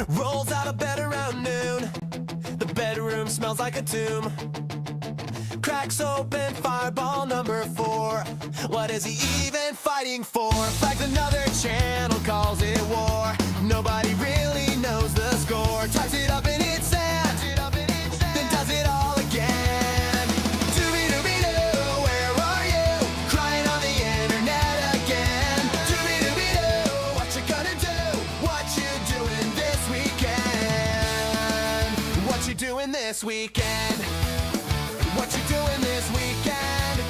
Rolls out of bed around noon. The bedroom smells like a tomb. Cracks open fireball number 4. What is he even fighting for? Flags another channel, calls it war. Nobody really knows the score. Ties it up and hits sand, then does it all again. Doobie-doobie-doo, where are you? Crying on the internet again. Doobie-doobie-doo, what you gonna do? What you doing this weekend? What you doing this weekend? What you doing this weekend?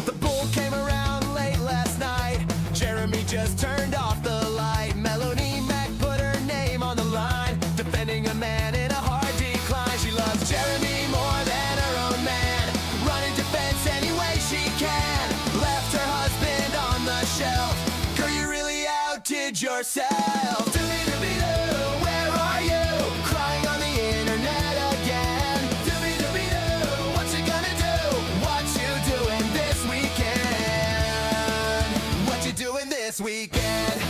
The bull came around late last night. Jeremy just turned off the light. Melanie Mac put her name on the line, defending a man in a hard decline. She loves Jeremy more than her own man, running defense any way she can. Left her husband on the shelf. Girl, you really outdid yourself. Doobie-doobie-doo, where are you? Crying on the internet again. Doobie-doobie-doo, what you gonna do? What you doing this weekend? What you doing this weekend?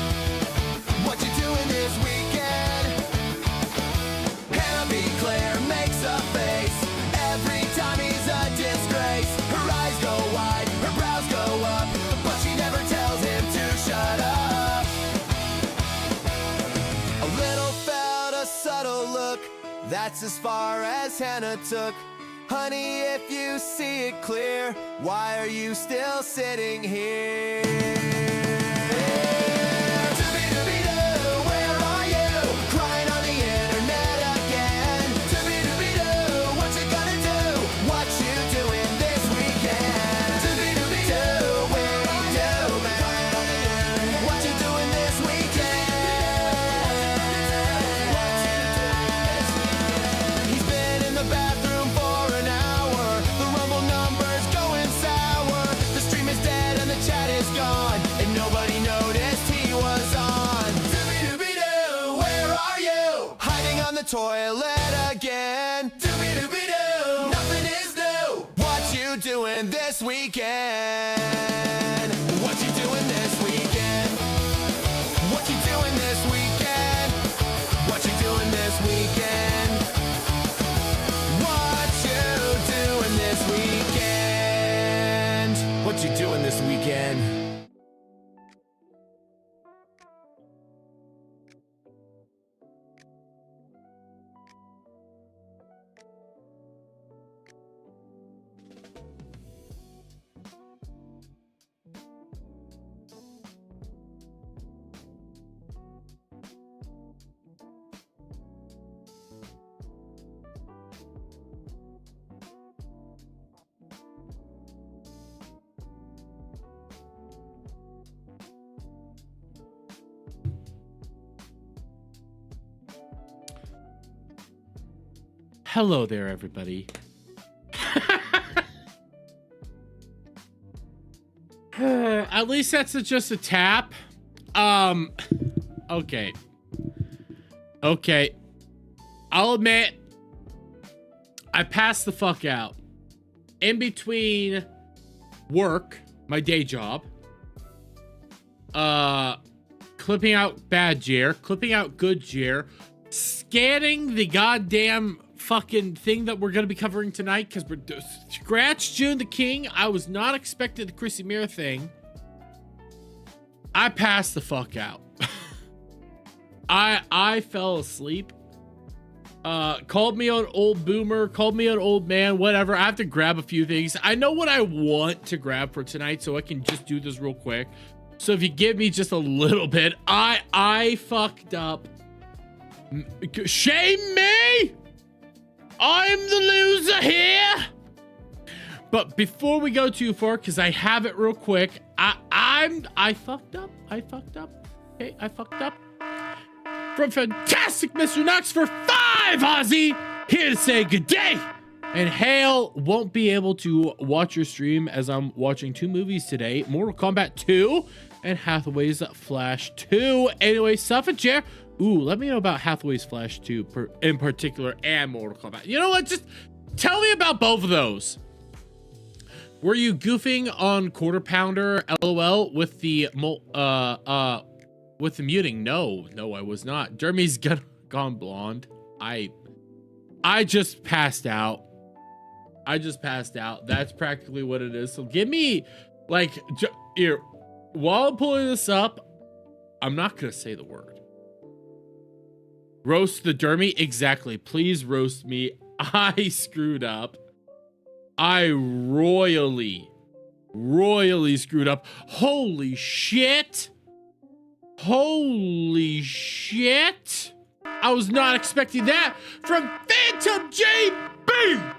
What you doing this weekend? Hannah B. Claire makes a face every time he's a disgrace. Her eyes go wide, her brows go up, but she never tells him to shut up. A little felt a subtle look, that's as far as Hannah took. Honey, if you see it clear, why are you still sitting here? Doobie-doobie-doo, where are you? Crying on the internet again. Doobie-doobie-doo, what you gonna do? What you doing this weekend? Doobie-doobie-doo, where are you, man? What you doing this weekend? He's been in the bathroom for an hour. The Rumble number's going sour. The stream is dead and the chat is gone, and nobody noticed he was on. Doobie-doobie-doo, where are you? Hiding on the toilet again. Doobie-doobie-doo, nothing is new. What you doing this weekend? What you doing this weekend? What you doing this weekend? What you doing this weekend? What you doing this weekend? What you doing this weekend? Hello there, everybody. At least that's just a tap. Okay. Okay. I'll admit, I passed the fuck out. In between work, my day job, clipping out bad gear, clipping out good gear, scanning the goddamn fucking thing that we're gonna be covering tonight, because we're scratch June the King. I was not expecting the Chrissy Mirror thing. I passed the fuck out. I fell asleep. Called me an old boomer, called me an old man, whatever. I have to grab a few things. I know what I want to grab for tonight, so I can just do this real quick. So if you give me just a little bit, I fucked up. Shame me! I'm the loser here. But before we go too far, because I have it real quick, I fucked up. Okay, I fucked up. From fantastic Mr. Knox for 5, Ozzy, here to say good day. And Hale won't be able to watch your stream as I'm watching 2 movies today, Mortal Kombat 2 and Hathaway's Flash 2. Anyway, Suffragette. Ooh, let me know about Hathaway's Flash 2 in particular and Mortal Kombat. You know what? Just tell me about both of those. Were you goofing on Quarter Pounder LOL with the with the muting. No, I was not. Jeremy's gone blonde. I just passed out. That's practically what it is. So give me, like, here, while I'm pulling this up, I'm not going to say the word. Roast the Dermy? Exactly. Please roast me. I screwed up. I royally screwed up. Holy shit. Holy shit. I was not expecting that from Phantom JB.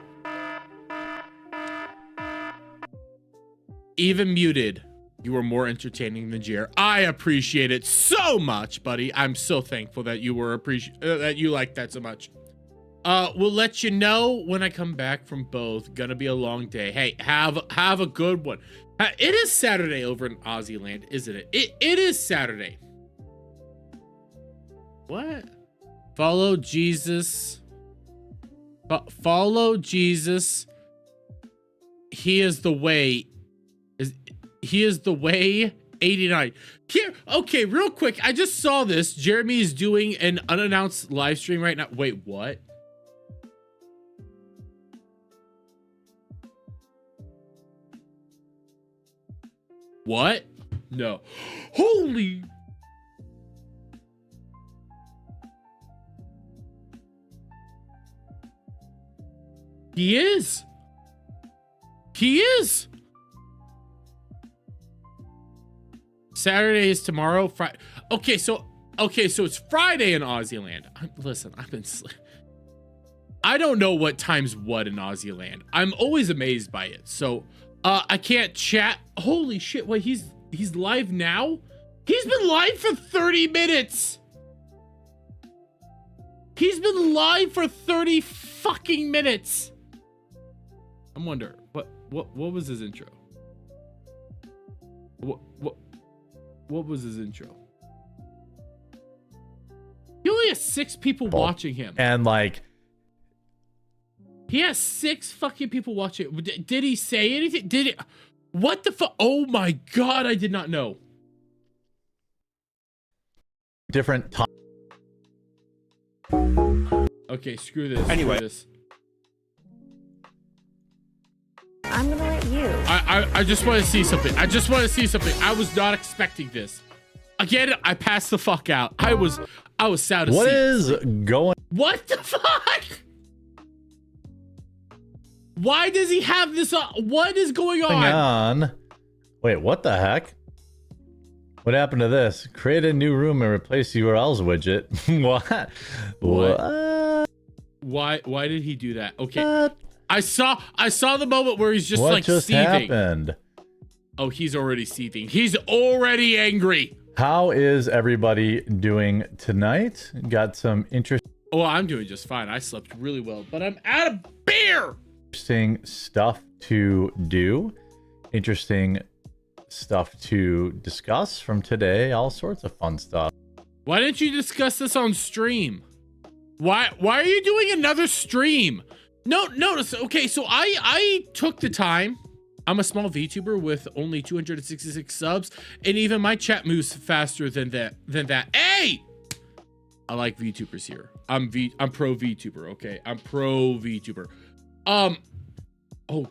Even muted, you were more entertaining than Jer. I appreciate it so much, buddy. I'm so thankful that you were that you liked that so much. We'll let you know when I come back from both. Gonna be a long day. Hey, have a good one. It is Saturday over in Aussie land, isn't it? It is Saturday. What? Follow Jesus. Follow Jesus. He is the way. He is the way. 89. Here, okay, real quick. I just saw this. Jeremy is doing an unannounced live stream right now. Wait, what? What? No. Holy. He is. He is. Saturday is tomorrow. Friday. Okay, so it's Friday in Aussie land. Listen, I've been. I don't know what time's what in Aussie land. I'm always amazed by it. So, I can't chat. Holy shit! Wait, he's live now. He's been live for 30 minutes. He's been live for 30 fucking minutes. I'm wondering what was his intro? What was his intro? He only has 6 people watching him. And like, he has 6 fucking people watching. Did he say anything? Did it? What the fuck? Oh my God, I did not know. different time. Okay, screw this. Anyway. Screw this. I'm gonna let you. I just want to see something. I just want to see something. I was not expecting this. Again, I passed the fuck out. I was sad to see. What is going What the fuck? Why does he have this on? What is going on? Wait, what the heck? What happened to this? Create a new room and replace URLs widget. What? Why did he do that? Okay. What? I saw the moment where he's just What like just seething. happened? Oh, he's already seething. He's already angry. How is everybody doing tonight? Got some Oh, I'm doing just fine. I slept really well, but I'm out of beer. interesting stuff to do. Interesting stuff to discuss from today. All sorts of fun stuff. Why didn't you discuss this on stream? Why are you doing another stream? No, notice. Okay, so I took the time. I'm a small VTuber with only 266 subs, and even my chat moves faster than that. Hey! I like VTubers here. I'm pro VTuber, okay? I'm pro VTuber. Oh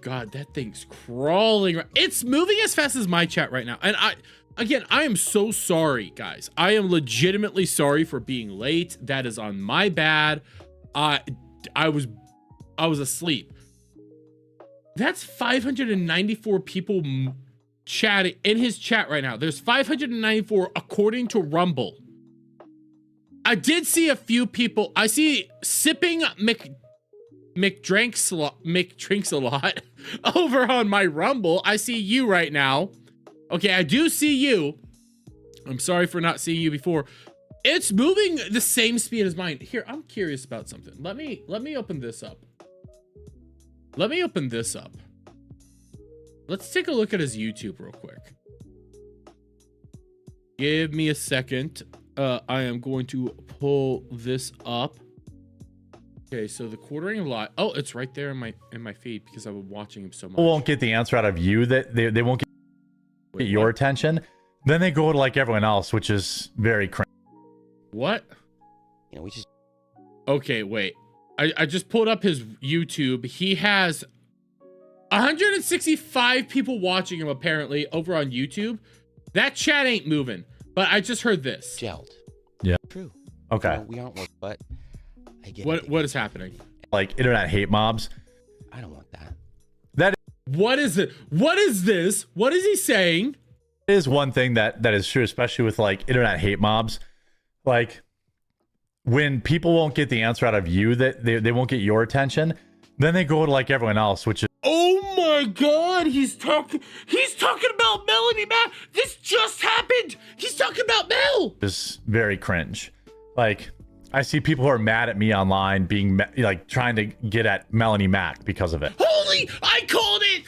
god, that thing's crawling. It's moving as fast as my chat right now. And I am so sorry, guys. I am legitimately sorry for being late. That is on my bad. I was asleep. That's 594 people chatting in his chat right now. There's 594 according to Rumble. I did see a few people. I see Sipping McDrinks a lot over on my Rumble. I see you right now. Okay, I do see you. I'm sorry for not seeing you before. It's moving the same speed as mine. Here, I'm curious about something. Let me open this up. Let me open this up. Let's take a look at his YouTube real quick. Give me a second. I am going to pull this up. Okay, so the quartering lot. Oh, it's right there in my feed because I've been watching him so much. People won't get the answer out of you. That they won't get your attention. Then they go to like everyone else, which is very cringe. What? You know, we just Okay, wait. I just pulled up his YouTube. He has 165 people watching him apparently over on YouTube. That chat ain't moving. But I just heard this. gelled. Yeah. True. Okay. You know, we aren't work, but I get it. What is happening? Like internet hate mobs. I don't want that. That What is it? What is this? What is he saying? is one thing that is true, especially with like internet hate mobs. Like when people won't get the answer out of you, that they won't get your attention, then they go to like everyone else, which is Oh my God, he's talking about Melanie Mac. This just happened. He's talking about Mel. very cringe. Like I see people who are mad at me online being like trying to get at Melanie Mac because of it. Holy, I called it.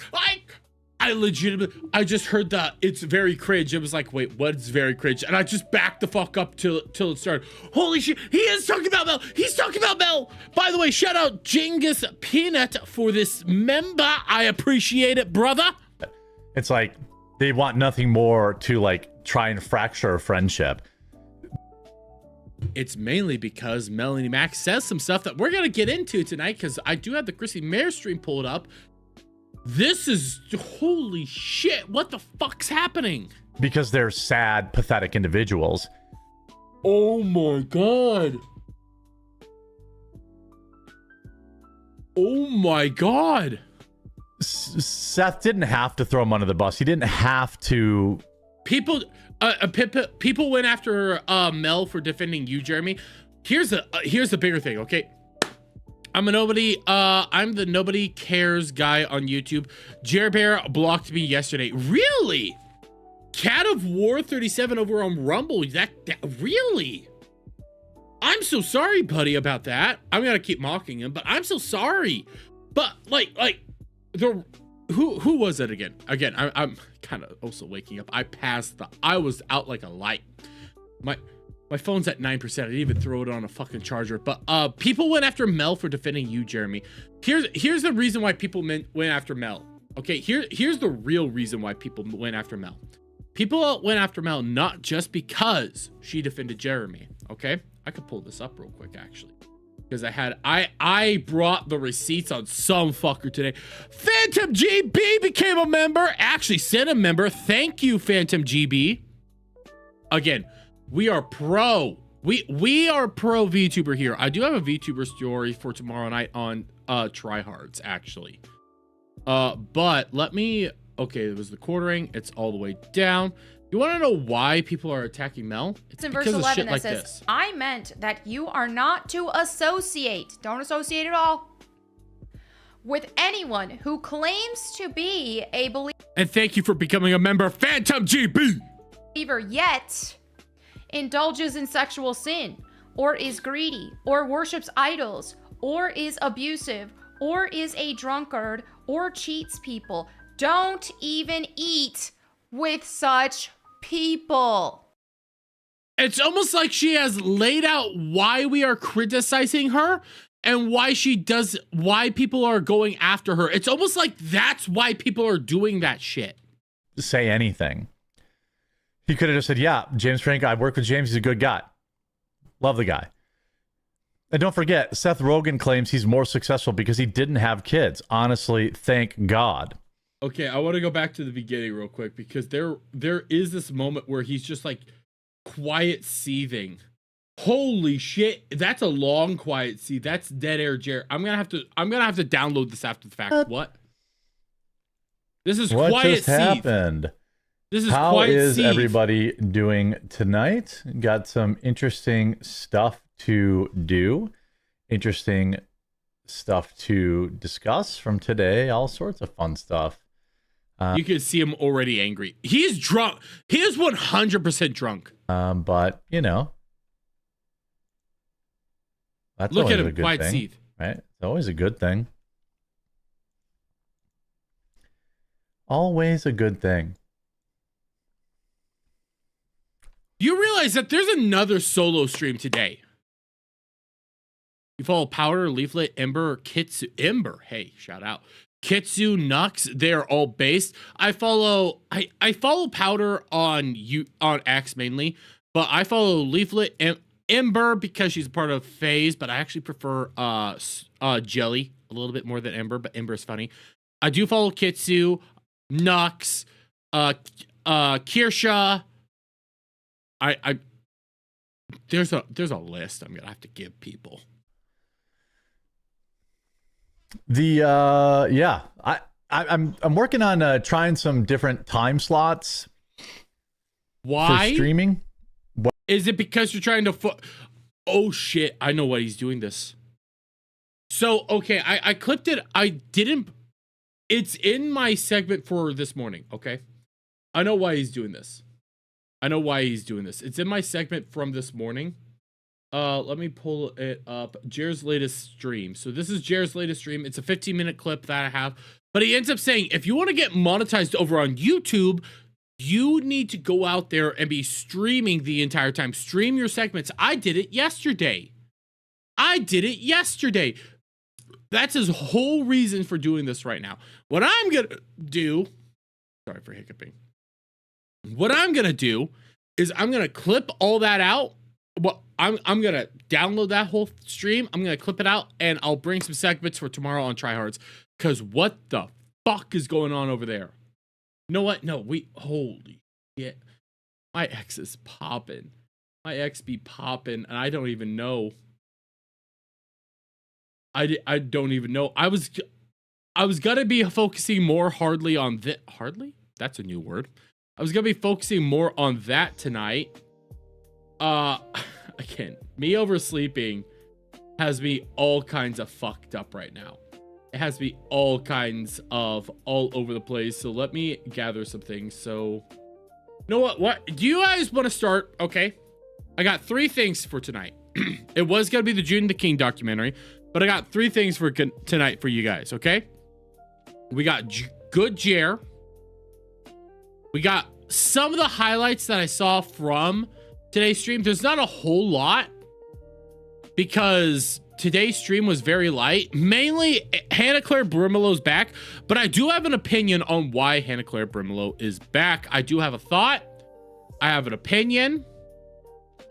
I legitimately, I just heard that it's very cringe. It was like, wait, what's very cringe? And I just backed the fuck up till it started. Holy shit, he is talking about Mel. He's talking about Mel. By the way, shout out Genghis Peanut for this member. I appreciate it, brother. It's like they want nothing more to like try and fracture a friendship. It's mainly because Melanie Mac says some stuff that we're going to get into tonight because I do have the Chrissy Mayer stream pulled up. This is holy shit. What the fuck's happening? Because they're sad, pathetic individuals. Oh my God. Oh my God. Seth didn't have to throw him under the bus. He didn't have to. People went after Mel for defending you, Jeremy. Here's the bigger thing, okay? I'm the nobody cares guy on YouTube. Jer Bear blocked me yesterday. Really? Cat of War 37 over on Rumble. That really? I'm so sorry, buddy, about that. I'm gonna keep mocking him, but I'm so sorry. But like the who was it again? Again, I'm kind of also waking up. I was out like a light. My phone's at 9%. I didn't even throw it on a fucking charger. But people went after Mel for defending you, Jeremy. Here's the reason why people went after Mel. Okay, here's the real reason why people went after Mel. People went after Mel not just because she defended Jeremy. Okay, I could pull this up real quick actually, because I brought the receipts on some fucker today. Phantom GB became a member. Actually, sent a member. Thank you, Phantom GB. Again. We are pro. We are pro VTuber here. I do have a VTuber story for tomorrow night on tryhards actually. But let me. Okay, it was the quartering. It's all the way down. You want to know why people are attacking Mel? It's in verse 11 that says, I meant that you are not to associate. Don't associate at all with anyone who claims to be a believer. And thank you for becoming a member, Phantom GB. Yet indulges in sexual sin, or is greedy, or worships idols, or is abusive, or is a drunkard, or cheats people. Don't even eat with such people. It's almost like she has laid out why we are criticizing her and why people are going after her. It's almost like that's why people are doing that shit. Say anything. He could have just said, yeah, James Franco, I've worked with James. He's a good guy. Love the guy. And don't forget, Seth Rogen claims he's more successful because he didn't have kids. Honestly, thank God. Okay, I want to go back to the beginning real quick because there is this moment where he's just like quiet seething. Holy shit, that's a long quiet seethe. That's dead air, Jared. I'm gonna have to download this after the fact. What? This is what quiet just seethe. happened? This is How quiet is seethe. everybody doing tonight? Got some interesting stuff to do. Interesting stuff to discuss from today. All sorts of fun stuff. You can see him already angry. He is drunk. He is 100% drunk. But you know, that's Look always at him, a good quiet thing, seethe. right? It's always a good thing. Always a good thing. You realize that there's another solo stream today. You follow Powder, Leaflet, Ember, Kitsu. Ember, hey, shout out. Kitsu, Nux, they're all based. I follow Powder on X mainly, but I follow Leaflet and Ember because she's a part of FaZe, but I actually prefer Jelly a little bit more than Ember, but Ember is funny. I do follow Kitsu, Nux, Kirsha. I there's a list I'm gonna have to give people. Yeah, I'm working on trying some different time slots. Why for streaming? Is it because you're trying to oh shit, I know why he's doing this. So okay, I clipped it. I didn't. It's in my segment for this morning. Okay, I know why he's doing this. It's in my segment from this morning. Let me pull it up. Jared's latest stream. So this is Jared's latest stream. It's a 15-minute clip that I have. But he ends up saying, if you want to get monetized over on YouTube, you need to go out there and be streaming the entire time. Stream your segments. I did it yesterday. That's his whole reason for doing this right now. What I'm going to do... Sorry for hiccuping. What I'm going to do is I'm going to clip all that out. Well, I'm going to download that whole stream. I'm going to clip it out, and I'll bring some segments for tomorrow on Tryhards. Because what the fuck is going on over there? You know what? No, holy shit. My ex is popping. My ex be popping, and I don't even know. I don't even know. I was going to be focusing more hardly on this. Hardly? That's a new word. I was going to be focusing more on that tonight. Again, me oversleeping has me all kinds of fucked up right now. It has me all kinds of all over the place. So let me gather some things. So, you know what? Do you guys want to start? Okay. I got 3 things for tonight. It was going to be the June the King documentary, but I got 3 things for tonight for you guys. Okay. We got good Jer. We got some of the highlights that I saw from today's stream. There's not a whole lot because today's stream was very light. Mainly Hannah Claire Brimelo's back, but I do have an opinion on why Hannah Claire Brimelo is back. I do have a thought. I have an opinion.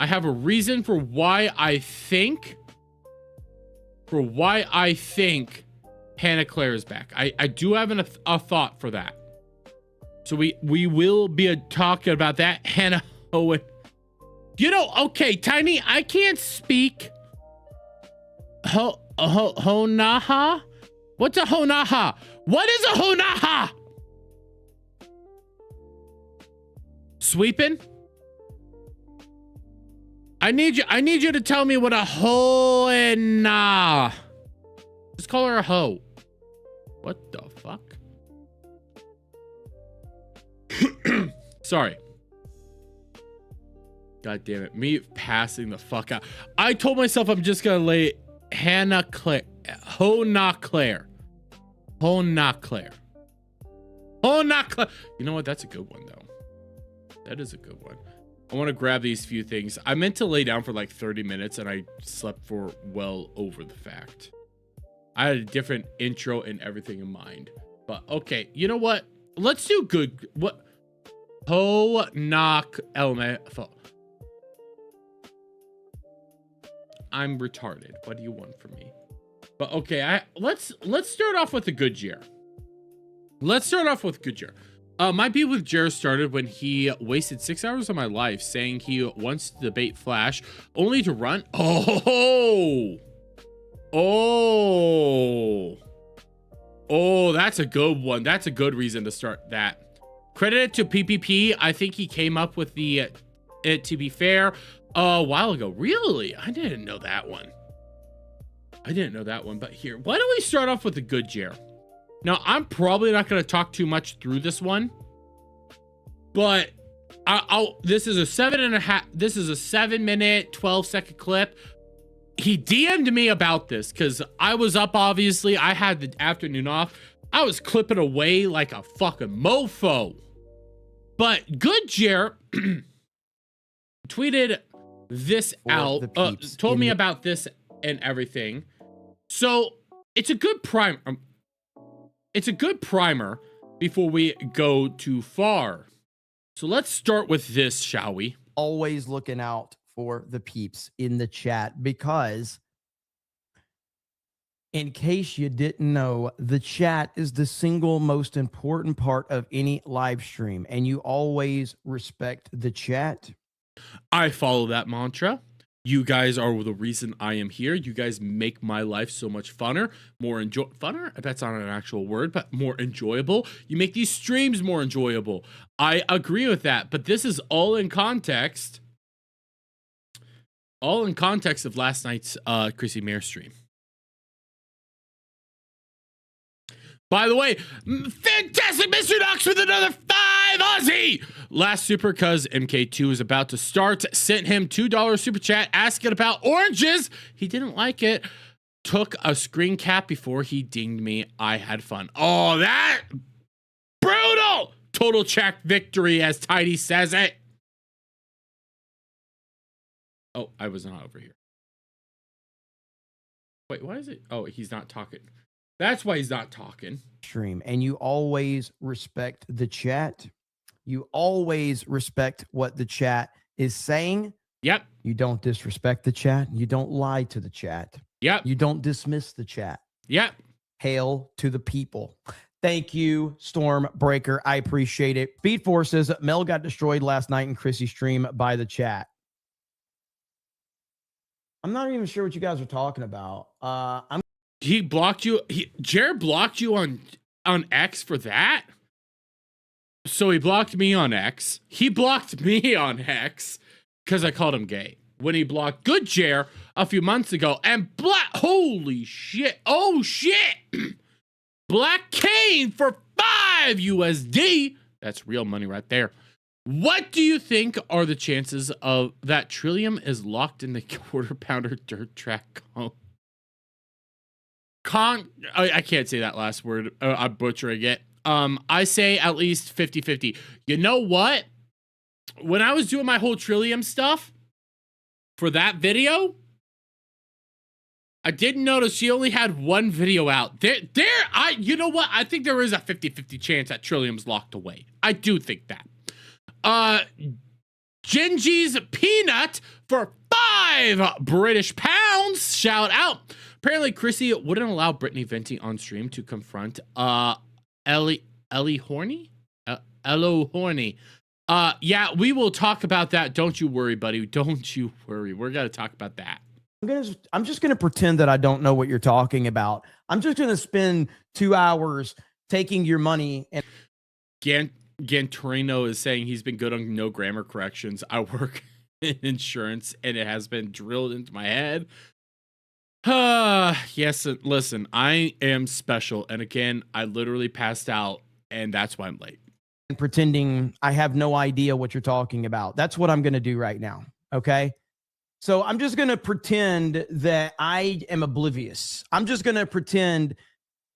I have a reason for why I think Hannah Claire is back. I do have a thought for that. So we will be talking about that. Hannah Owen. You know, okay, Tiny, I can't speak. Honaha? What's a honaha? What is a honaha? Sweeping? I need you to tell me what a hoena. Just call her a hoe. What the fuck? Sorry. God damn it. Me passing the fuck out. I told myself I'm just gonna lay Hannah Claire. Hona Claire. Hona Claire. Hona Claire. You know what? That's a good one, though. That is a good one. I want to grab these few things. I meant to lay down for like 30 minutes and I slept for well over the fact. I had a different intro and everything in mind. But okay, you know what? Let's do good. What? Ho knock element. I'm retarded. What do you want from me? But okay, let's start off with a good year. Let's start off with good year. My beef with Jer started when he wasted 6 hours of my life saying he wants to debate Flash, only to run. Oh, that's a good one. That's a good reason to start that. Credit it to PPP. I think he came up with it, to be fair, a while ago. Really? I didn't know that one. But here, why don't we start off with a good Jer? Now, I'm probably not going to talk too much through this one, but this is a 7-minute, 12-second clip. He DM'd me about this because I was up, obviously. I had the afternoon off. I was clipping away like a fucking mofo. But good Jer tweeted this out, told me about this and everything. So it's a good primer. it's a good primer before we go too far. So let's start with this, shall we? Always looking out for the peeps in the chat, because in case you didn't know, the chat is the single most important part of any live stream, and you always respect the chat. I follow that mantra. You guys are the reason I am here. You guys make my life so much funner, funner? That's not an actual word, but more enjoyable. You make these streams more enjoyable. I agree with that, but this is all in context. All in context of last night's Chrissy Mayer stream. By the way, fantastic Mr. Knox with another 5 Aussie. Last super cuz MK2 is about to start. Sent him $2 super chat asking about oranges. He didn't like it. Took a screen cap before he dinged me. I had fun. Oh, that brutal. Total check victory, as Tidy says it. Oh, I was not over here. Wait, why is it? Oh, he's not talking. That's why he's not talking. Stream, and you always respect the chat. You always respect what the chat is saying. Yep. You don't disrespect the chat. You don't lie to the chat. Yep. You don't dismiss the chat. Yep. Hail to the people. Thank you, Stormbreaker. I appreciate it. Speed Force says Mel got destroyed last night in Chrissy's stream by the chat. I'm not even sure what you guys are talking about. He blocked you. Jared blocked you on X for that. So he blocked me on X. He blocked me on X because I called him gay when he blocked Good Jer a few months ago. And holy shit! Oh shit! Black Kane for 5 USD. That's real money right there. What do you think are the chances of that Trillium is locked in the quarter pounder dirt track comp? I can't say that last word. I'm butchering it. I say at least 50-50. You know what? When I was doing my whole Trillium stuff for that video, I didn't notice she only had one video out. You know what? I think there is a 50-50 chance that Trillium's locked away. I do think that. Gingy's Peanut for 5 British pounds. Shout out. Apparently, Chrissy wouldn't allow Brittany Venti on stream to confront Ellie Horny? Ello Horny. Yeah, we will talk about that. Don't you worry, buddy. Don't you worry. We're going to talk about that. I'm just gonna pretend that I don't know what you're talking about. I'm just gonna spend 2 hours taking your money. And Gantorino is saying he's been good on no grammar corrections. I work in insurance, and it has been drilled into my head. Yes, listen, I am special. And again, I literally passed out, and that's why I'm late. And pretending I have no idea what you're talking about. That's what I'm going to do right now. Okay. So I'm just going to pretend that I am oblivious. I'm just going to pretend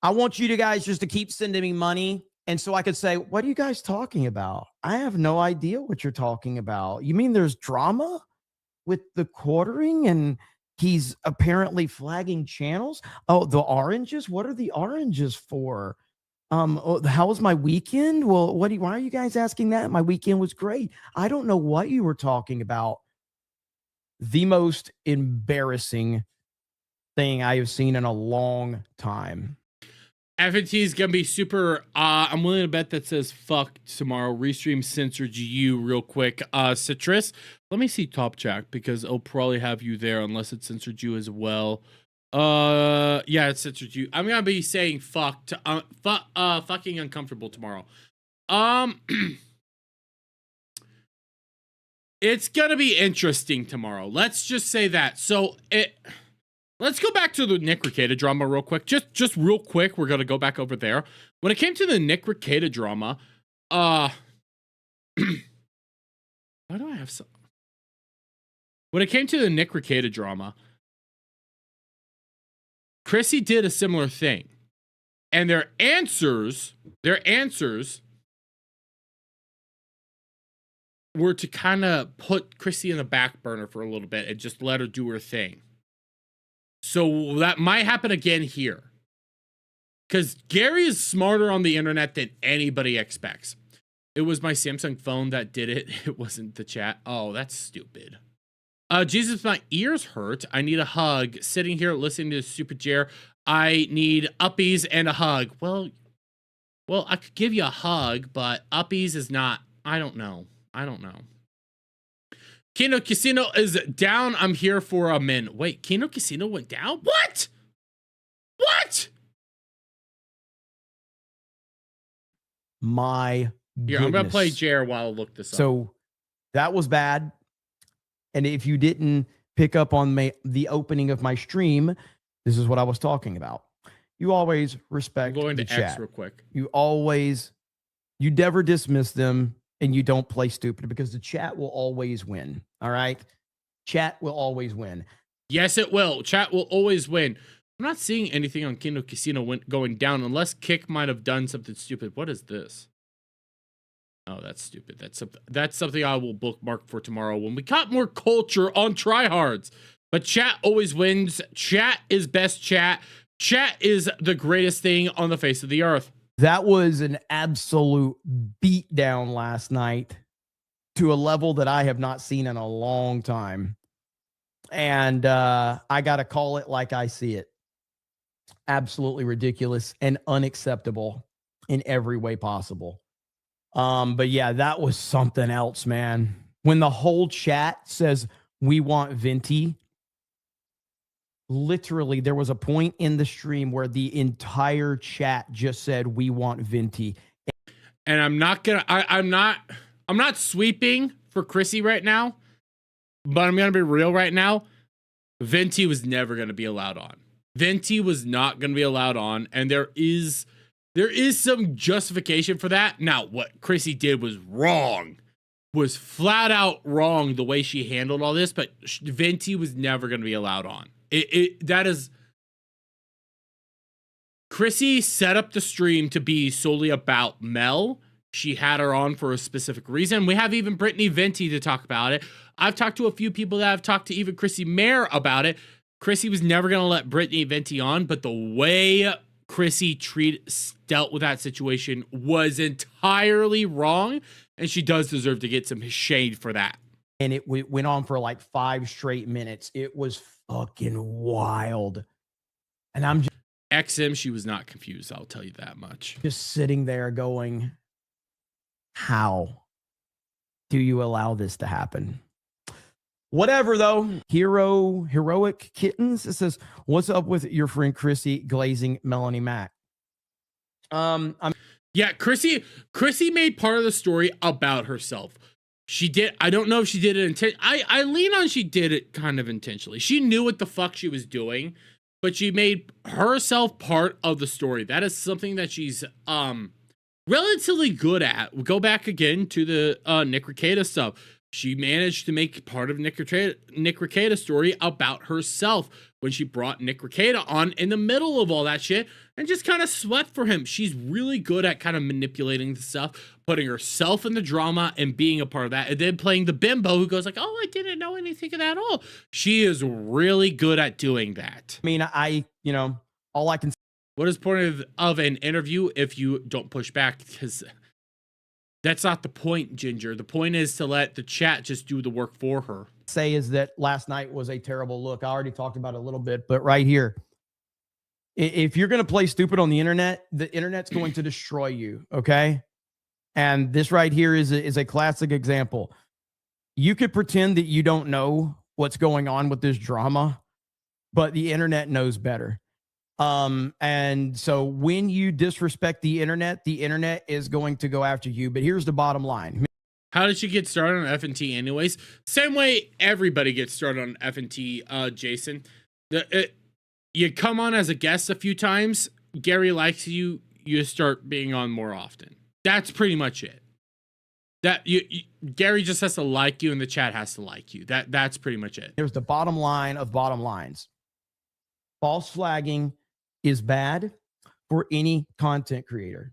I want you guys just to keep sending me money. And so I could say, what are you guys talking about? I have no idea what you're talking about. You mean there's drama with the quartering and he's apparently flagging channels? Oh, the oranges? What are the oranges for? How was my weekend? Well, why are you guys asking that? My weekend was great. I don't know what you were talking about. The most embarrassing thing I have seen in a long time. FNT is going to be super, I'm willing to bet that says fuck tomorrow. Restream censored you real quick. Citrus, let me see Top Jack because it'll probably have you there unless it censored you as well. Yeah, it censored you. I'm going to be saying fuck to, fucking uncomfortable tomorrow. It's going to be interesting tomorrow. Let's just say that. So let's go back to the Nick Rekieta drama real quick. Just real quick. We're going to go back over there. When it came to the Nick Rekieta drama, why do I have some? When it came to the Nick Rekieta drama, Chrissy did a similar thing. And their answers were to kind of put Chrissy in the back burner for a little bit and just let her do her thing. So that might happen again here. because Gary is smarter on the internet than anybody expects. It was my Samsung phone that did it. It wasn't the chat. Oh, that's stupid. Jesus, my ears hurt. I need a hug. Sitting here listening to Super Jer. I need uppies and a hug. Well, I could give you a hug, but uppies is not. I don't know. Kino Casino is down. I'm here for a minute. Wait, Kino Casino went down? What? My Here, I'm going to goodness. play Jer while I look this up. So that was bad. And if you didn't pick up on the opening of my stream, this is what I was talking about. You always respect I'm going the to chat. X real quick. You never dismiss them, and you don't play stupid, because the chat will always win. All right? Chat will always win. Yes, it will. Chat will always win. I'm not seeing anything on Kino Casino going down unless Kick might have done something stupid. What is this? Oh, that's stupid. That's something I will bookmark for tomorrow when we got more culture on tryhards. But chat always wins. Chat is best chat. Chat is the greatest thing on the face of the earth. That was an absolute beatdown last night to a level that I have not seen in a long time. And I got to call it like I see it. Absolutely ridiculous and unacceptable in every way possible. But yeah, that was something else, man. When the whole chat says, we want Venti, literally there was a point in the stream where the entire chat just said, we want Venti. And I'm not sweeping for Chrissy right now, but I'm going to be real right now. Venti was never going to be allowed on. Venti was not going to be allowed on. And there is some justification for that. Now, what Chrissy did was wrong, was flat out wrong the way she handled all this, but Venti was never going to be allowed on. Chrissy set up the stream to be solely about Mel. She had her on for a specific reason. We have even Brittany Venti to talk about it. I've talked to a few people that have talked to even Chrissy Mayer about it. Chrissy was never going to let Brittany Venti on, but the way Chrissy dealt with that situation was entirely wrong, and she does deserve to get some shade for that. And it went on for like 5 straight minutes. It was fucking wild. And I'm XM, she was not confused, I'll tell you that much. just sitting there going, how do you allow this to happen? Whatever, though. Heroic Kittens, it says, what's up with your friend Chrissy glazing Melanie Mac? Yeah, Chrissy made part of the story about herself. She did. I don't know if she did it I lean on she did it kind of intentionally. She knew what the fuck she was doing, but she made herself part of the story. That is something that she's relatively good at. Go back again to the Nick Rekieta stuff. She managed to make part of Nick Rekieta's story about herself when she brought Nick Rekieta on in the middle of all that shit and just kind of swept for him. She's really good at kind of manipulating the stuff, putting herself in the drama and being a part of that, and then playing the bimbo who goes like, oh, I didn't know anything of that at all. She is really good at doing that. I mean, all I can say. What is the point of an interview if you don't push back? Because that's not the point, Ginger. The point is to let the chat just do the work for her. Say is that last night was a terrible look. I already talked about it a little bit, but right here, if you're going to play stupid on the internet's going to destroy you. Okay. And this right here is a classic example. You could pretend that you don't know what's going on with this drama, but the internet knows better. And so when you disrespect the internet is going to go after you. But here's the bottom line. How did you get started on FNT anyways? Same way everybody gets started on FNT, Jason. You come on as a guest a few times. Gary likes you. You start being on more often. That's pretty much it. Gary just has to like you and the chat has to like you. That's pretty much it. Here's the bottom line of bottom lines. False flagging is bad for any content creator.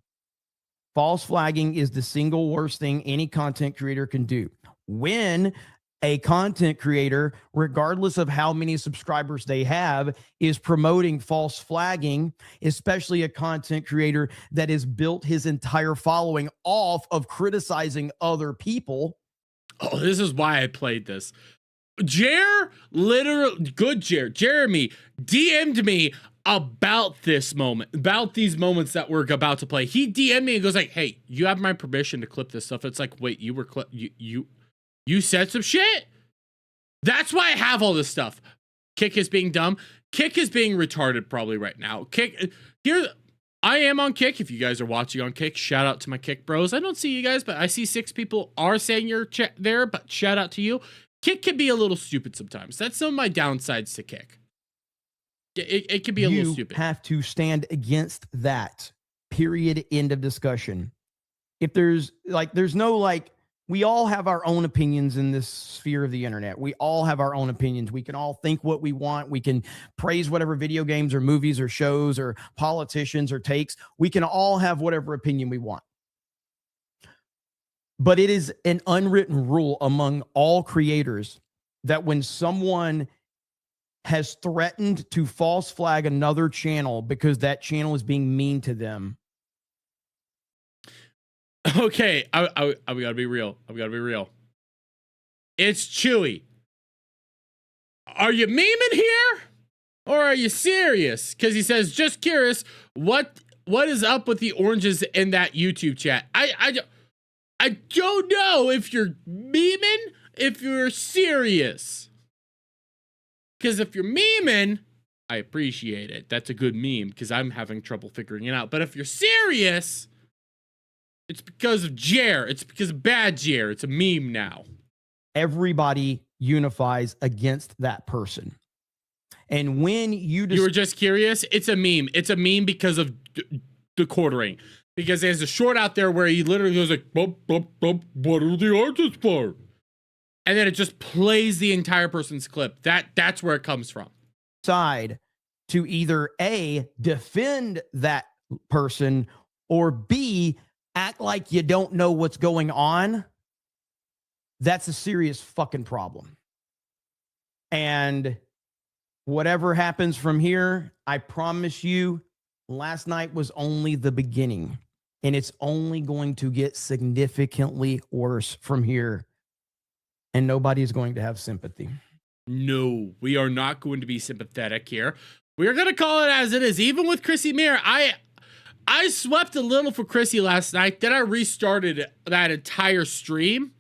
False flagging is the single worst thing any content creator can do. When a content creator, regardless of how many subscribers they have, is promoting false flagging, especially a content creator that has built his entire following off of criticizing other people. Oh, this is why I played this. Jeremy DM'd me about this moment, about these moments that we're about to play. He DM'd me and goes like, "Hey, you have my permission to clip this stuff." It's like, wait, you said some shit? That's why I have all this stuff. Kick is being dumb. Kick is being retarded probably right now. Kick, here, I am on Kick. If you guys are watching on Kick, shout out to my Kick bros. I don't see you guys, but I see 6 people are saying you're there, but shout out to you. Kick can be a little stupid sometimes. That's some of my downsides to Kick. It can be a little stupid. You have to stand against that. Period. End of discussion. If there's no we all have our own opinions in this sphere of the internet. We all have our own opinions. We can all think what we want. We can praise whatever video games or movies or shows or politicians or takes. We can all have whatever opinion we want. But it is an unwritten rule among all creators that when someone has threatened to false flag another channel because that channel is being mean to them. Okay, I gotta be real. It's Chewy. Are you memeing here? Or are you serious? Because he says, just curious, what is up with the oranges in that YouTube chat? I don't know if you're memeing, if you're serious. Because if you're memeing, I appreciate it. That's a good meme because I'm having trouble figuring it out. But if you're serious, it's because of Jer. It's because of bad Jer. It's a meme now. Everybody unifies against that person. And when you were just curious, it's a meme. It's a meme because of the quartering. Because there's a short out there where he literally goes like, bump, bump, bump, what are the artists for? And then it just plays the entire person's clip. That's where it comes from. Side to either A, defend that person, or B, act like you don't know what's going on. That's a serious fucking problem. And whatever happens from here, I promise you, last night was only the beginning. And it's only going to get significantly worse from here. And nobody is going to have sympathy. No, we are not going to be sympathetic here. We are going to call it as it is. Even with Chrissy Mir, I swept a little for Chrissy last night. Then I restarted that entire stream.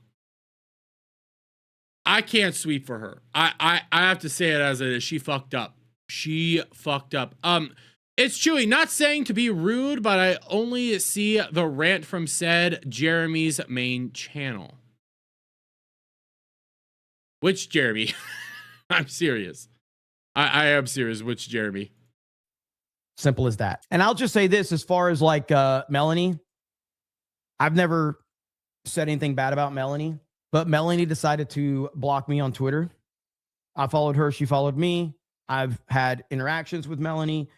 I can't sweep for her. I have to say it as it is. She fucked up. She fucked up. It's Chewy, not saying to be rude, but I only see the rant from said Jeremy's main channel. Which Jeremy? I'm serious. I am serious. Which Jeremy? Simple as that. And I'll just say this, as far as like Melanie, I've never said anything bad about Melanie, but Melanie decided to block me on Twitter. I followed her. She followed me. I've had interactions with Melanie.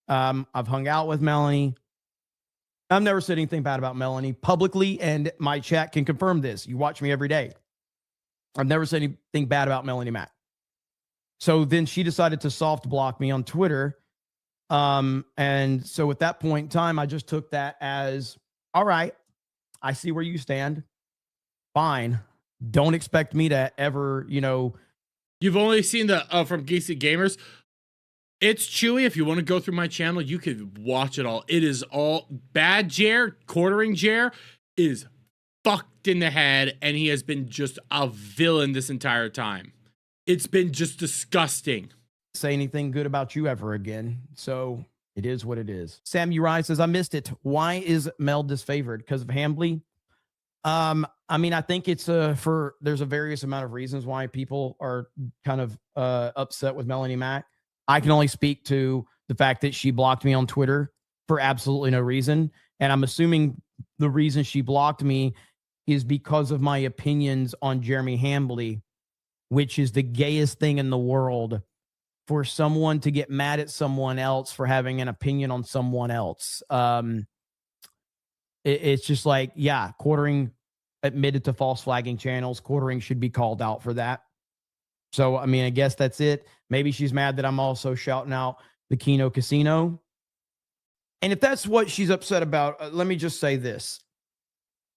I've hung out with Melanie. I've never said anything bad about Melanie publicly, and my chat can confirm this. You watch me every day. I've never said anything bad about Melanie Mac. So then she decided to soft block me on Twitter. And so at that point in time, I just took that as, all right, I see where you stand. Fine. Don't expect me to ever, You've only seen the from Geeksy Gamers. It's Chewy. If you want to go through my channel, you could watch it all. It is all bad Jer, quartering Jer is fucked in the head, and he has been just a villain this entire time. It's been just disgusting. Say anything good about you ever again. So it is what it is. Sam Uri says, I missed it. Why is Mel disfavored? Because of Hambly? I mean, I think it's there's a various amount of reasons why people are kind of upset with Melanie Mac. I can only speak to the fact that she blocked me on Twitter for absolutely no reason. And I'm assuming the reason she blocked me is because of my opinions on Jeremy Hambly, which is the gayest thing in the world for someone to get mad at someone else for having an opinion on someone else. It's just like, yeah, quartering admitted to false flagging channels. Quartering should be called out for that. So, I mean, I guess that's it. Maybe she's mad that I'm also shouting out the Keno Casino. And if that's what she's upset about, let me just say this.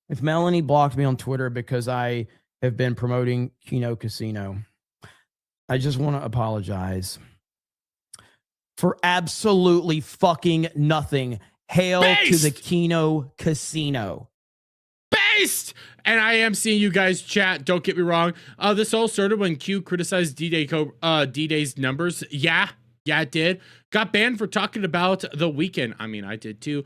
If Melanie blocked me on Twitter because I have been promoting Keno Casino, I just want to apologize for absolutely fucking nothing. Hail to the Keno Casino. Based! And I am seeing you guys chat. Don't get me wrong. This all started when Q criticized D-Day's numbers. Yeah, it did. Got banned for talking about the weekend. I mean, I did too.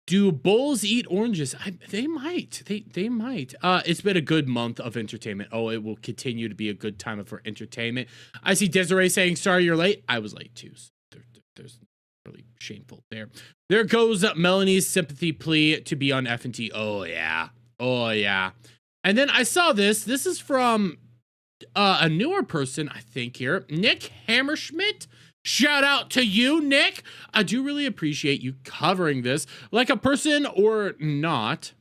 Do bulls eat oranges? They might. They might. It's been a good month of entertainment. Oh, it will continue to be a good time for entertainment. I see Desiree saying, sorry you're late. I was late too. So there's really shameful there. There goes Melanie's sympathy plea to be on F&T. Oh, yeah. Oh, yeah. And then I saw this. This is from a newer person, I think, here. Nick Hammerschmidt. Shout out to you, Nick. I do really appreciate you covering this like a person or not.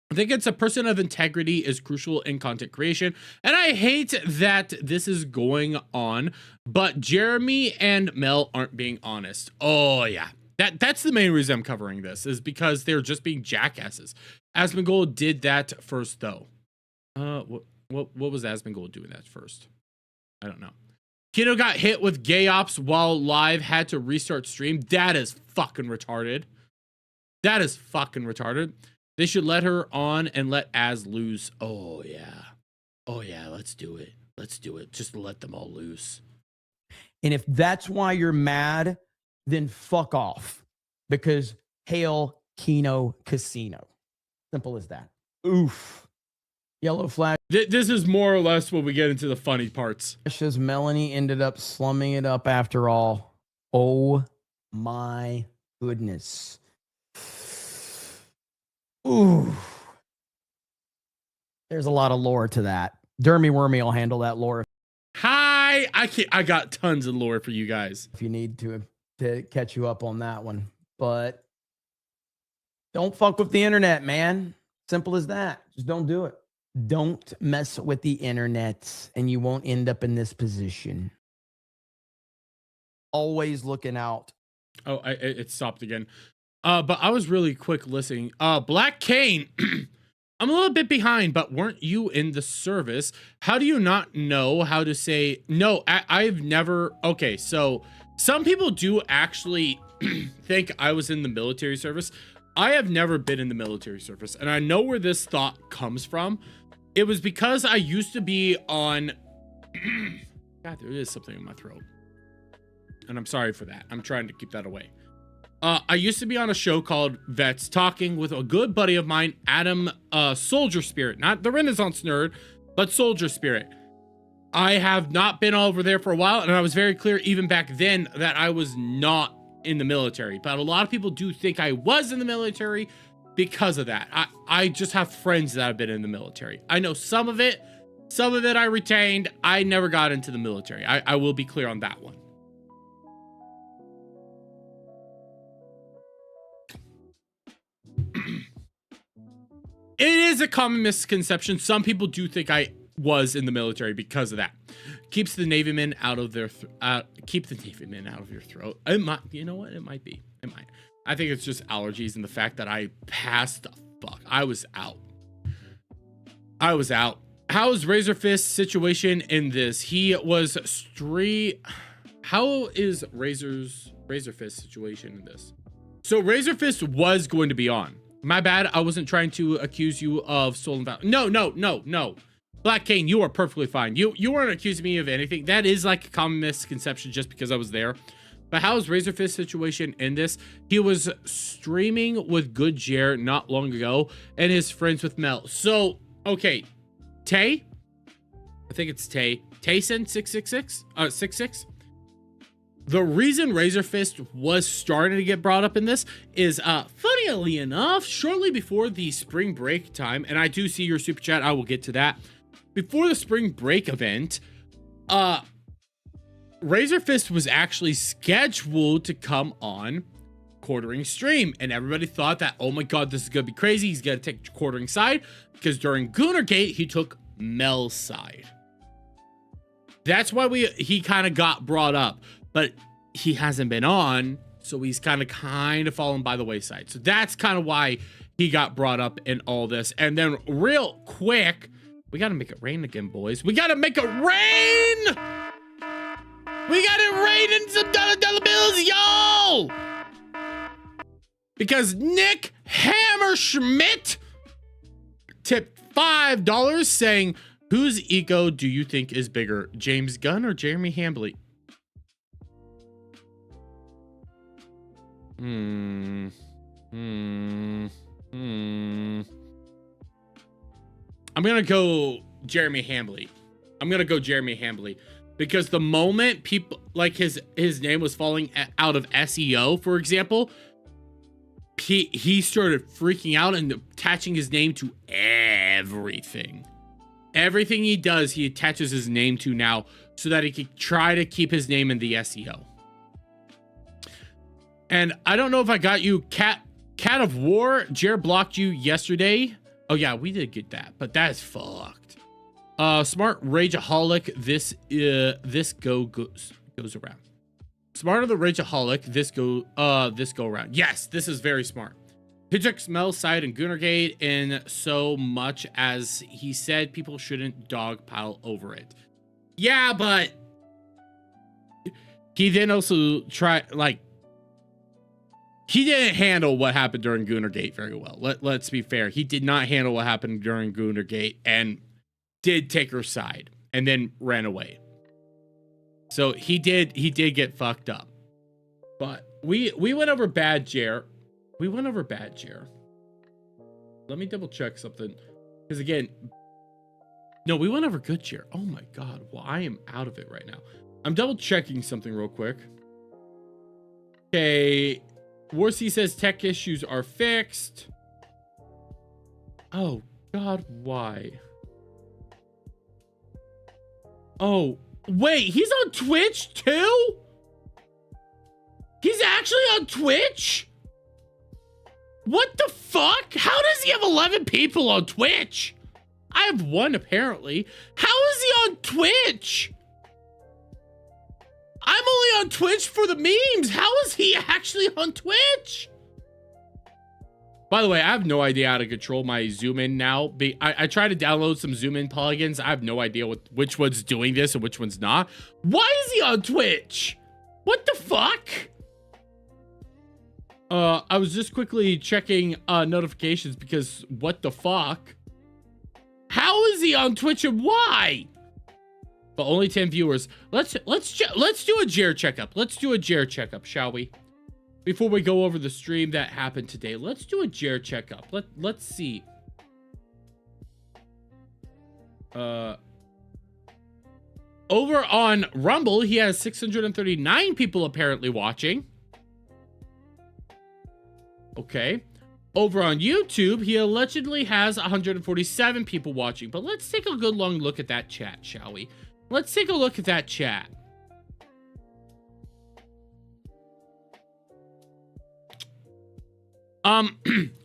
I think it's a person of integrity is crucial in content creation. And I hate that this is going on, but Jeremy and Mel aren't being honest. Oh, yeah. That's the main reason I'm covering this, is because they're just being jackasses. Asmongold did that first, though. What was Asmongold doing that first? I don't know. Keno got hit with gay ops while live, had to restart stream. That is fucking retarded. That is fucking retarded. They should let her on and let Az lose. Oh, yeah. Oh, yeah, let's do it. Let's do it. Just let them all loose. And if that's why you're mad, then fuck off. Because hail Keno Casino. Simple as that. Oof. Yellow flag. This is more or less when we get into the funny parts. As Melanie ended up slumming it up after all. Oh my goodness. Ooh. There's a lot of lore to that. Dermy Wormy will handle that lore. Hi, I got tons of lore for you guys. If you need to catch you up on that one. But don't fuck with the internet, man. Simple as that. Just don't do it. Don't mess with the internet and you won't end up in this position. Always looking out. Oh, it stopped again. But I was really quick listening. Black Kane, I'm a little bit behind, but weren't you in the service? How do you not know how to say no? I've never. Okay, so some people do actually think I was in the military service. I have never been in the military service, and I know where this thought comes from. It was because I used to be on. God, there is something in my throat, and I'm sorry for that. I'm trying to keep that away. I used to be on a show called Vets, talking with a good buddy of mine, Adam Soldier Spirit, not the Renaissance nerd, but Soldier Spirit. I have not been over there for a while, and I was very clear even back then that I was not in the military. But a lot of people do think I was in the military because of that. I just have friends that have been in the military. I know some of it I retained. I never got into the military. I will be clear on that one. It is a common misconception. Some people do think I was in the military because of that. Keeps the Navy men out of their keep the Navy men out of your throat. It might, you know what? It might be. It might. I think it's just allergies and the fact that I passed the fuck. I was out. How's Razor Fist's situation in this? He was How is Razor Fist's situation in this? So Razor Fist was going to be on. My bad. I wasn't trying to accuse you of stolen valor. No. Black Kane, you are perfectly fine. You weren't accusing me of anything. That is like a common misconception just because I was there. But how is Razor Fist's situation in this? He was streaming with Good Jer not long ago and his friends with Mel. So, okay. Tay? I think it's Tay. Tayson 66? The reason Razor Fist was starting to get brought up in this is, funnily enough, shortly before the spring break time, and I do see your super chat, I will get to that. Before the spring break event, Razor Fist was actually scheduled to come on quartering stream, and everybody thought that, oh my god, this is gonna be crazy, he's gonna take quartering side, because during Goonergate, he took Mel's side. That's why he kind of got brought up, but he hasn't been on, so he's kind of fallen by the wayside. So that's kind of why he got brought up in all this. And then real quick, we got to make it rain again, boys. We got to make it rain. We got it raining some dollar bills, y'all. Because Nick Hammerschmidt tipped $5 saying, whose ego do you think is bigger, James Gunn or Jeremy Hambly? I'm gonna go Jeremy Hambly. Because the moment people like his name was falling out of SEO, for example, he started freaking out and attaching his name to everything. Everything he does, he attaches his name to now so that he can try to keep his name in the SEO. And I don't know if I got you, Cat of War. Jared blocked you yesterday. Oh yeah, we did get that, but that's fucked. Smart Rageaholic. This goes around. Smarter the Rageaholic. This go around. Yes, this is very smart. He took Mel's side in Goonergate in so much as he said people shouldn't dogpile over it. Yeah, but he then also he didn't handle what happened during Goonergate very well. Let's be fair. He did not handle what happened during Goonergate and did take her side and then ran away. So he did get fucked up. But we went over bad Jer. We went over bad Jer. Let me double check something. Because again, no, we went over good Jer. Oh my God. Well, I am out of it right now. I'm double checking something real quick. Okay. Warsey says tech issues are fixed. Oh God, why? Oh, wait, he's on Twitch too? He's actually on Twitch? What the fuck? How does he have 11 people on Twitch? I have one apparently. How is he on Twitch? I'm only on Twitch for the memes. How is he actually on Twitch? By the way, I have no idea how to control my zoom in now. I tried to download some zoom in plugins. I have no idea which one's doing this and which one's not. Why is he on Twitch? What the fuck? I was just quickly checking notifications because what the fuck? How is he on Twitch and why? But only 10 viewers. Let's do a Jer checkup. Let's do a Jer checkup, shall we? Before we go over the stream that happened today, let's do a Jer checkup. Let's see. Over on Rumble, he has 639 people apparently watching. Okay. Over on YouTube, he allegedly has 147 people watching. But let's take a good long look at that chat, shall we? Let's take a look at that chat.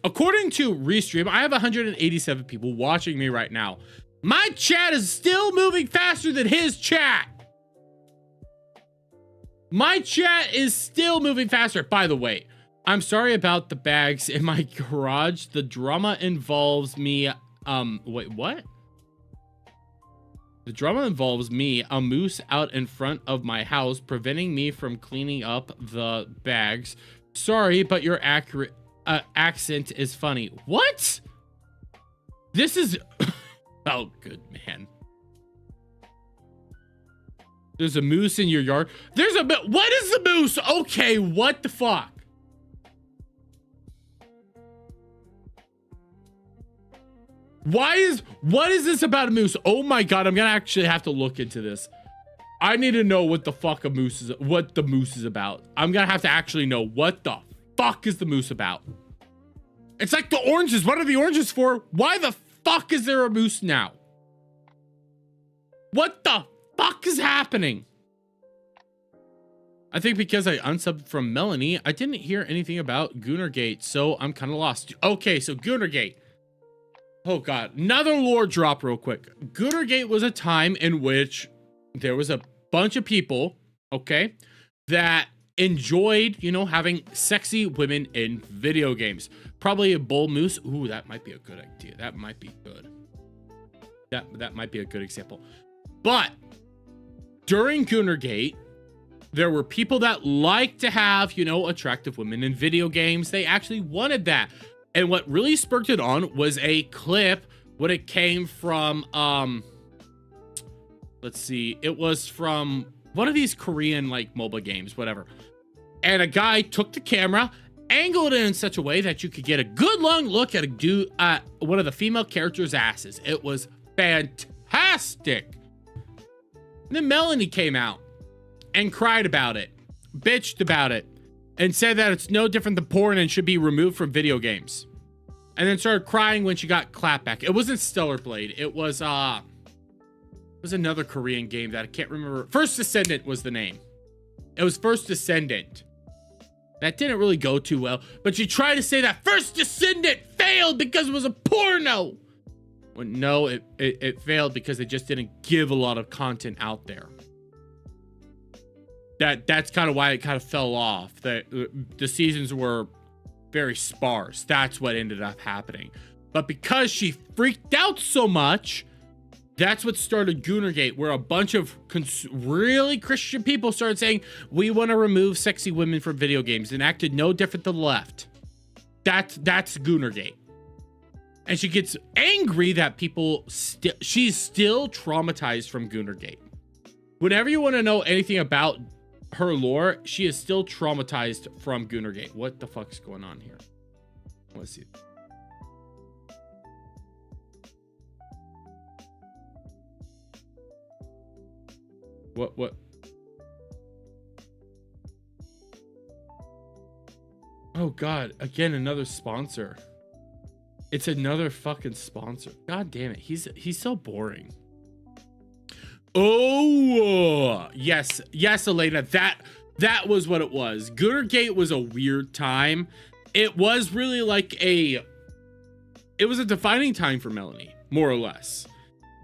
According to Restream, I have 187 people watching me right now. My chat is still moving faster than his chat. My chat is still moving faster. By the way, I'm sorry about the bags in my garage. The drama involves me. Wait, what? The drama involves me, a moose out in front of my house, preventing me from cleaning up the bags. Sorry, but your accent is funny. What? This is... Oh, good man. There's a moose in your yard. There's a... What is the moose? Okay, what the fuck? What is this about a moose? Oh my God, I'm gonna actually have to look into this. I need to know what the fuck the moose is about. I'm gonna have to actually know what the fuck is the moose about. It's like the oranges. What are the oranges for? Why the fuck is there a moose now? What the fuck is happening? I think because I unsubbed from Melanie, I didn't hear anything about Goonergate, so I'm kind of lost. Okay, so Goonergate. Oh God, another lore drop real quick. Goonergate was a time in which there was a bunch of people, okay, that enjoyed, you know, having sexy women in video games. Probably a bull moose. Ooh, that might be a good idea. That might be good. That might be a good example. But during Goonergate, there were people that like to have, you know, attractive women in video games. They actually wanted that. And what really spurred it on was a clip when it came from, let's see, it was from one of these Korean, like, MOBA games, whatever. And a guy took the camera, angled it in such a way that you could get a good long look at one of the female characters' asses. It was fantastic. And then Melanie came out and cried about it, bitched about it, and said that it's no different than porn and should be removed from video games. And then started crying when she got clapback. It wasn't Stellar Blade. It was another Korean game that I can't remember. First Descendant was the name. It was First Descendant. That didn't really go too well. But she tried to say that First Descendant failed because it was a porno. Well, no, it failed because they just didn't give a lot of content out there. That's kind of why it kind of fell off. The seasons were very sparse. That's what ended up happening. But because she freaked out so much, that's what started Goonergate, where a bunch of really Christian people started saying, we want to remove sexy women from video games, and acted no different than the left. That's Goonergate. And she gets angry that she's still traumatized from Goonergate. Whenever you want to know anything about her lore, she is still traumatized from Goonergate. What the fuck's going on here? Let's see. What? Oh God, again, another sponsor. It's another fucking sponsor. God damn it. He's so boring. Oh, yes, Elena, that was what it was. Goonergate was a weird time. It was really like it was a defining time for Melanie, more or less,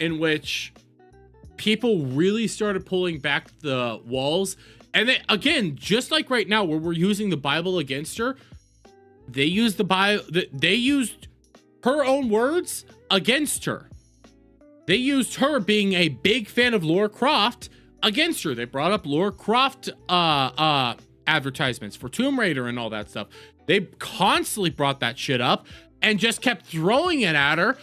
in which people really started pulling back the walls. And they, again, just like right now where we're using the Bible against her, they used they used her own words against her. They used her being a big fan of Lara Croft against her. They brought up Lara Croft advertisements for Tomb Raider and all that stuff. They constantly brought that shit up and just kept throwing it at her.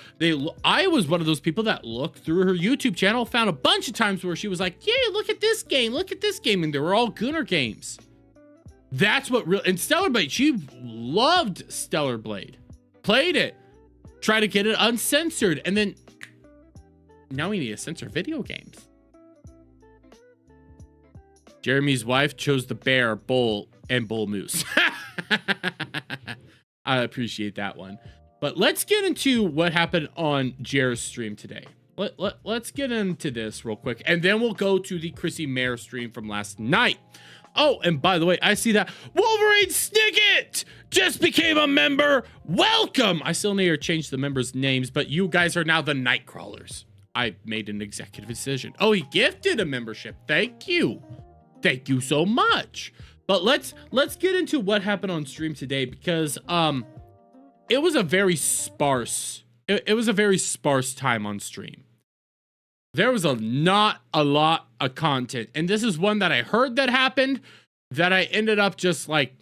I was one of those people that looked through her YouTube channel, found a bunch of times where she was like, yeah, look at this game, and they were all Gooner games. That's what and Stellar Blade, she loved Stellar Blade, played it, tried to get it uncensored, and then now we need to censor video games. Jeremy's wife chose the bear, bull, and bull moose. I appreciate that one. But let's get into what happened on Jer's stream today. Let's get into this real quick, and then we'll go to the Chrissy Mare stream from last night. Oh, and by the way, I see that Wolverine Snicket just became a member. Welcome. I still need to change the members' names, but you guys are now the Nightcrawlers. I made an executive decision. Oh, he gifted a membership. Thank you. Thank you so much. But let's get into what happened on stream today, because it was a very sparse time on stream. There was not a lot of content, and this is one that I heard that happened that I ended up just like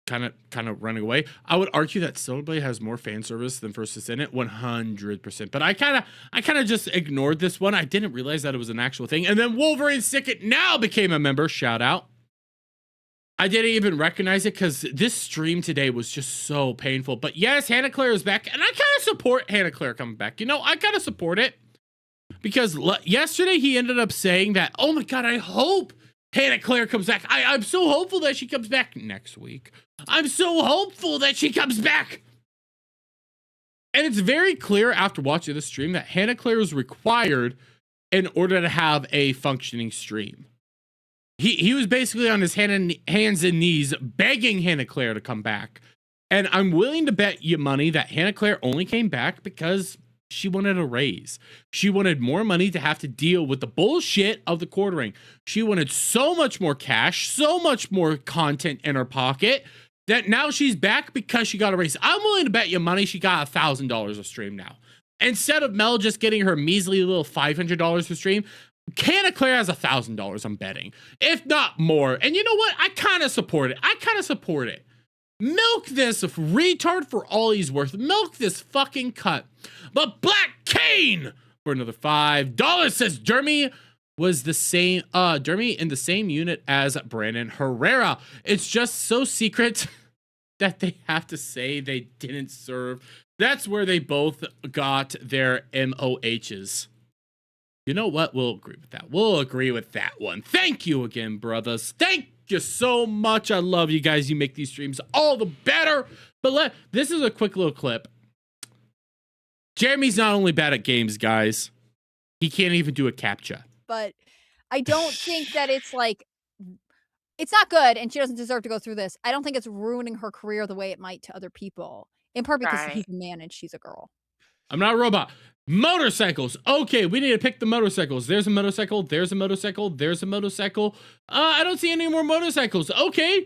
kind of running away. I would argue that Stellar Blade has more fan service than First Descendant, 100%. But I kind of just ignored this one. I didn't realize that it was an actual thing. And then Wolverine Sicket now became a member. Shout out. I didn't even recognize it because this stream today was just so painful. But yes, Hannah Claire is back, and I kind of support Hannah Claire coming back. You know, I kind of support it because yesterday he ended up saying that, oh my God, I hope Hannah Claire comes back. I'm so hopeful that she comes back next week. I'm so hopeful that she comes back. And it's very clear after watching the stream that Hannah Claire is required in order to have a functioning stream. He was basically on his hands and knees begging Hannah Claire to come back. And I'm willing to bet you money that Hannah Claire only came back because She wanted a raise. She wanted more money to have to deal with the bullshit of the quartering. She wanted so much more cash, so much more content in her pocket that now she's back because she got a raise. I'm willing to bet you money she got $1,000 a stream now. Instead of Mel just getting her measly little $500 a stream, Canna Claire has $1,000, I'm betting. If not more. And you know what? I kind of support it. Milk this retard for all he's worth. Milk this fucking cut. But Black Kane for another $5 says Dermy was the same, Dermy in the same unit as Brandon Herrera. It's just so secret that they have to say they didn't serve. That's where they both got their MOHs. You know what? We'll agree with that. We'll agree with that one. Thank you again, brothers. Thank you so much. I love you guys. You make these streams all the better. But this is a quick little clip. Jeremy's not only bad at games, guys. He can't even do a CAPTCHA. But I don't think that it's like, it's not good and she doesn't deserve to go through this. I don't think it's ruining her career the way it might to other people. In part because he's a man and she's a girl. I'm not a robot. Motorcycles. Okay, we need to pick the motorcycles. There's a motorcycle. There's a motorcycle. There's a motorcycle. I don't see any more motorcycles. Okay.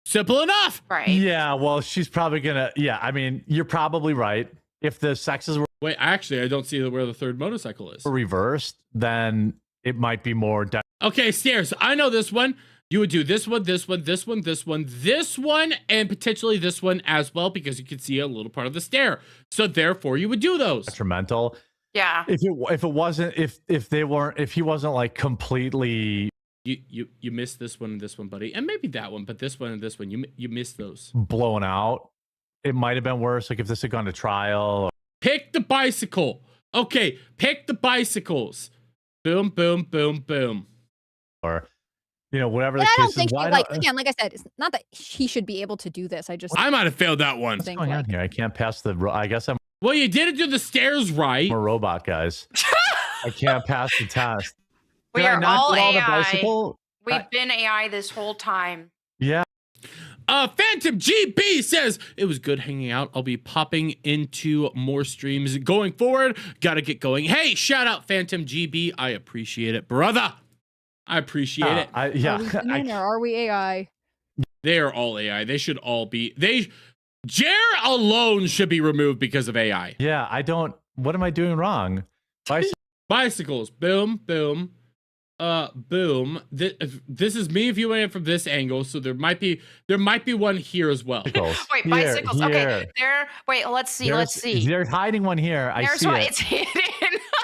Simple enough. Right. Yeah, well, she's probably gonna. Yeah, I mean, you're probably right. If the sexes were Wait, actually, I don't see where the third motorcycle is. reversed, then it might be more. Okay, stairs. I know this one. You would do this one, this one, this one, this one, this one, and potentially this one as well, because you can see a little part of the stair. So therefore, you would do those. Detrimental. Yeah. If it wasn't, if they weren't, if he wasn't like completely You missed this one and this one, buddy, and maybe that one, but this one and this one, you missed those. blown out, it might have been worse. Like if this had gone to trial. Pick the bicycle. Okay, pick the bicycles. Boom, boom, boom, boom. Or you know, whatever the And I case don't think is. she, like, again, like I said, it's not that he should be able to do this. I just I might have failed that one. think What's going on like, here? I can't pass the. I guess I'm Well, you didn't do the stairs right. a robot, guys. I can't pass the test. We Did I are not all do all the AI. bicycle? We've been AI this whole time. Yeah. Phantom GB says, it was good hanging out. I'll be popping into more streams going forward. Gotta get going. Hey, shout out Phantom GB. I appreciate it, brother. I appreciate it. are we human or are we AI? They are all AI. They should all be. Jer alone should be removed because of AI. Yeah, I don't. What am I doing wrong? Bicycles. Boom, boom. Boom. This is me viewing it from this angle, so there might be one here as well. Bicycles. Wait, Here, bicycles. Okay, here. there. Wait, let's see. Let's see. There's hiding one here. I There's see one. it. It's hidden.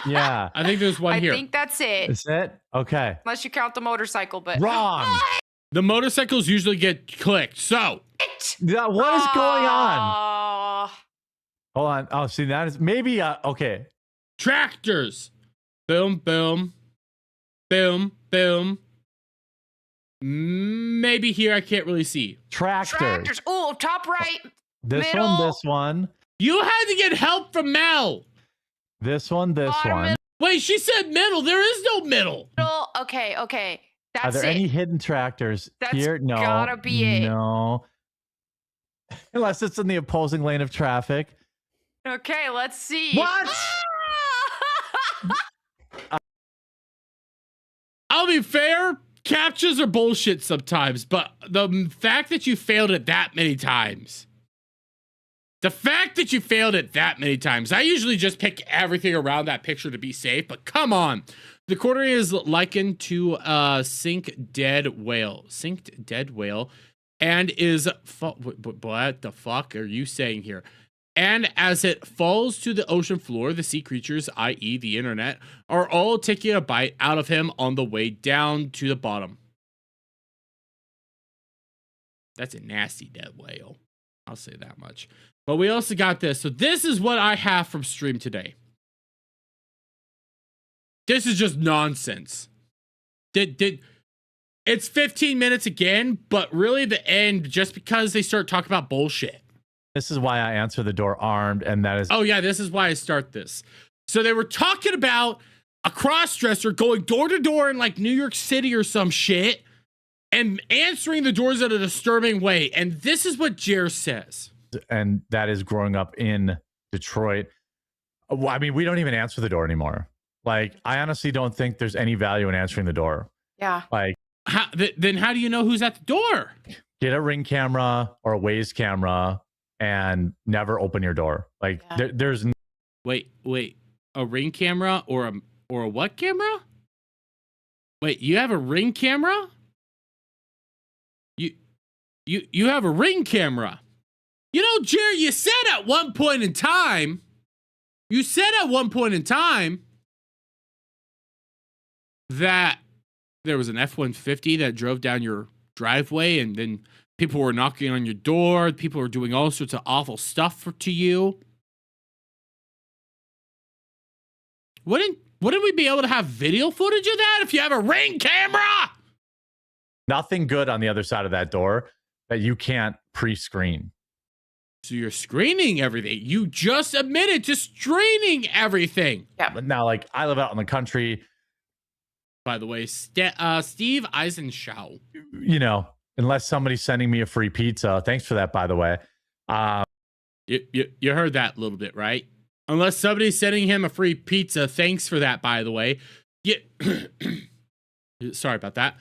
Yeah. I think there's one I here. think that's it. Is it? Okay. Unless you count the motorcycle, but Wrong. The motorcycles usually get clicked. So Yeah, what is going on? Oh. Hold on. Oh, see, that is maybe. Okay. tractors. Boom, boom. Boom, boom. Maybe here I can't really see. Tractors. Oh, top right. This middle. one. This one. You had to get help from Mel. This one. This Bottom one. Wait, she said middle. There is no middle. Middle. Okay, okay. That's Are there it. any hidden tractors That's here? No. gotta be it. No. Unless it's in the opposing lane of traffic. Okay, let's see. What? I'll be fair. Captures are bullshit sometimes, but the fact that you failed it that many times. I usually just pick everything around that picture to be safe, but come on. The quarter is likened to a sinked dead whale. And is... What the fuck are you saying here? And as it falls to the ocean floor, the sea creatures, i.e. the internet, are all taking a bite out of him on the way down to the bottom. That's a nasty dead whale. I'll say that much. But we also got this. So this is what I have from stream today. This is just nonsense. It's 15 minutes again, but really the end, just because they start talking about bullshit. This is why I answer the door armed, and that is. Oh yeah, this is why I start this. So they were talking about a cross-dresser going door to door in like New York City or some shit and answering the doors in a disturbing way. And this is what Jer says. And that is growing up in Detroit. Well, I mean, we don't even answer the door anymore. Like, I honestly don't think there's any value in answering the door. Yeah. Like, Then how do you know who's at the door? get a Ring camera or a Waze camera and never open your door. Like, Yeah. there's Wait, a Ring camera or a what camera? Wait, you have a Ring camera? You have a Ring camera. You know, Jerry, you said at one point in time that there was an F-150 that drove down your driveway, and then people were knocking on your door. People were doing all sorts of awful stuff to you. Wouldn't we be able to have video footage of that if you have a Ring camera? nothing good on the other side of that door that you can't pre-screen. So you're screening everything. You just admitted to screening everything. But now, like, I live out in the country. By the way, Steve Eisenschau. You know, unless somebody's sending me a free pizza. Thanks for that, by the way. You heard that a little bit, right? Unless somebody's sending him a free pizza. Thanks for that, by the way. Yeah. Sorry about that.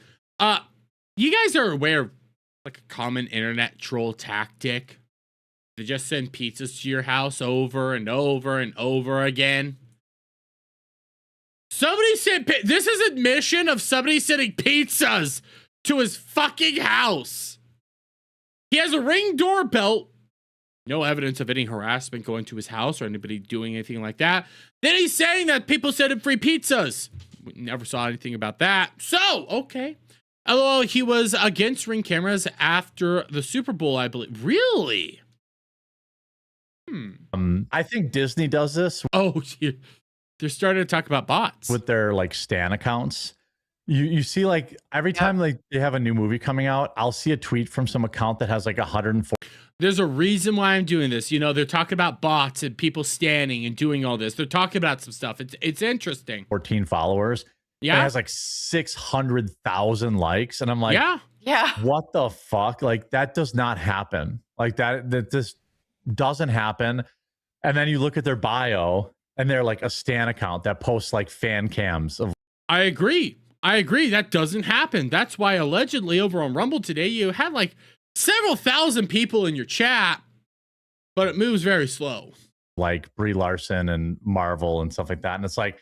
You guys are aware of like a common internet troll tactic? They just send pizzas to your house over and over and over again. Somebody sent this is admission of somebody sending pizzas to his fucking house. He has a Ring doorbell. No evidence of any harassment going to his house or anybody doing anything like that. Then he's saying that people sent him free pizzas. We never saw anything about that. So, okay. Although he was against Ring cameras after the Super Bowl, I believe. Really? I think Disney does this. Oh, they're starting to talk about bots with their like Stan accounts. You see, like every time like they have a new movie coming out, I'll see a tweet from some account that has like 104. There's a reason why I'm doing this. You know, they're talking about bots and people standing and doing all this. They're talking about some stuff. It's interesting. 14 followers. Yeah. It has like 600,000 likes. And I'm like, yeah. What the fuck? Like that does not happen. Like that this doesn't happen. And then you look at their bio and they're like a Stan account that posts like fan cams of. I agree. That doesn't happen. That's why allegedly over on Rumble today, you had like several thousand people in your chat, but it moves very slow. Like Brie Larson and Marvel and stuff like that. And it's like,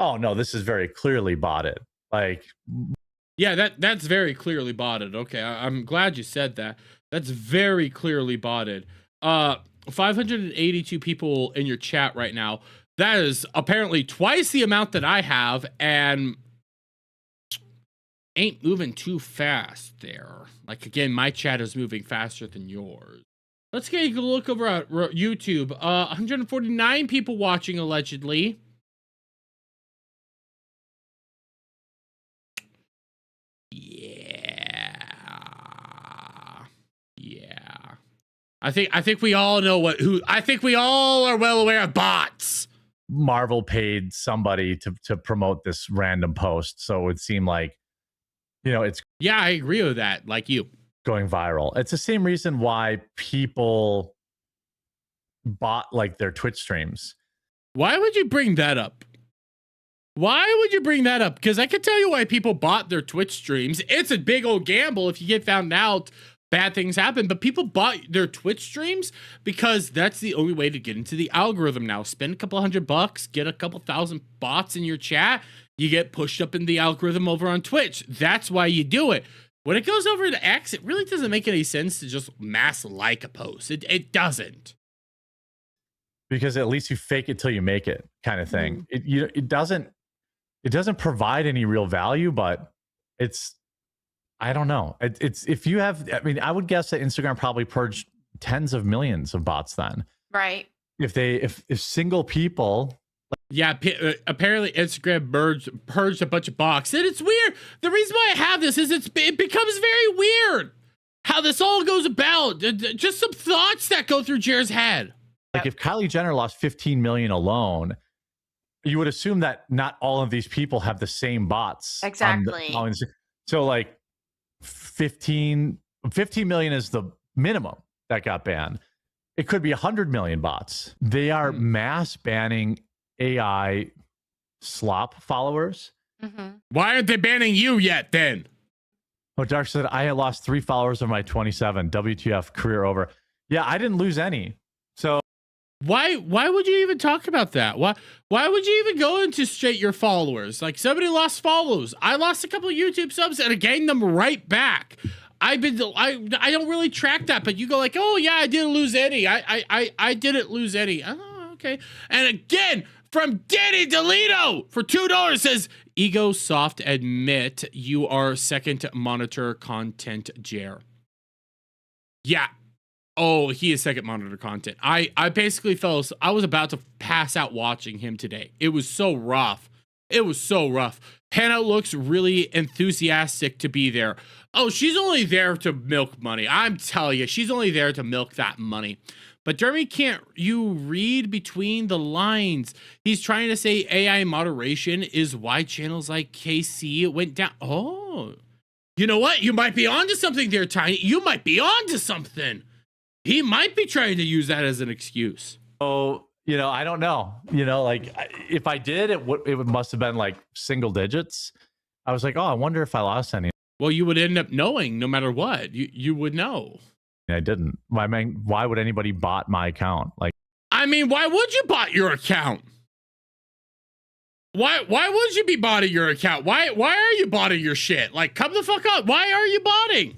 oh no, this is very clearly botted. Like, yeah, that's very clearly botted. Okay, I'm glad you said that. That's very clearly botted. 582 people in your chat right now. That is apparently twice the amount that I have, and ain't moving too fast there. Like, again, my chat is moving faster than yours. Let's get a look over at YouTube. 149 people watching, allegedly. Yeah. I think we all know I think we all are well aware of bots. Marvel paid somebody to promote this random post, so it would seem like, you know, it's. Yeah, I agree with that. Like you. Going viral. It's the same reason why people bought like their Twitch streams. Why would you bring that up? Because I can tell you why people bought their Twitch streams. It's a big old gamble if you get found out. Bad things happen, but people bought their Twitch streams because that's the only way to get into the algorithm now. Spend a couple $100, get a couple thousand bots in your chat, you get pushed up in the algorithm over on Twitch. That's why you do it. When it goes over to X, it really doesn't make any sense to just mass like a post. It doesn't. Because at least you fake it till you make it, kind of thing. It doesn't provide any real value, but it's. I don't know. It's if you have, I mean, I would guess that Instagram probably purged tens of millions of bots then. Right. If single people. Yeah, apparently Instagram purged a bunch of bots. And it's weird. The reason why I have this is it becomes very weird how this all goes about. Just some thoughts that go through Jared's head. Like if Kylie Jenner lost 15 million alone, you would assume that not all of these people have the same bots. Exactly. So like 15 million is the minimum that got banned. It could be 100 million bots. They are mass banning AI slop followers. Why aren't they banning you yet then? Oh, Dark said, I lost 3 followers of my 27. WTF, career over. Yeah, I didn't lose any. So why would you even talk about that? Why would you even go into straight your followers? Like, somebody lost follows. I lost a couple of YouTube subs and I gained them right back. I don't really track that, but you go like, oh yeah, I didn't lose any. I didn't lose any. Oh, okay. And again, from Danny DeLito for $2 says, Ego Soft admit you are second monitor content Jer. Yeah. Oh, he is second monitor content. I basically I was about to pass out watching him today. It was so rough. It was so rough. Hannah looks really enthusiastic to be there. Oh, she's only there to milk money. I'm telling you, she's only there to milk that money. But Jeremy, can't you read between the lines? He's trying to say AI moderation is why channels like KC went down. Oh, you know what? You might be onto something there, Tiny. You might be onto something. He might be trying to use that as an excuse. Oh, I don't know. Like if I did, it must have been like single digits. I was like, oh, I wonder if I lost any. Well, you would end up knowing no matter what. You would know. I didn't. Why would anybody bot my account? Like, I mean, why would you bot your account? Why would you be botting your account? Why are you botting your shit? Like, come the fuck up. Why are you botting?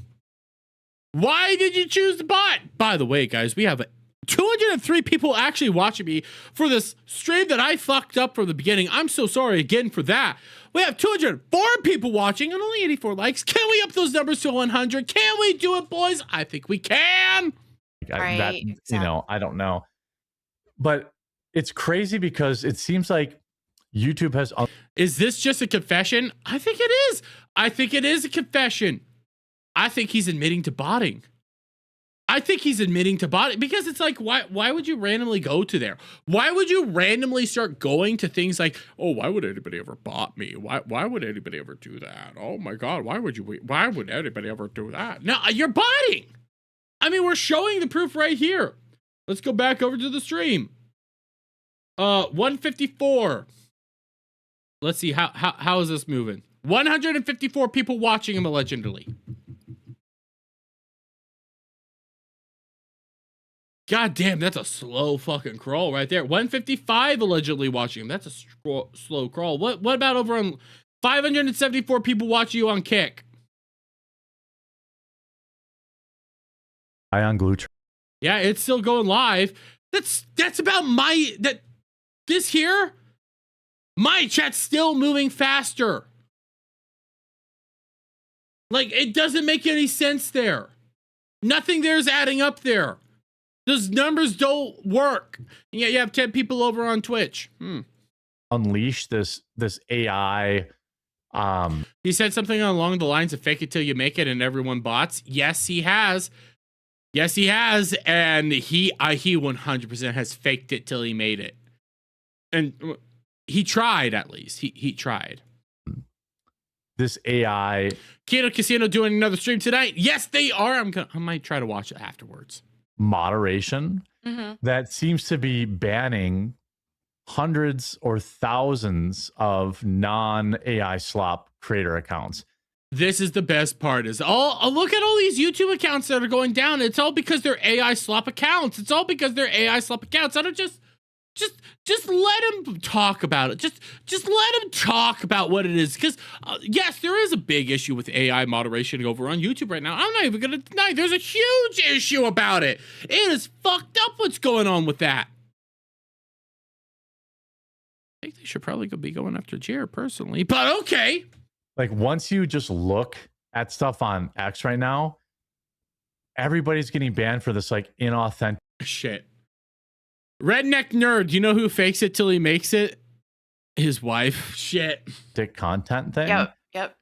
Why did you choose to bot? By the way, guys, we have 203 people actually watching me for this stream that I fucked up from the beginning. I'm so sorry again for that. We have 204 people watching and only 84 likes. Can we up those numbers to 100? Can we do it, boys? I think we can. I don't know. But it's crazy because it seems like YouTube has... Is this just a confession? I think it is. I think it is a confession. I think he's admitting to botting. I think he's admitting to botting because it's like, why would you randomly go to there? Why would you randomly start going to things like, oh, why would anybody ever bot me? Why would anybody ever do that? Oh my God, why would anybody ever do that? No, you're botting. I mean, we're showing the proof right here. Let's go back over to the stream. 154. Let's see, how is this moving? 154 people watching him allegedly. God damn, that's a slow fucking crawl right there. 155 allegedly watching him. That's a slow crawl. What about over on 574 people watching you on Kick? I on glue. Yeah, it's still going live. That's about this here. My chat's still moving faster. Like, it doesn't make any sense there. Nothing there's adding up there. Those numbers don't work. And yet you have 10 people over on Twitch. Unleash this AI. He said something along the lines of fake it till you make it and everyone bots. Yes, he has. Yes, he has. And he 100% has faked it till he made it. And he tried, at least. He tried. This AI. Keto Casino doing another stream tonight. Yes, they are. I might try to watch it afterwards. Moderation that seems to be banning hundreds or thousands of non-AI slop creator accounts. This is the best part is look at all these YouTube accounts that are going down. It's all because they're AI slop accounts. It's all because they're AI slop accounts. I don't just let him talk about it. Just let him talk about what it is. Because yes, there is a big issue with AI moderation over on YouTube right now. I'm not even gonna deny there's a huge issue about it. It is fucked up what's going on with that. I think they should probably be going after Jared personally, but okay. Like once you just look at stuff on X right now, everybody's getting banned for this like inauthentic shit. Redneck nerd, you know who fakes it till he makes it? His wife. Shit. Content thing. Yep.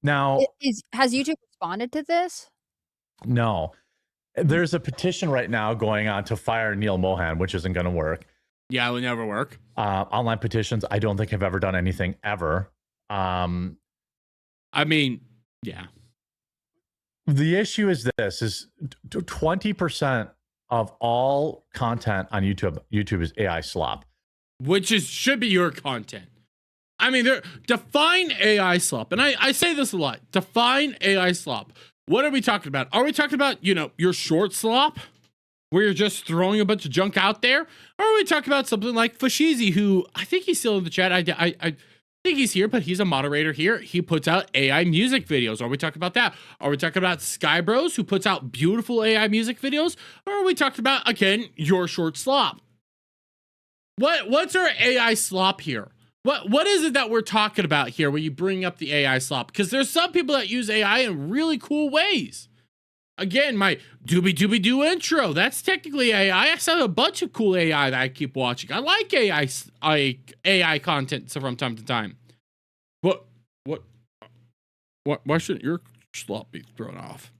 Now, has YouTube responded to this? No. There's a petition right now going on to fire Neil Mohan, which isn't going to work. Yeah, it would never work. Online petitions, I don't think have ever done anything ever. I mean, yeah. The issue is this: is 20% of all content on YouTube. YouTube is AI slop. Which should be your content. I mean, define AI slop. And I say this a lot. Define AI slop. What are we talking about? Are we talking about, your short slop? Where you're just throwing a bunch of junk out there? Or are we talking about something like Fashizi, who I think he's still in the chat. I think he's here, but he's a moderator here. He puts out AI music videos. Are we talking about that? Are we talking about Skybros, who puts out beautiful AI music videos? Or are we talking about, again, your short slop? What's our AI slop here? What is it that we're talking about here when you bring up the AI slop? Because there's some people that use AI in really cool ways. Again, my doobie-doo intro, that's technically AI. I have a bunch of cool AI that I keep watching. I like AI content from time to time. Why shouldn't your slop be thrown off?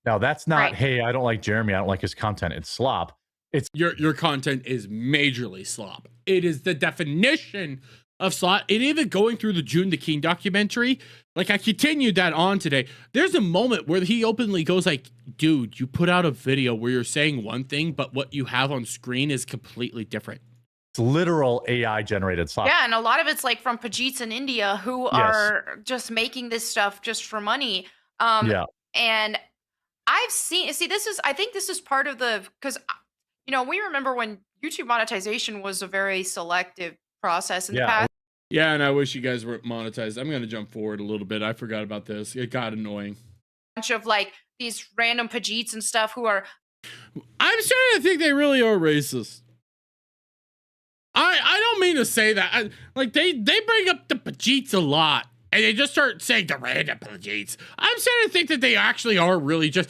Now, that's not, Right. hey, I don't like Jeremy. I don't like his content. It's slop. It's Your content is majorly slop. It is the definition of slop. And even going through the June the King documentary, like I continued that on today. There's a moment where he openly goes like, dude, you put out a video where you're saying one thing, but what you have on screen is completely different. literal AI generated slop. Yeah, and a lot of it's like from Pajeets in India who are just making this stuff just for money. Yeah. And I've seen, I think this is part of because, we remember when YouTube monetization was a very selective process in the past. Yeah, and I wish you guys weren't monetized. I'm going to jump forward a little bit. I forgot about this. It got annoying. Bunch of like these random Pajeets and stuff who are. I'm starting to think they really are racist. I don't mean to say that. They bring up the Pajeets a lot, and they just start saying the random Pajeets. I'm starting to think that they actually are really just.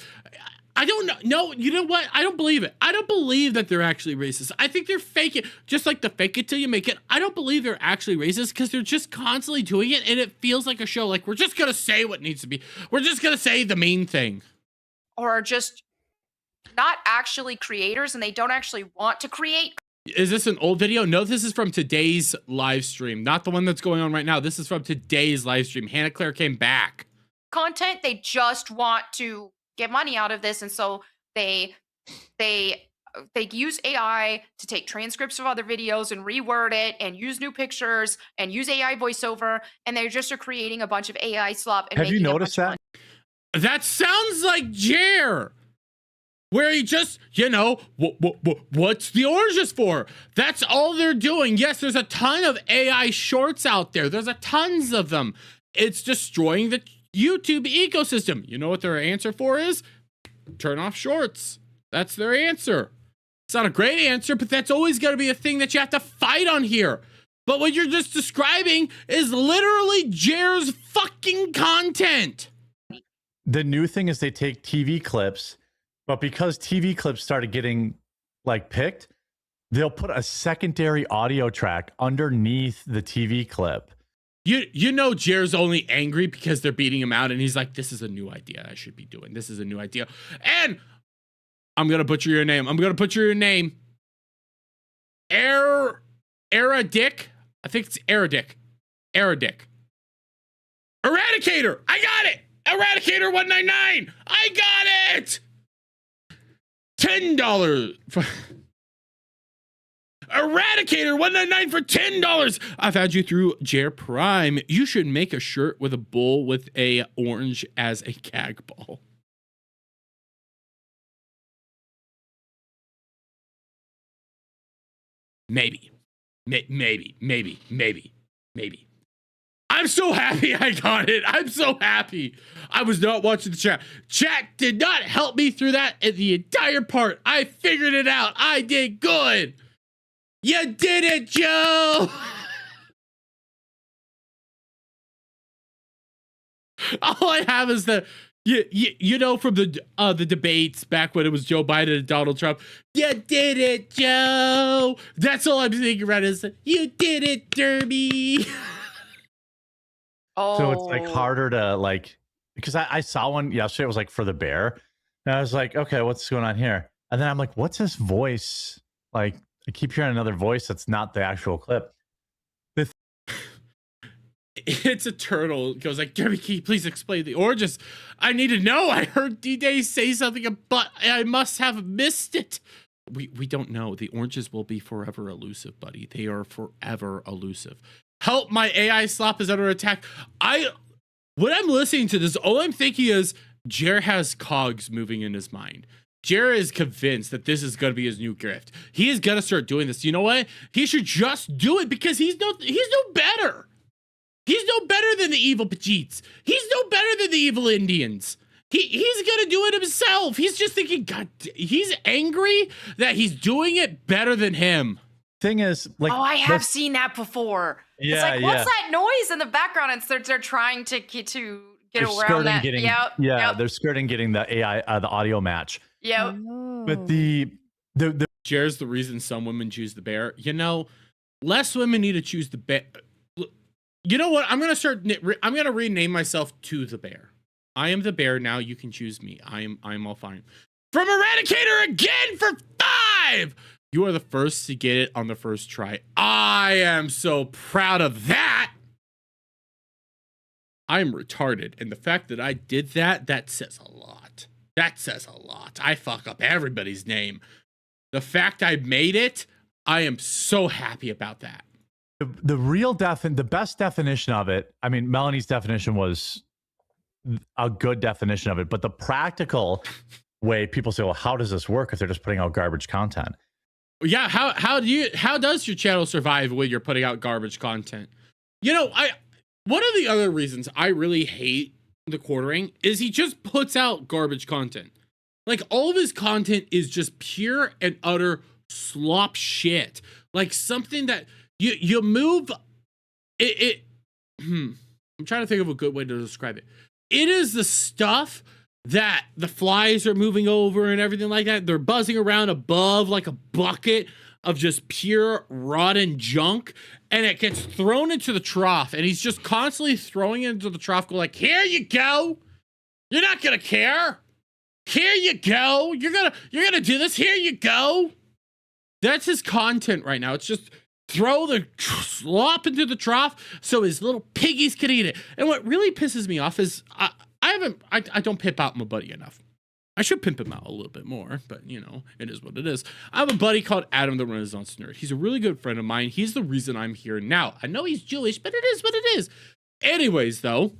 I don't know. No, you know what? I don't believe it. I don't believe that they're actually racist. I think they're faking, just like the fake it till you make it. I don't believe they're actually racist because they're just constantly doing it, and it feels like a show. Like, we're just gonna say what needs to be. We're just gonna say the main thing. Or just not actually creators, and they don't actually want to create. Is this an old video? No, this is from today's live stream, not the one that's going on right now. This is from today's live stream. Hannah Claire came back. Content, they just want to get money out of this, and so they use AI to take transcripts of other videos and reword it and use new pictures and use AI voiceover, and they just are creating a bunch of AI slop. And Have you making a noticed bunch of that? money. That sounds like Jer, where he just, what's the oranges for? That's all they're doing. Yes, there's a ton of AI shorts out there. There's tons of them. It's destroying the YouTube ecosystem. You know what their answer for is? Turn off shorts. That's their answer. It's not a great answer, but that's always going to be a thing that you have to fight on here. But what you're just describing is literally Jer's fucking content. The new thing is they take TV clips, but because TV clips started getting picked, they'll put a secondary audio track underneath the TV clip. You know Jer's only angry because they're beating him out, and he's like, this is a new idea I should be doing. This is a new idea. And I'm going to butcher your name. Eradic. I think it's Eradic. Eradicator. I got it. Eradicator 199. I got it. $10. Eradicator 199 for $10. I've had you through Jer Prime. You should make a shirt with a bull with a orange as a gag ball. Maybe. I'm so happy I got it. I'm so happy. I was not watching the chat. Chat did not help me through that in the entire part. I figured it out. I did good. You did it, Joe. All I have is from the debates back when it was Joe Biden and Donald Trump. You did it, Joe. That's all I'm thinking about is you did it, Derby. So it's harder to because I saw one yesterday. It was for the bear, and I was like, okay, what's going on here? And then I'm like, what's this voice? I keep hearing another voice that's not the actual clip. it's a turtle. It goes like, Jeremy, can you please explain the oranges? I need to know. I heard D-Day say something, but I must have missed it. We don't know. The oranges will be forever elusive, buddy. They are forever elusive. Help, my AI slop is under attack. When I'm listening to this, all I'm thinking is Jer has cogs moving in his mind. Jer is convinced that this is going to be his new gift. He is going to start doing this. You know what? He should just do it because he's no better. He's no better than the evil Pajeets. He's no better than the evil Indians. He's going to do it himself. He's just thinking, God, he's angry that he's doing it better than him. Thing is, like, oh, I have seen that before. Yeah, it's like, what's that noise in the background? And they're trying to get around that. They're skirting getting the AI, the audio match. Yep. But the Jer's the reason some women choose the bear. You know, less women need to choose the bear. You know what? I'm going to rename myself to the bear. I am the bear now. You can choose me. I'm all fine. From Eradicator again for 5. You are the first to get it on the first try. I am so proud of that. I'm retarded. And the fact that I did that says a lot. That says a lot. I fuck up everybody's name. The fact I made it, I am so happy about that. The real the best definition of it, I mean, Melanie's definition was a good definition of it, but the practical way people say, well, how does this work if they're just putting out garbage content? Yeah, how does your channel survive when you're putting out garbage content? You know, one of the other reasons I really hate the quartering is he just puts out garbage content. Like, all of his content is just pure and utter slop shit. Like, something that you move I'm trying to think of a good way to describe it. It is the stuff that the flies are moving over and everything like that. They're buzzing around above like a bucket of just pure rotten junk, and it gets thrown into the trough, and he's just constantly throwing it into the trough, go like, here you go. You're not gonna care. Here you go. You're gonna do this. Here you go. That's his content right now. It's just throw the slop into the trough so his little piggies can eat it. And what really pisses me off is I don't pimp out my buddy enough. I should pimp him out a little bit more, but you know, it is what it is. I have a buddy called Adam the Renaissance Nerd. He's a really good friend of mine. He's the reason I'm here now. I know he's Jewish, but it is what it is. Anyways, though,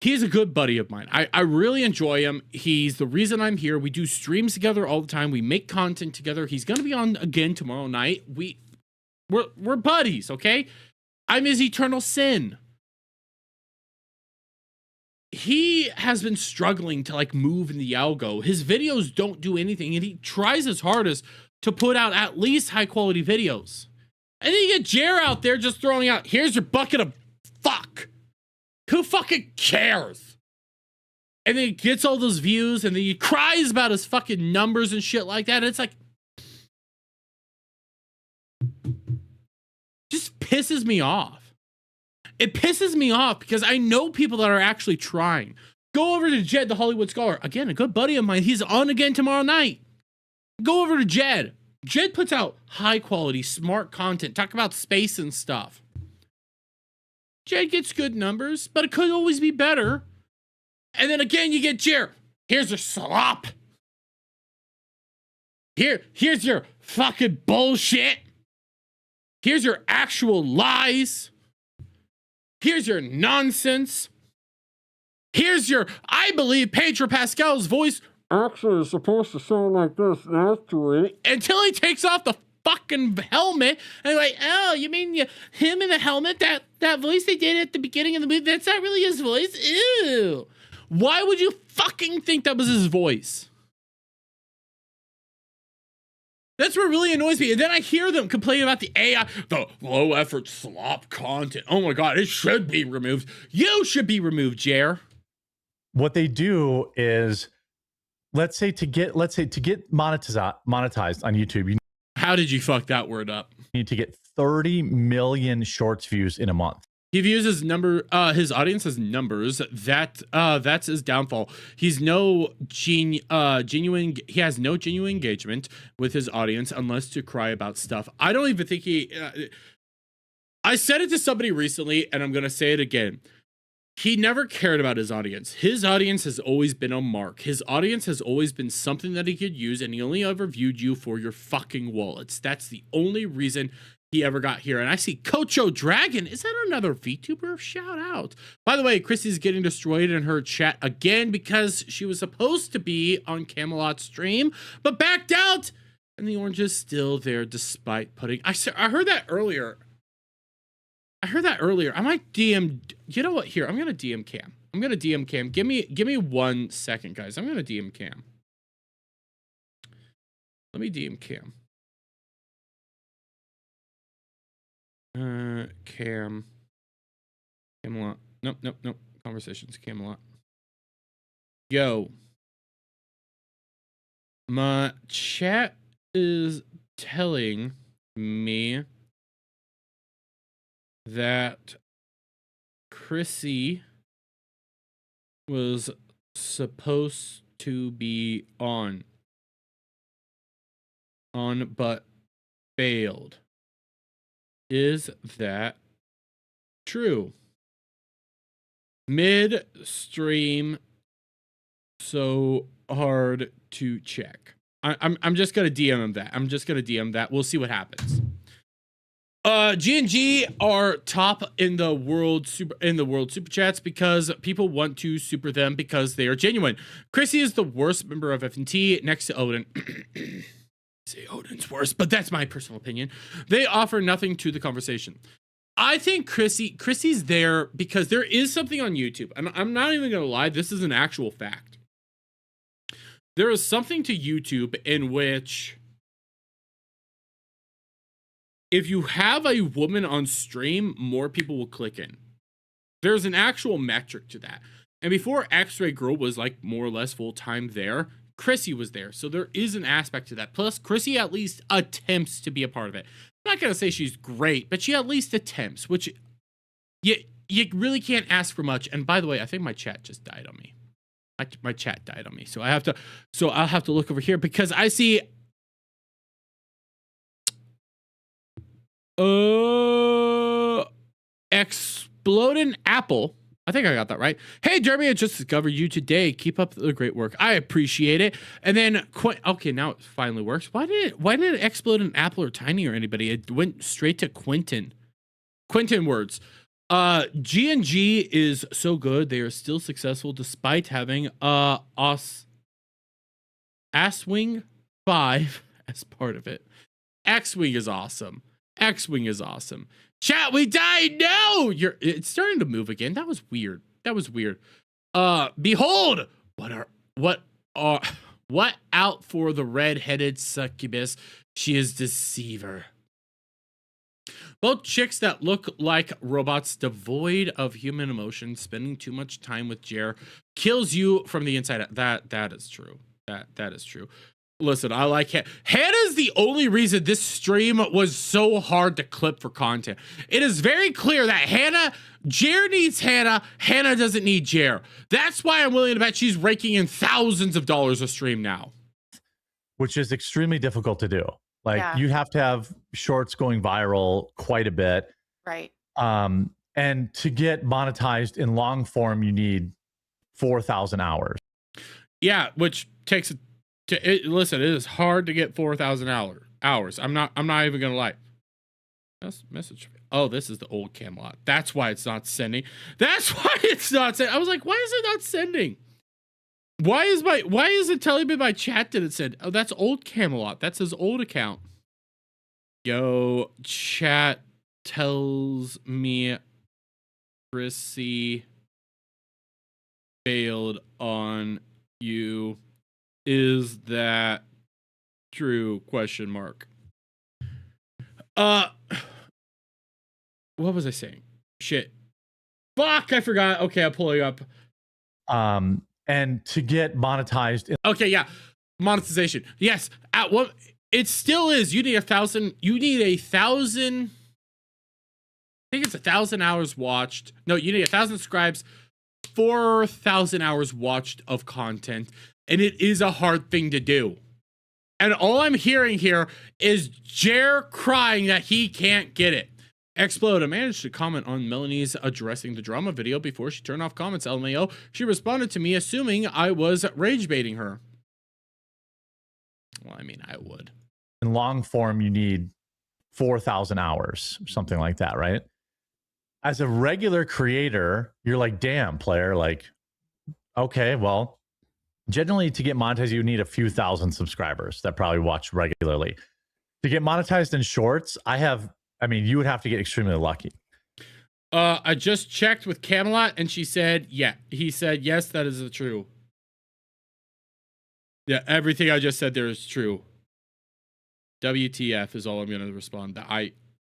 he's a good buddy of mine. I really enjoy him. He's the reason I'm here. We do streams together all the time. We make content together. He's going to be on again tomorrow night. We're buddies, okay? I'm his eternal sin. He has been struggling to like move in the algo. His videos don't do anything, and he tries his hardest to put out at least high quality videos. And then you get Jer out there just throwing out, here's your bucket of fuck. Who fucking cares? And then he gets all those views, and then he cries about his fucking numbers and shit like that. And it's like, just pisses me off. It pisses me off because I know people that are actually trying. Go over to Jed, the Hollywood Scholar. Again, a good buddy of mine. He's on again tomorrow night. Go over to Jed. Jed puts out high quality, smart content. Talk about space and stuff. Jed gets good numbers, but it could always be better. And then again, you get Jer. Here's your slop. Here's your fucking bullshit. Here's your actual lies. Here's your nonsense. Here's your, I believe Pedro Pascal's voice actually is supposed to sound like this, actually. Until he takes off the fucking helmet, and like, oh, you mean him in the helmet? That voice they did at the beginning of the movie, that's not really his voice? Ew. Why would you fucking think that was his voice? That's what really annoys me. And then I hear them complain about the AI, the low effort slop content. Oh my God, it should be removed. You should be removed, Jer. What they do is, let's say to get monetized on YouTube, how did you fuck that word up? You need to get 30 million shorts views in a month. He views his his audience has numbers. That's his downfall. He's genuine. He has no genuine engagement with his audience unless to cry about stuff. I don't even think he. I said it to somebody recently, and I'm going to say it again. He never cared about his audience. His audience has always been a mark. His audience has always been something that he could use, and he only ever viewed you for your fucking wallets. That's the only reason he ever got here. And I see Cocho Dragon. Is that another VTuber? Shout out. By the way, Chrissy's getting destroyed in her chat again because she was supposed to be on Camelot's stream, but backed out. And the orange is still there despite putting... I heard that earlier. I might DM... You know what? Here, I'm going to DM Cam. Give me 1 second, guys. I'm going to DM Cam. Let me DM Cam. Camelot. Nope. Conversations, Camelot. Yo. My chat is telling me that Chrissy was supposed to be on but failed. Is that true? Mid-stream, so hard to check. I'm just gonna DM that. We'll see what happens. G&G are top in the world super chats because people want to super them because they are genuine. Chrissy is the worst member of FNT next to Odin. Say Odin's worse, but that's my personal opinion. They offer nothing to the conversation. I think Chrissy's there because there is something on YouTube, and I'm not even gonna lie, this is an actual fact. There is something to YouTube in which if you have a woman on stream, more people will click in. There's an actual metric to that. And before X-Ray Girl was like more or less full-time there, Chrissy was there. So there is an aspect to that. Plus, Chrissy at least attempts to be a part of it. I'm not going to say she's great, but she at least attempts, which you really can't ask for much. And by the way, I think my chat just died on me. My chat died on me. So I'll have to look over here because I see Exploding Apple. I think I got that right. Hey, Jeremy, I just discovered you today. Keep up the great work. I appreciate it. And then, okay, now it finally works. Why did it explode an Apple or Tiny or anybody? It went straight to Quentin words. G&G is so good. They are still successful despite having Aswing 5 as part of it. X-Wing is awesome. Chat, we died. No, it's starting to move again. That was weird. Behold, what out for the red-headed succubus? She is deceiver. Both chicks that look like robots devoid of human emotion, spending too much time with Jer kills you from the inside out. That is true. That is true. Listen, I like Hannah's the only reason this stream was so hard to clip for content. It is very clear that Jer needs Hannah doesn't need Jer. That's why I'm willing to bet she's raking in thousands of dollars a stream now. Which is extremely difficult to do. Like you have to have shorts going viral quite a bit. Right. And to get monetized in long form, you need 4,000 hours. Yeah, which takes listen, it is hard to get 4,000 hours. I'm not even gonna lie. Message. Oh, this is the old Camelot. That's why it's not sending. I was like, why is it not sending? Why is it telling me my chat didn't send? Oh, that's old Camelot. That's his old account. Yo, chat tells me Chrissy failed on you. Is that true? Question mark. What was I saying? Shit. Fuck, I forgot. Okay, I'm pulling up. And to get monetized. Okay, yeah. Monetization. Yes. At what it still is. You need 1,000. You need 1,000. I think it's 1,000 hours watched. No, you need 1,000 subscribes, 4,000 hours watched of content. And it is a hard thing to do. And all I'm hearing here is Jer crying that he can't get it. Explode. I managed to comment on Melanie's addressing the drama video before she turned off comments. LMAO. She responded to me assuming I was rage baiting her. Well, I mean, I would. In long form, you need 4,000 hours, something like that, right? As a regular creator, you're like, damn, player, like, okay, well, generally to get monetized, you need a few thousand subscribers that probably watch regularly. To get monetized in shorts, you would have to get extremely lucky. I just checked with Camelot and she said, yeah. He said, yes, that is true. Yeah, everything I just said there is true. WTF is all I'm going to respond.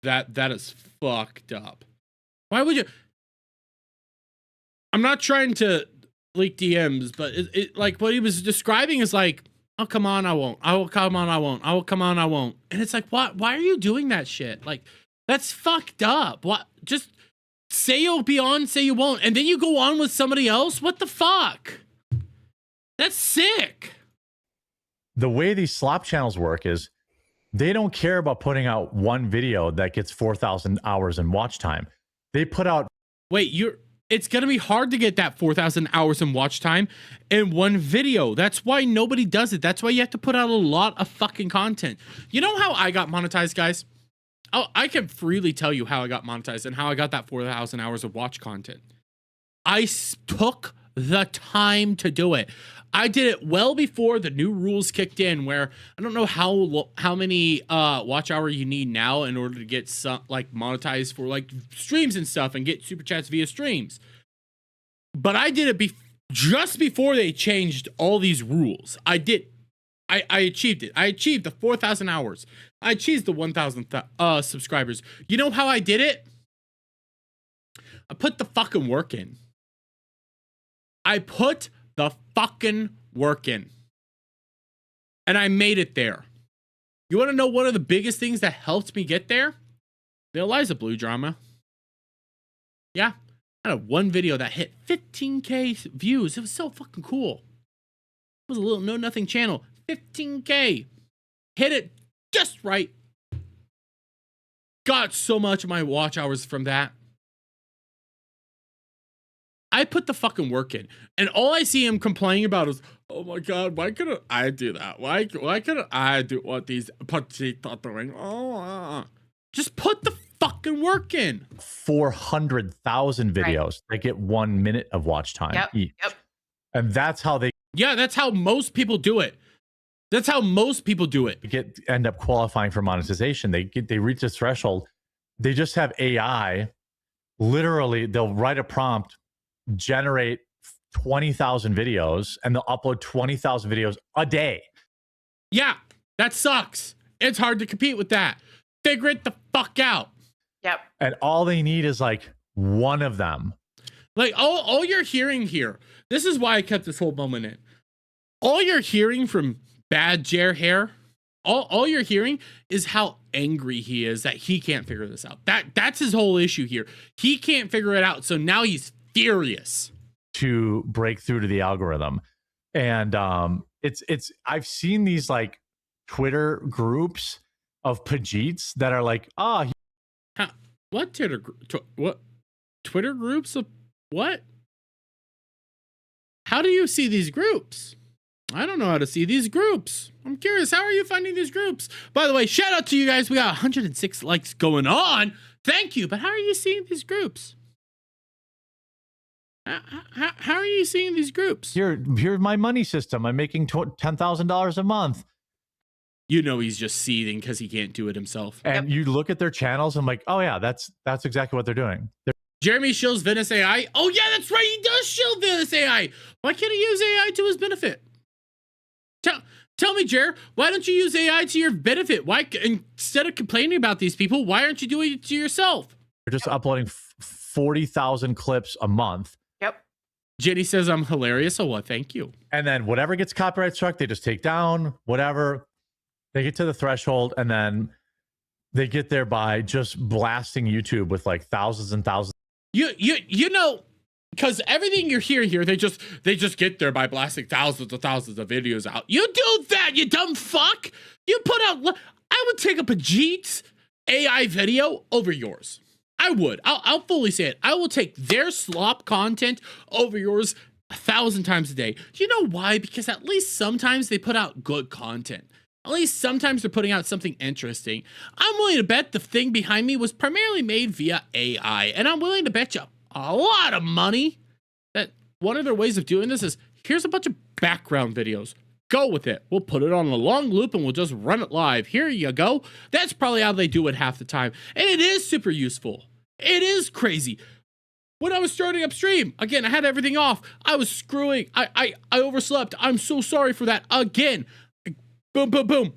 That is fucked up. Why would you? I'm not trying to leak DMs, but it like what he was describing is like, oh, come on, I won't. I will come on, I won't. I will come on, I won't. And it's like, what? Why are you doing that shit? Like, that's fucked up. What? Just say you'll be on, say you won't, and then you go on with somebody else? What the fuck? That's sick. The way these slop channels work is they don't care about putting out one video that gets 4,000 hours in watch time. They put out... Wait, it's going to be hard to get that 4,000 hours in watch time in one video. That's why nobody does it. That's why you have to put out a lot of fucking content. You know how I got monetized, guys? Oh, I can freely tell you how I got monetized and how I got that 4,000 hours of watch content. I took the time to do it. I did it well before the new rules kicked in, where I don't know how many watch hour you need now in order to get some like monetized for like streams and stuff and get super chats via streams. But I did it just before they changed all these rules. I achieved it. I achieved the 4,000 hours. I achieved the 1,000 subscribers. You know how I did it? I put the fucking work in. I put the fucking work in. And I made it there. You want to know one of the biggest things that helped me get there? The Eliza Blue drama. Yeah. I had one video that hit 15K views. It was so fucking cool. It was a little know-nothing channel. 15K. Hit it just right. Got so much of my watch hours from that. I put the fucking work in, and all I see him complaining about is, oh my god, why couldn't I do that? Why couldn't I do what these people are doing? Just put the fucking work in. 400,000 videos that get 1 minute of watch time each. Yep. And that's how they... Yeah, that's how most people do it. That's how most people do it. End up qualifying for monetization. They reach this threshold. They just have AI. Literally, they'll write a prompt, generate 20,000 videos, and they'll upload 20,000 videos a day. Yeah, that sucks. It's hard to compete with that. Figure it the fuck out. Yep. And all they need is like one of them. Like all you're hearing here, this is why I kept this whole moment in. All you're hearing from Bad Jer Hair, all you're hearing is how angry he is that he can't figure this out. That's his whole issue here. He can't figure it out, so now he's furious to break through to the algorithm. And it's I've seen these like Twitter groups of Pajeets that are like, what Twitter groups of what? How do you see these groups? I don't know how to see these groups. I'm curious, how are you finding these groups? By the way, shout out to you guys. We got 106 likes going on. Thank you. But how are you seeing these groups? How are you seeing these groups? Here's my money system. I'm making $10,000 a month. You know he's just seething because he can't do it himself. And you look at their channels, I'm like, oh yeah, that's exactly what they're doing. Jeremy shills Venice AI. Oh yeah, that's right. He does shill Venice AI. Why can't he use AI to his benefit? Tell me, Jer, why don't you use AI to your benefit? Why, instead of complaining about these people, why aren't you doing it to yourself? They're just uploading 40,000 clips a month. Yep. Jenny says I'm hilarious. Oh, well, thank you. And then whatever gets copyright struck, they just take down whatever. They get to the threshold, and then they get there by just blasting YouTube with like thousands and thousands. You know, because everything you're hearing here, they just get there by blasting thousands of videos out. You do that, you dumb fuck. You put out. I would take up a Jeets AI video over yours. I would. I'll fully say it. I will take their slop content over yours 1,000 times a day. Do you know why? Because at least sometimes they put out good content. At least sometimes they're putting out something interesting. I'm willing to bet the thing behind me was primarily made via AI. And I'm willing to bet you a lot of money that one of their ways of doing this is, here's a bunch of background videos. Go with it. We'll put it on a long loop and we'll just run it live. Here you go. That's probably how they do it half the time. And it is super useful. It is crazy. When I was starting up stream, again, I had everything off. I was screwing. I overslept. I'm so sorry for that. Again. Boom, boom, boom.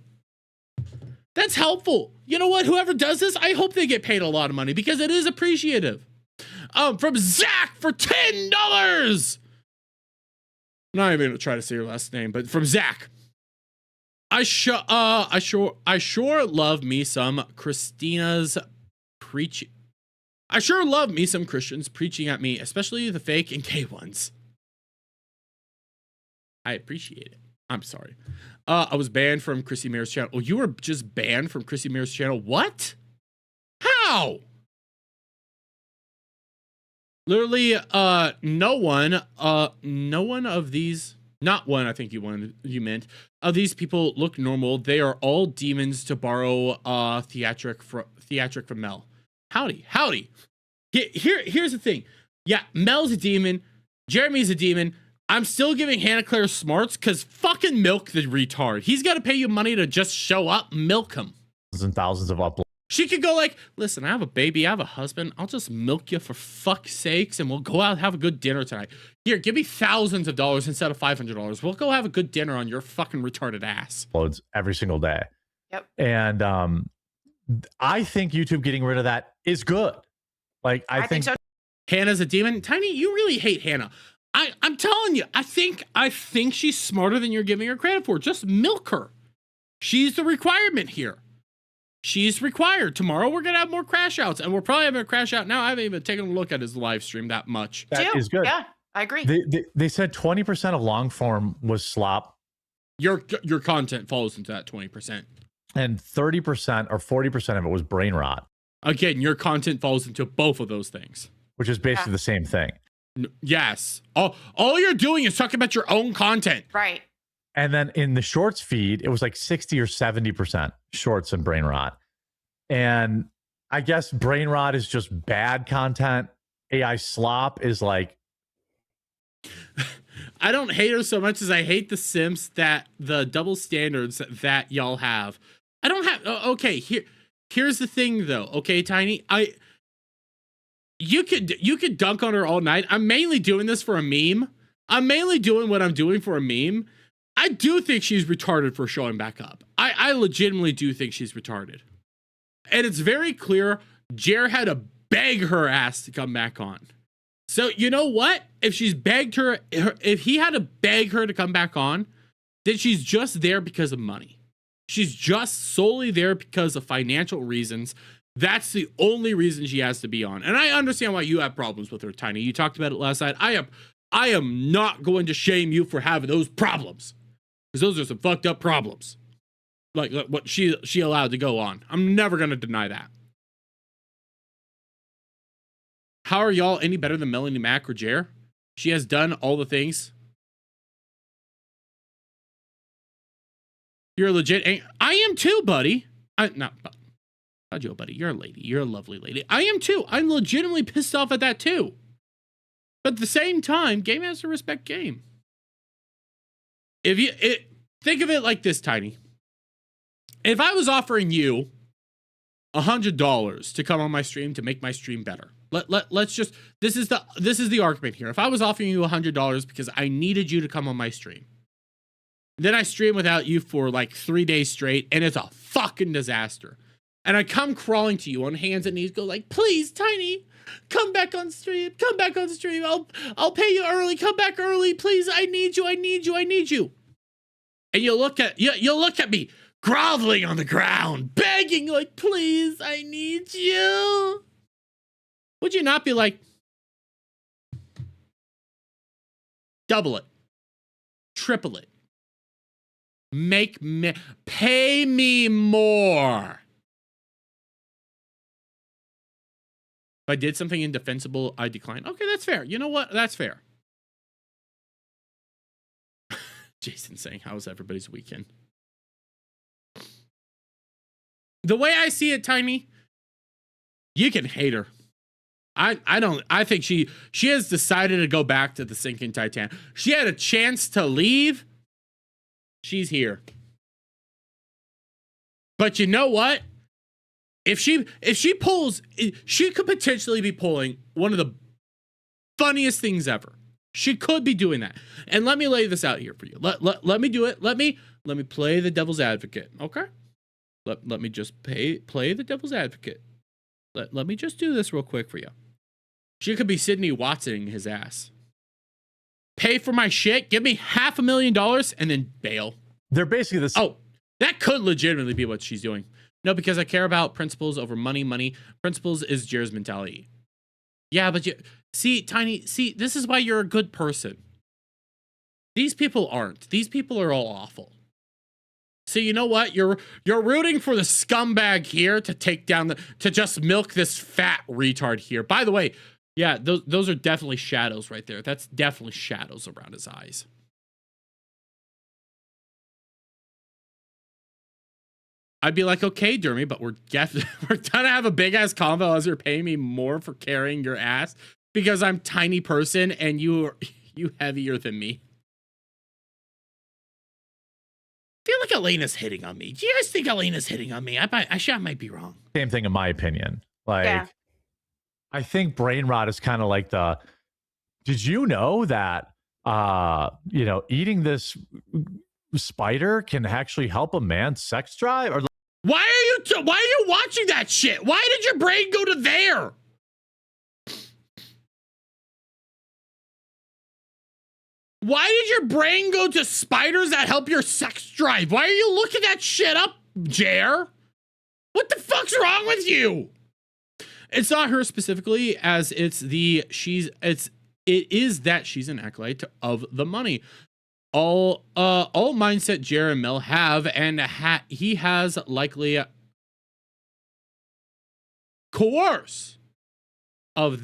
That's helpful. You know what? Whoever does this, I hope they get paid a lot of money because it is appreciative. From Zach for $10. I'm not even gonna try to say your last name, but from Zach. I sure love me some Christina's preaching. I sure love me some Christians preaching at me, especially the fake and gay ones. I appreciate it. I'm sorry. I was banned from Chrissy Mayor's channel. Oh, you were just banned from Chrissy Mayor's channel? What? How? Literally, no one of these, not one, I think you meant, of these people look normal. They are all demons, to borrow theatric from Mel. Howdy. Here's the thing. Yeah, Mel's a demon. Jeremy's a demon. I'm still giving Hannah Claire smarts because fucking milk the retard. He's got to pay you money to just show up, milk him. And thousands of uploads. She could go like, listen, I have a baby, I have a husband. I'll just milk you for fuck's sakes and we'll go out and have a good dinner tonight. Here, give me thousands of dollars instead of $500. We'll go have a good dinner on your fucking retarded ass. Uploads every single day. Yep. And I think YouTube getting rid of that is good. Like, I think so. Hannah's a demon. Tiny, you really hate Hannah. I'm telling you, I think she's smarter than you're giving her credit for. Just milk her. She's the requirement here. She's required. Tomorrow we're gonna have more crash outs, and we're probably having a crash out now. I haven't even taken a look at his live stream that much. that is good. Yeah, I agree. They said 20% of long form was slop. Your content falls into that 20%. And 30% or 40% of it was brain rot. Again, your content falls into both of those things. Which is basically the same thing. Yes. All you're doing is talking about your own content. Right. And then in the shorts feed, it was like 60 or 70% shorts and brain rot. And I guess brain rot is just bad content. AI slop is like... I don't hate her so much as I hate the simps that the double standards that y'all have. I don't have... Okay, here's the thing though. Okay, Tiny? You could dunk on her all night. I'm mainly doing this for a meme. I'm mainly doing what I'm doing for a meme. I do think she's retarded for showing back up. I legitimately do think she's retarded. And it's very clear Jer had to beg her ass to come back on. So you know what? If she's begged her, if he had to beg her to come back on, then she's just there because of money. She's just solely there because of financial reasons. That's the only reason she has to be on. And I understand why you have problems with her, Tiny. You talked about it last night. I am not going to shame you for having those problems. Because those are some fucked up problems. Like what she allowed to go on. I'm never going to deny that. How are y'all any better than Melanie Mac or Jer? She has done all the things. You're legit. I am too, buddy. Not Joe, buddy. You're a lady. You're a lovely lady. I am too. I'm legitimately pissed off at that too. But at the same time, game has to respect game. Think of it like this, Tiny. If I was offering you $100 to come on my stream to make my stream better, let's just this is the argument here. If I was offering you $100 because I needed you to come on my stream, then I stream without you for like 3 days straight, and it's a fucking disaster. And I come crawling to you on hands and knees, go like, please, Tiny, come back on stream. Come back on stream. I'll pay you early. Come back early, please. I need you. I need you. I need you. And you'll look at me groveling on the ground, begging like, please, I need you. Would you not be like, double it, triple it, pay me more? I did something indefensible, I decline. Okay, that's fair. You know what? That's fair. Jason saying, how's everybody's weekend? The way I see it, Tiny, you can hate her. I think she has decided to go back to the sinking Titanic. She had a chance to leave. She's here. But you know what? If she pulls, she could potentially be pulling one of the funniest things ever. She could be doing that. And let me lay this out here for you. Let me do it. Let me play the devil's advocate. Okay? Let me just play the devil's advocate. Let me just do this real quick for you. She could be Sydney Watsoning his ass. Pay for my shit, give me $500,000 and then bail. They're basically this. Oh, that could legitimately be what she's doing. No, because I care about principles over money. Money. Principles is Jer's mentality. Yeah, but you see, Tiny, this is why you're a good person. These people aren't. These people are all awful. So you know what? You're rooting for the scumbag here to take down to just milk this fat retard here. By the way, yeah, those are definitely shadows right there. That's definitely shadows around his eyes. I'd be like, okay, Dermy, but we're gonna have a big ass convo as you're paying me more for carrying your ass because I'm tiny person and you heavier than me. I feel like Elena's hitting on me. Do you guys think Elena's hitting on me? I might be wrong. Same thing in my opinion. Like, yeah. I think brain rot is kind of like did you know that, eating this spider can actually help a man's sex drive? Or why are you watching that shit? Why did your brain go to there? Why did your brain go to spiders that help your sex drive? Why are you looking that shit up, Jer? What the fuck's wrong with you? It's not her specifically, as it is that she's an acolyte of the money. All mindset Jer and Mel have, and he has likely coerce of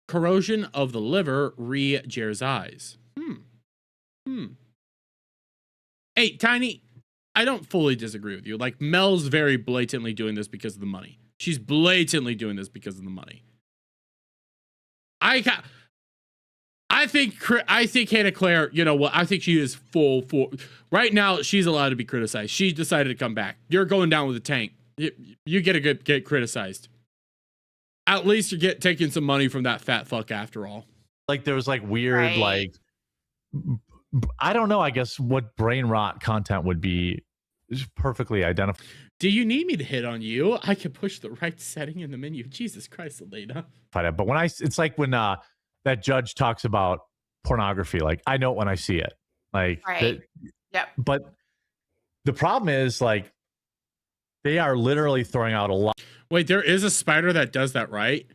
corrosion of the liver Jer's eyes. Hey, Tiny, I don't fully disagree with you. Like, Mel's very blatantly doing this because of the money. She's blatantly doing this because of the money. I think Hannah Claire, you know what? I think she is full for right now. She's allowed to be criticized. She decided to come back. You're going down with a tank. You get criticized. At least you get taking some money from that fat fuck after all. Like there was like weird, like, I don't know, I guess what brain rot content would be is perfectly identified. Do you need me to hit on you? I can push the right setting in the menu. Jesus Christ, Elena. But when it's like when that judge talks about pornography, like I know it when I see it. Like, yep. But the problem is like they are literally throwing out a lot. Wait, there is a spider that does that, right?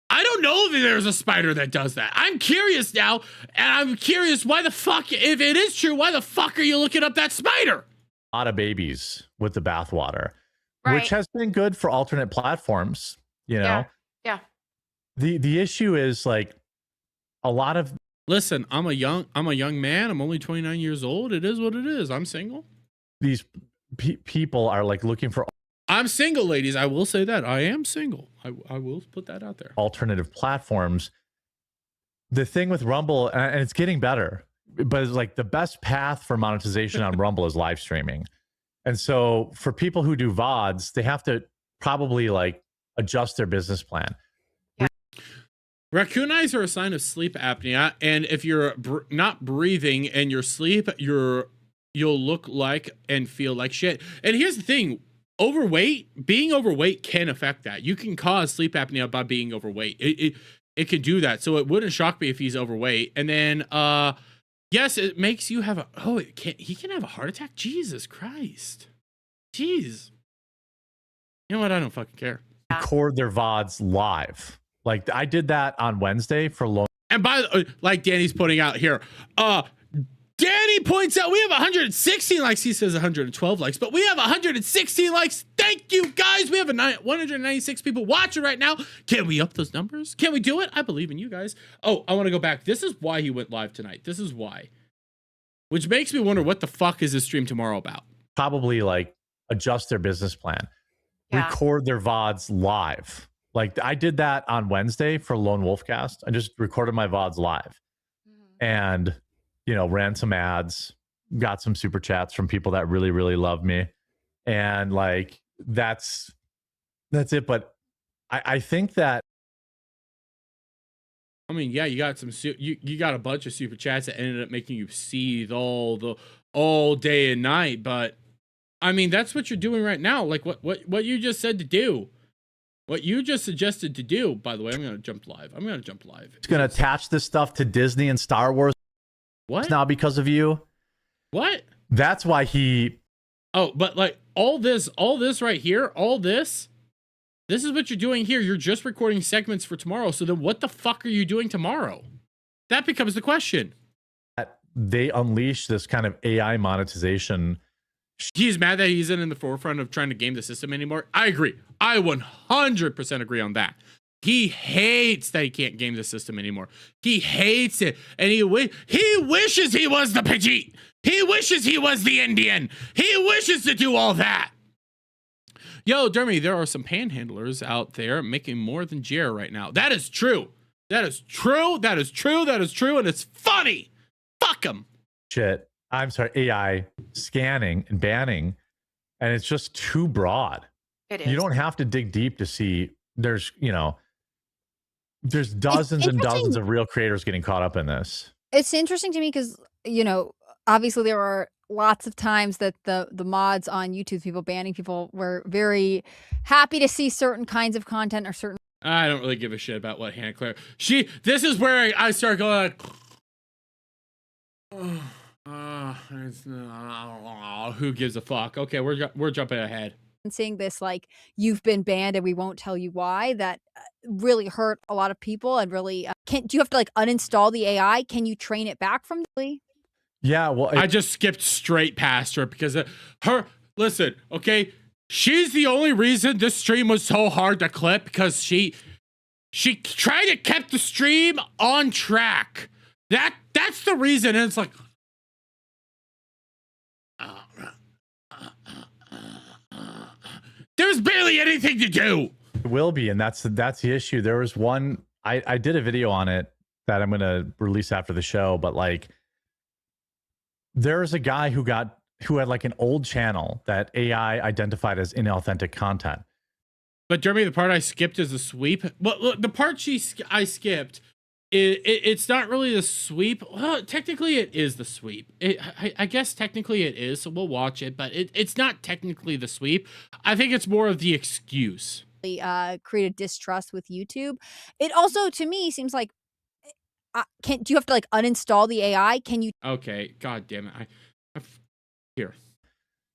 I don't know if there's a spider that does that. I'm curious now, and I'm curious why the fuck, if it is true, why the fuck are you looking up that spider? A lot of babies with the bathwater, which has been good for alternate platforms, you know? Yeah. The issue is like a lot of. Listen, I'm a young man. I'm only 29 years old. It is what it is. I'm single. These people are like looking for. I'm single, ladies. I will say that I am single. I will put that out there. Alternative platforms. The thing with Rumble, and it's getting better, but it's like the best path for monetization on Rumble is live streaming. And so for people who do VODs, they have to probably like adjust their business plan. Yeah. Raccoon eyes are a sign of sleep apnea. And if you're not breathing and you're asleep, you'll look like and feel like shit. And here's the thing. Being overweight can affect that. You can cause sleep apnea by being overweight. It can do that. So it wouldn't shock me if he's overweight. And then, yes, it makes you have he can have a heart attack. Jesus Christ. Jeez. You know what? I don't fucking care. Record their VODs live. Like I did that on Wednesday for long. And like Danny's putting out here, Danny points out we have 116 likes. He says 112 likes, but we have 116 likes. Thank you, guys. We have 196 people watching right now. Can we up those numbers? Can we do it? I believe in you guys. Oh, I want to go back. This is why he went live tonight. This is why. Which makes me wonder, what the fuck is this stream tomorrow about? Probably like adjust their business plan, record their VODs live. Like I did that on Wednesday for Lone Wolf Cast. I just recorded my VODs live and, you know, ran some ads, got some super chats from people that really, really love me. And like, that's it. But I think that, I mean, yeah, you got some you got a bunch of super chats that ended up making you seethe all day and night. But I mean, that's what you're doing right now. Like what you just said to do, what you just suggested to do. By the way, I'm gonna jump live. it's gonna attach this stuff to Disney and Star Wars. What now because of you? What? That's why he. Oh, but like all this right here, all this. This is what you're doing here. You're just recording segments for tomorrow. So then what the fuck are you doing tomorrow? That becomes the question. They unleash this kind of AI monetization. He's mad that he's in the forefront of trying to game the system anymore. I agree. I 100% agree on that. He hates that he can't game the system anymore. He hates it. And he wishes he was the Pidgey. He wishes he was the Indian. He wishes to do all that. Yo, Dermy, there are some panhandlers out there making more than Jer right now. That is true. That is true. That is true. That is true. And it's funny. Fuck them. Shit. I'm sorry. AI scanning and banning. And it's just too broad. It is. You don't have to dig deep to see there's dozens and dozens of real creators getting caught up in this. It's interesting to me because, obviously there are lots of times that the mods on YouTube, people banning people, were very happy to see certain kinds of content or certain. I don't really give a shit about what Hannah Claire. This is where I start going like, who gives a fuck? Okay, we're jumping ahead. And seeing this, like, you've been banned and we won't tell you why, that really hurt a lot of people and really do you have to like uninstall the AI? Can you train it back from the? Yeah, well, I just skipped straight past her because listen, okay, she's the only reason this stream was so hard to clip, because she tried to keep the stream on track. That's the reason. And it's like, there's barely anything to do. It will be, and that's the issue. There was one, I did a video on it that I'm gonna release after the show, but like, there's a guy who had like an old channel that AI identified as inauthentic content. But Jeremy, the part I skipped is the sweep. Well, the part I skipped, it's not really the sweep. Well, technically it is the sweep. I guess technically it is, so we'll watch it, but it's not technically the sweep. I think it's more of the excuse. Create a distrust with YouTube. It also, to me, seems like, do you have to like uninstall the AI? Can you? Okay, god damn it! Here.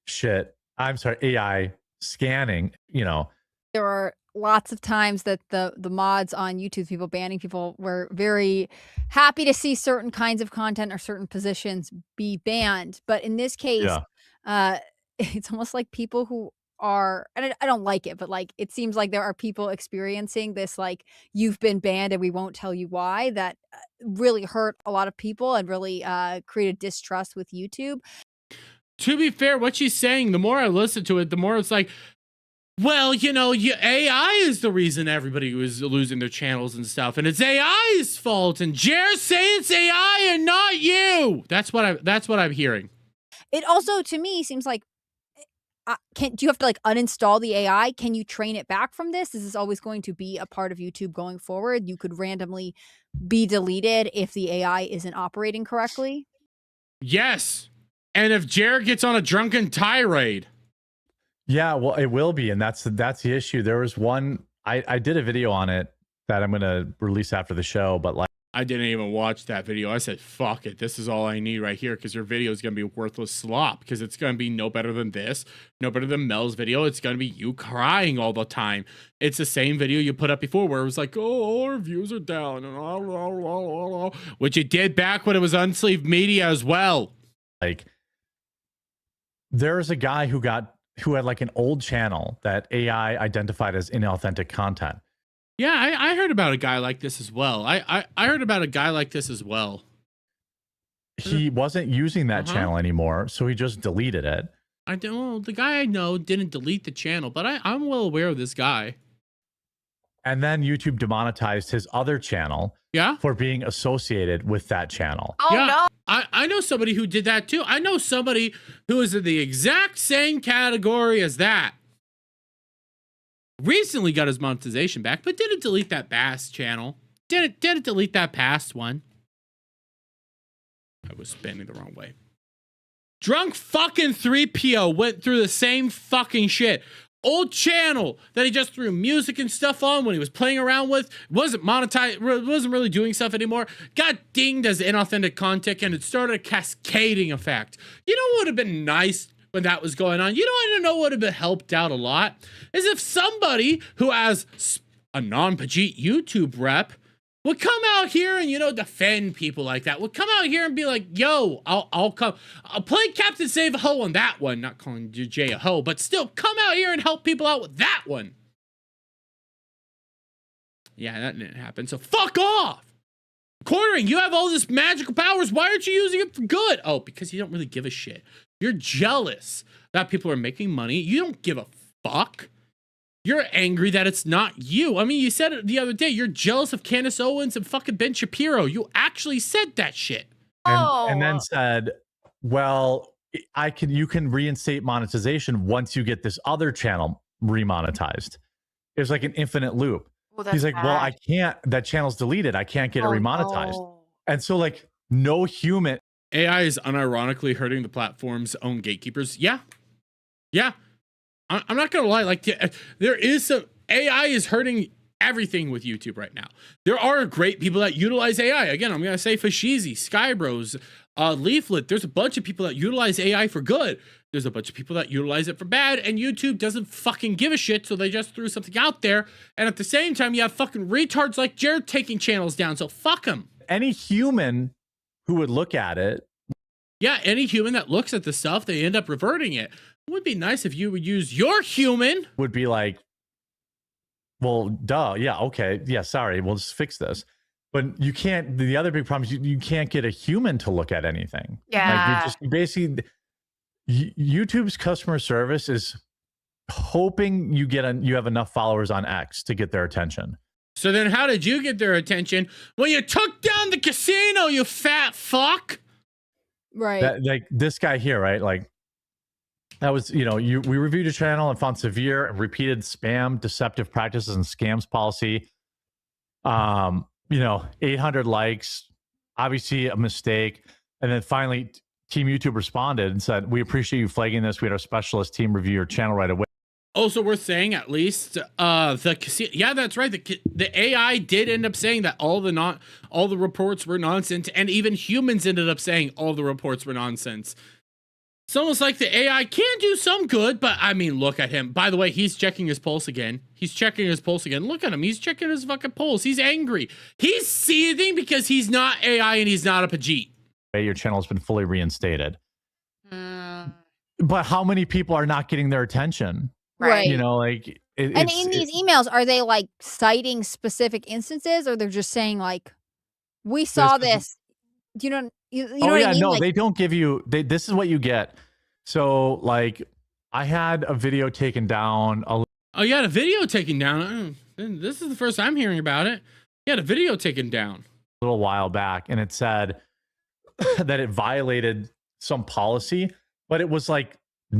Shit. I'm sorry. AI scanning. There are lots of times that the mods on YouTube, people banning people, were very happy to see certain kinds of content or certain positions be banned. But in this case, it's almost like people who are, and I don't like it, but like it seems like there are people experiencing this, like, you've been banned and we won't tell you why, that really hurt a lot of people and really created distrust with YouTube. To be fair, what she's saying, the more I listen to it, the more it's like, well, AI is the reason everybody was losing their channels and stuff, and it's AI's fault, and Jer's saying it's AI and not you. That's what I'm hearing. It also, to me, seems like, do you have to like uninstall the AI? Can you train it back from this? Is this always going to be a part of YouTube going forward? You could randomly be deleted if the AI isn't operating correctly. Yes. And if Jared gets on a drunken tirade. Yeah, well, it will be. And that's the issue. There was one, I did a video on it that I'm going to release after the show, but like, I didn't even watch that video. I said, fuck it. This is all I need right here, because your video is going to be worthless slop, because it's going to be no better than this, no better than Mel's video. It's going to be you crying all the time. It's the same video you put up before where it was like, oh, all our views are down, and which it did back when it was Unsleeved Media as well. Like, there's a guy who had like an old channel that AI identified as inauthentic content. Yeah, I heard about a guy like this as well. I heard about a guy like this as well. He wasn't using that channel anymore, so he just deleted it. Well, the guy I know didn't delete the channel, but I'm well aware of this guy. And then YouTube demonetized his other channel for being associated with that channel. Oh, no. I know somebody who did that too. I know somebody who is in the exact same category as that. Recently got his monetization back, but didn't delete that past channel. Didn't delete that past one. I was spinning the wrong way. Drunk fucking 3PO went through the same fucking shit. Old channel that he just threw music and stuff on when he was playing around with, wasn't monetized, wasn't really doing stuff anymore, got dinged as inauthentic content, and it started a cascading effect. You know what would have been nice when that was going on? You know, I don't know what would have been helped out a lot is if somebody who has a non-Pajit YouTube rep would come out here and, you know, defend people like that. Would come out here and be like, yo, I'll come. I'll play Captain Save a Ho on that one. Not calling Jay a hoe, but still come out here and help people out with that one. Yeah, that didn't happen. So fuck off. Quartering, you have all this magical powers. Why aren't you using it for good? Oh, because you don't really give a shit. You're jealous that people are making money. You don't give a fuck. You're angry that it's not you. I mean, you said it the other day. You're jealous of Candace Owens and fucking Ben Shapiro. You actually said that shit. And then said, well, you can reinstate monetization once you get this other channel remonetized. It's like an infinite loop. Well, He's like, well, I can't, that channel's deleted. I can't get it remonetized. No. And so like no human. AI is unironically hurting the platform's own gatekeepers. Yeah. Yeah. I'm not gonna lie, like there is some AI is hurting everything with YouTube right now. There are great people that utilize AI. Again, I'm gonna say Fashizi, Skybros, Leaflet. There's a bunch of people that utilize AI for good. There's a bunch of people that utilize it for bad, and YouTube doesn't fucking give a shit, so they just threw something out there. And at the same time, you have fucking retards like Jared taking channels down, so fuck them. Any human who would look at it. Yeah, any human that looks at the stuff, they end up reverting it. It would be nice if you would use your human. Would be like, well, duh, yeah, okay, yeah, sorry, we'll just fix this. But you can't, the other big problem is you can't get a human to look at anything. Yeah. Like you basically, YouTube's customer service is hoping you have enough followers on X to get their attention. So then how did you get their attention? Well, you took down the casino, you fat fuck. Right. Like this guy here, right? Like, that was, you know, we reviewed your channel and found severe and repeated spam, deceptive practices, and scams policy. You know, 800 likes, obviously a mistake. And then finally, Team YouTube responded and said, we appreciate you flagging this. We had our specialist team review your channel right away. Also worth saying, at least, the casino. Yeah, that's right. The AI did end up saying that all the reports were nonsense, and even humans ended up saying all the reports were nonsense. It's almost like the AI can do some good, but I mean, look at him. By the way, he's checking his pulse again. He's checking his pulse again. Look at him. He's checking his fucking pulse. He's angry. He's seething because he's not AI and he's not a Pajit. Your channel has been fully reinstated. But how many people are not getting their attention? Right. You know, like. And in these emails, are they like citing specific instances, or they're just saying like, we saw this? Do you know? You know what I mean? No, like, they don't give you. This is what you get. So, like, I had a video taken down. Oh, you had a video taken down? This is the first I'm hearing about it. You had a video taken down A little while back, and it said that it violated some policy, but it was like,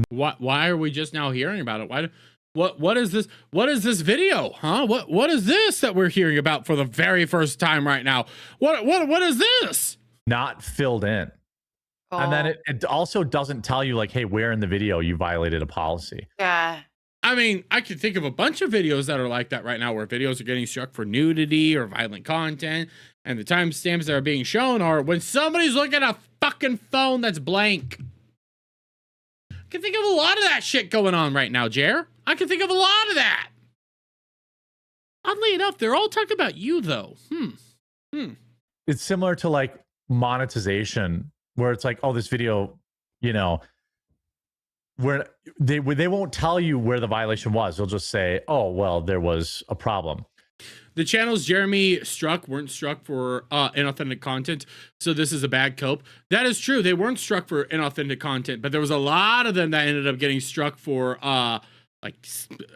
why are we just now hearing about it? What is this? What is this video? Huh? What is this that we're hearing about for the very first time right now? What is this? not filled in. Oh. And then it also doesn't tell you like, hey, where in the video you violated a policy. Yeah. I mean, I could think of a bunch of videos that are like that right now, where videos are getting struck for nudity or violent content, and the timestamps that are being shown are when somebody's looking at a fucking phone that's blank. I can think of a lot of that shit going on right now, Jer. I can think of a lot of that. Oddly enough, they're all talking about you, though. It's similar to like monetization, where it's like, oh, this video you know, where they won't tell you where the violation was. They'll just say, oh, well, there was a problem. The channels Jeremy struck weren't struck for inauthentic content, so this is a bad cope. That is true. They weren't struck for inauthentic content, but there was a lot of them that ended up getting struck for like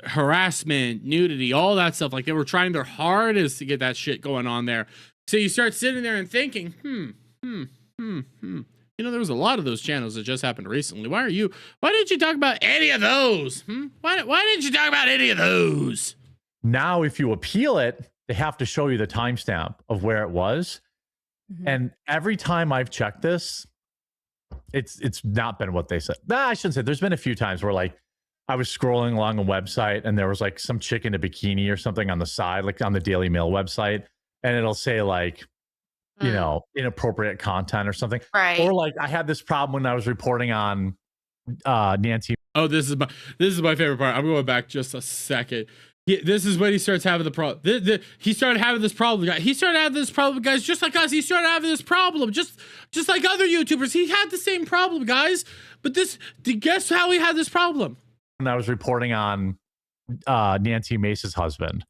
harassment, nudity, all that stuff. Like they were trying their hardest to get that shit going on there. So you start sitting there and thinking, You know, there was a lot of those channels that just happened recently. Why didn't you talk about any of those? Why didn't you talk about any of those? Now, if you appeal it, they have to show you the timestamp of where it was. Mhm. And every time I've checked this, it's not been what they said. Nah, I shouldn't say. There's been a few times where like I was scrolling along a website and there was like some chick in a bikini or something on the side, like on the Daily Mail website, and it'll say like, you know, inappropriate content or something. Right. Or like I had this problem when I was reporting on Nancy. Oh, this is my favorite part. I'm going back just a second. This is when he starts having the problem. He started having this problem, guys. He started having this problem, guys, just like us. He started having this problem, just like other YouTubers. He had the same problem, guys. But guess how he had this problem? And I was reporting on Nancy Mace's husband.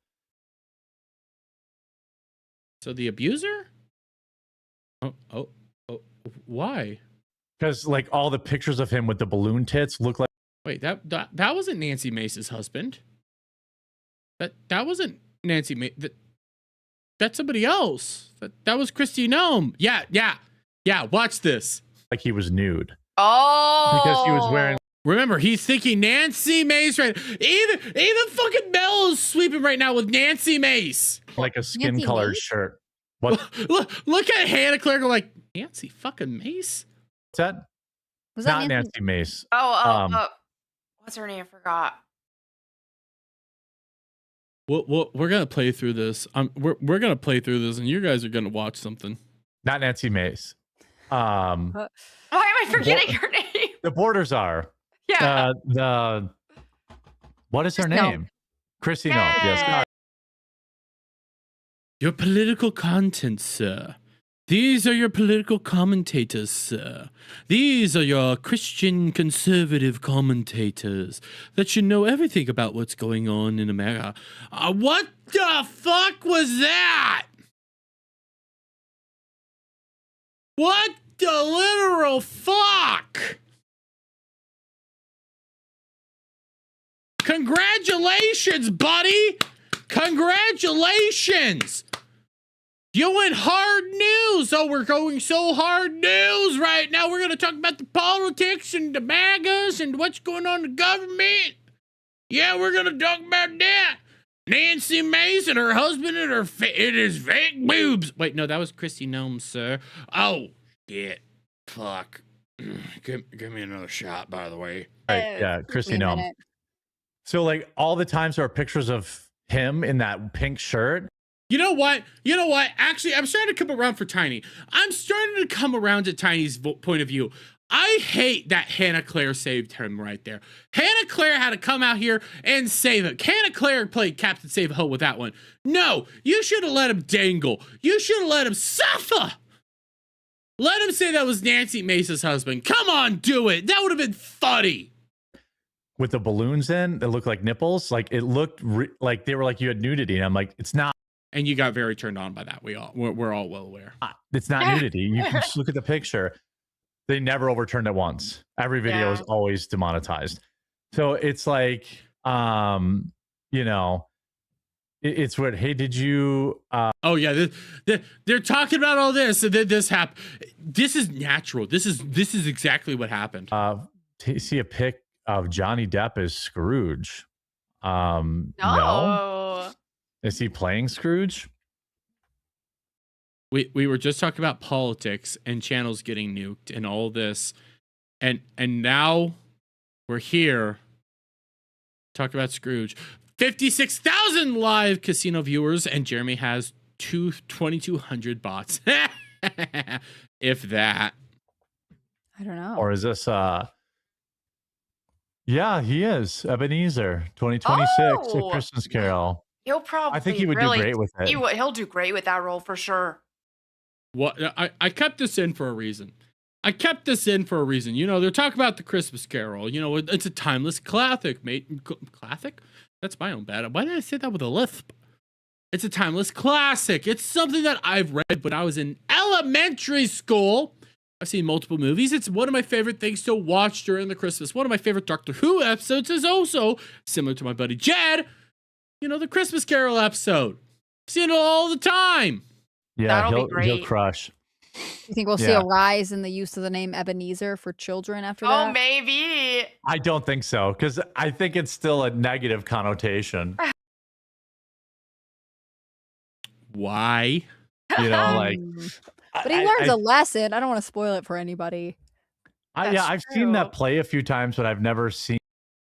So the abuser? Oh, why? Because like all the pictures of him with the balloon tits look like. Wait, that wasn't Nancy Mace's husband. That wasn't Nancy Mace. That's somebody else. That was Christy Gnome. Yeah. Watch this. Like he was nude. Oh. Because he was wearing. Remember, he's thinking Nancy Mace right. Even fucking Mel is sweeping right now with Nancy Mace. Like a skin colored shirt. What? Look at Hannah Claire go like, Nancy fucking Mace? What's that? Was that Not Nancy Mace. Oh. What's her name? I forgot. Well, we're gonna play through this. We're gonna play through this, and you guys are gonna watch something. Not Nancy Mace. Why am I forgetting her name? The Borders are. Yeah. What is her name? Chrissy. No. Yes. Your political content, sir. These are your political commentators, sir. These are your Christian conservative commentators that should know everything about what's going on in America. What the fuck was that? What the literal fuck? Congratulations, buddy! Congratulations! You went hard news. Oh, we're going so hard news right now. We're going to talk about the politics and the MAGAs and what's going on in the government. Yeah, we're going to talk about that. Nancy Mace and her husband and it is fake boobs. Wait, no, that was Christy Gnome, sir. Oh, shit. Fuck. Give me another shot, by the way. Right, yeah, Christy Gnome. So, like, all the times there are pictures of him in that pink shirt. You know what? Actually, I'm starting to come around for Tiny. I'm starting to come around to Tiny's point of view. I hate that Hannah Claire saved him right there. Hannah Claire had to come out here and save him. Hannah Claire played Captain Save-A-Ho with that one. No, you should have let him dangle. You should have let him suffer. Let him say that was Nancy Mace's husband. Come on, do it. That would have been funny. With the balloons in that look like nipples, like it looked like they were like you had nudity, and I'm like, it's not. And you got very turned on by that. We're all well aware. It's not nudity. You can just look at the picture. They never overturned it once. Every video is always demonetized. So it's like, you know, it's weird. Hey, did you? Oh yeah, they're talking about all this. And then this happened. This is natural. This is exactly what happened. See a pic of Johnny Depp as Scrooge. No. Is he playing Scrooge? We were just talking about politics and channels getting nuked and all this, and now we're here talking about Scrooge. 56,000 live casino viewers, and Jeremy has 2,200 bots. If that. I don't know. Or is this yeah, he is. Ebenezer, 2026, A Christmas Carol. He'll probably. I think he would do great with it. He'll do great with that role for sure. What I kept this in for a reason. I kept this in for a reason. You know, they're talking about the Christmas Carol. You know, it's a timeless classic, mate. Classic? That's my own bad. Why did I say that with a lisp? It's a timeless classic. It's something that I've read when I was in elementary school. I've seen multiple movies. It's one of my favorite things to watch during the Christmas. One of my favorite Doctor Who episodes is also, similar to my buddy Jed, you know, the Christmas Carol episode. Seen it all the time. Yeah, That'll be he'll great. crush. You think we'll see a rise in the use of the name Ebenezer for children after that? Oh, maybe. I don't think so, because I think it's still a negative connotation. Why? You know, like. But he learns a lesson. I don't want to spoil it for anybody. I've seen that play a few times, but I've never seen.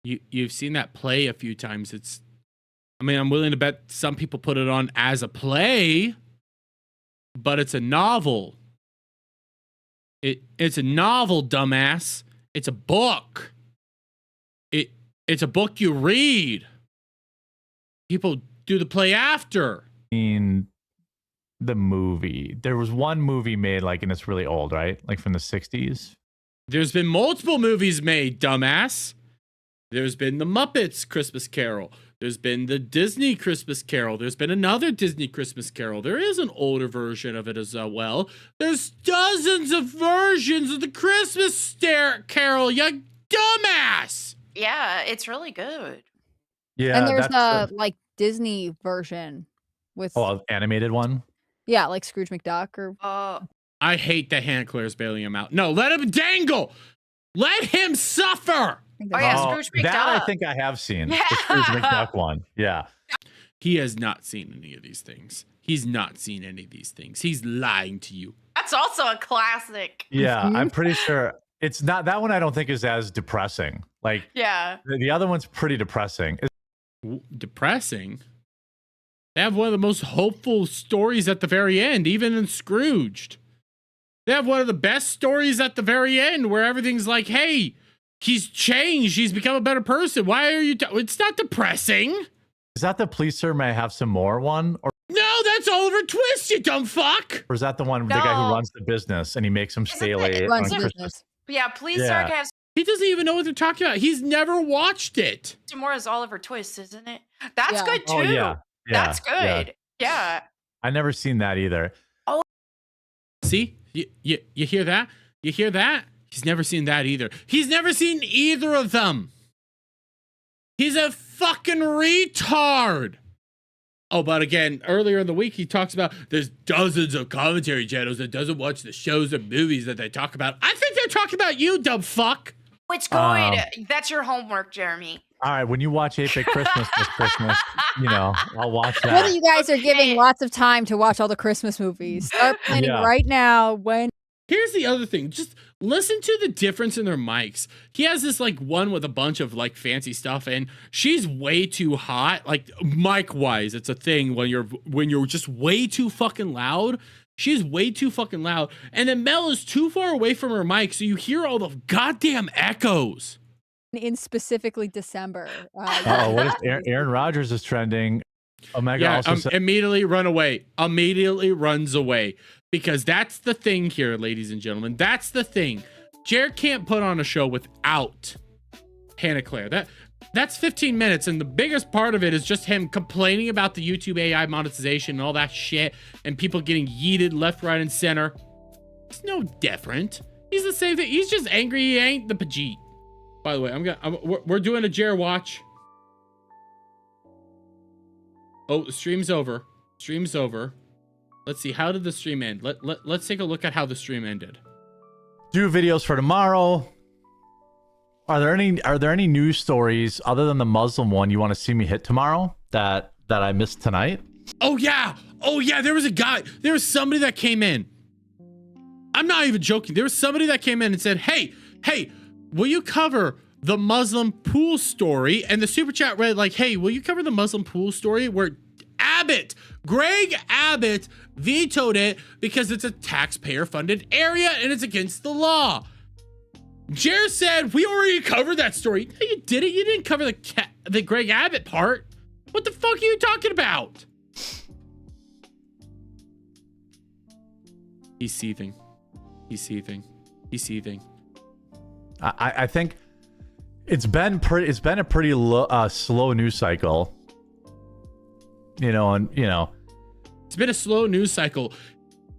You've seen that play a few times. I mean, I'm willing to bet some people put it on as a play, but it's a novel. It's a novel, dumbass. It's a book. It's a book you read. People do the play after. In the movie, there was one movie made, like, and it's really old, right? Like from the 60s. There's been multiple movies made, dumbass. There's been the Muppets Christmas Carol. There's been the Disney Christmas Carol. There's been another Disney Christmas Carol. There is an older version of it as well. There's dozens of versions of the Christmas Carol, you dumbass. Yeah, it's really good. Yeah, And there's the like Disney version with animated one. Yeah, like Scrooge McDuck or I hate that Hannah Claire's bailing him out. No, let him dangle. Let him suffer. Oh yeah, Scrooge McDuck. That I think I have seen. Yeah. The Scrooge McDuck one. Yeah. He has not seen any of these things. He's not seen any of these things. He's lying to you. That's also a classic. Yeah, I'm pretty sure it's not that one. I don't think is as depressing. Like, Yeah. the other one's pretty depressing. Depressing? They have one of the most hopeful stories at the very end, even in Scrooged. They have one of the best stories at the very end where everything's like, hey, he's changed. He's become a better person. Why are you... It's not depressing. Is that the Please Sir May I Have Some More one? Or no, that's Oliver Twist, you dumb fuck. Or is that the one, the guy who runs the business and he makes him stay late on Christmas? Yeah, Please Sir May I Have He doesn't even know what they're talking about. He's never watched it. Some More is Oliver Twist, isn't it? That's good too. Oh, yeah. That's good. Yeah. I never seen that either. Oh. See? You hear that? You hear that? He's never seen that either. He's never seen either of them. He's a fucking retard. Oh, but again, earlier in the week, he talks about there's dozens of commentary channels that doesn't watch the shows and movies that they talk about. I think they're talking about you, dumb fuck. It's good. That's your homework, Jeremy. All right, when you watch 8-Bit Christmas this Christmas, you know, I'll watch that. What of you guys are giving lots of time to watch all the Christmas movies? Start planning right now. Here's the other thing. Just listen to the difference in their mics. He has this like one with a bunch of like fancy stuff, and she's way too hot. Like mic wise, it's a thing when you're just way too fucking loud. She's way too fucking loud, and then Mel is too far away from her mic, so you hear all the goddamn echoes. In specifically December. What is Aaron Rodgers is trending? Omega also said, immediately run away. Immediately runs away. Because that's the thing here, ladies and gentlemen. That's the thing. Jared can't put on a show without Hannah Claire. That's 15 minutes, and the biggest part of it is just him complaining about the YouTube AI monetization and all that shit, and people getting yeeted left, right, and center. It's no different. He's the same thing. He's just angry he ain't the Pajit. By the way, we're doing a Jared watch. Oh, the stream's over. Stream's over. Let's see. How did the stream end? Let's take a look at how the stream ended. Do videos for tomorrow. Are there any news stories other than the Muslim one you want to see me hit tomorrow that I missed tonight? Oh yeah. There was a guy. There was somebody that came in. I'm not even joking. There was somebody that came in and said, "Hey, will you cover the Muslim pool story?" And the super chat read like, "Hey, will you cover the Muslim pool story where Greg Abbott vetoed it because it's a taxpayer-funded area and it's against the law?" Jared said, "We already covered that story." No, you didn't. You didn't cover the Greg Abbott part. What the fuck are you talking about? He's seething. He's seething. He's seething. I think it's been a pretty slow news cycle. It's been a slow news cycle.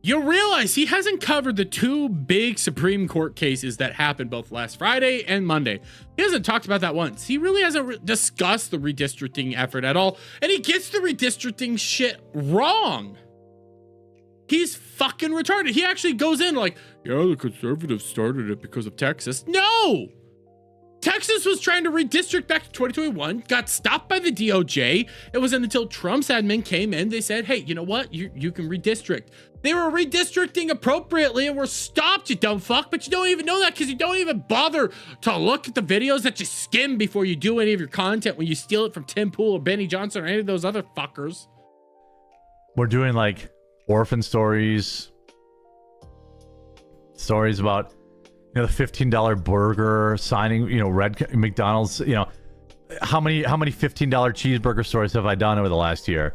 You realize he hasn't covered the two big Supreme Court cases that happened both last Friday and Monday. He hasn't talked about that once. He really hasn't discussed the redistricting effort at all. And he gets the redistricting shit wrong. He's fucking retarded. He actually goes in like, yeah, the conservatives started it because of Texas. No! Texas was trying to redistrict back to 2021, got stopped by the DOJ. It wasn't until Trump's admin came in, they said, hey, you know what? You can redistrict. They were redistricting appropriately and were stopped, you dumb fuck, but you don't even know that because you don't even bother to look at the videos that you skim before you do any of your content when you steal it from Tim Pool or Benny Johnson or any of those other fuckers. We're doing like orphan stories about the $15 burger signing, red McDonald's, how many $15 cheeseburger stories have I done over the last year?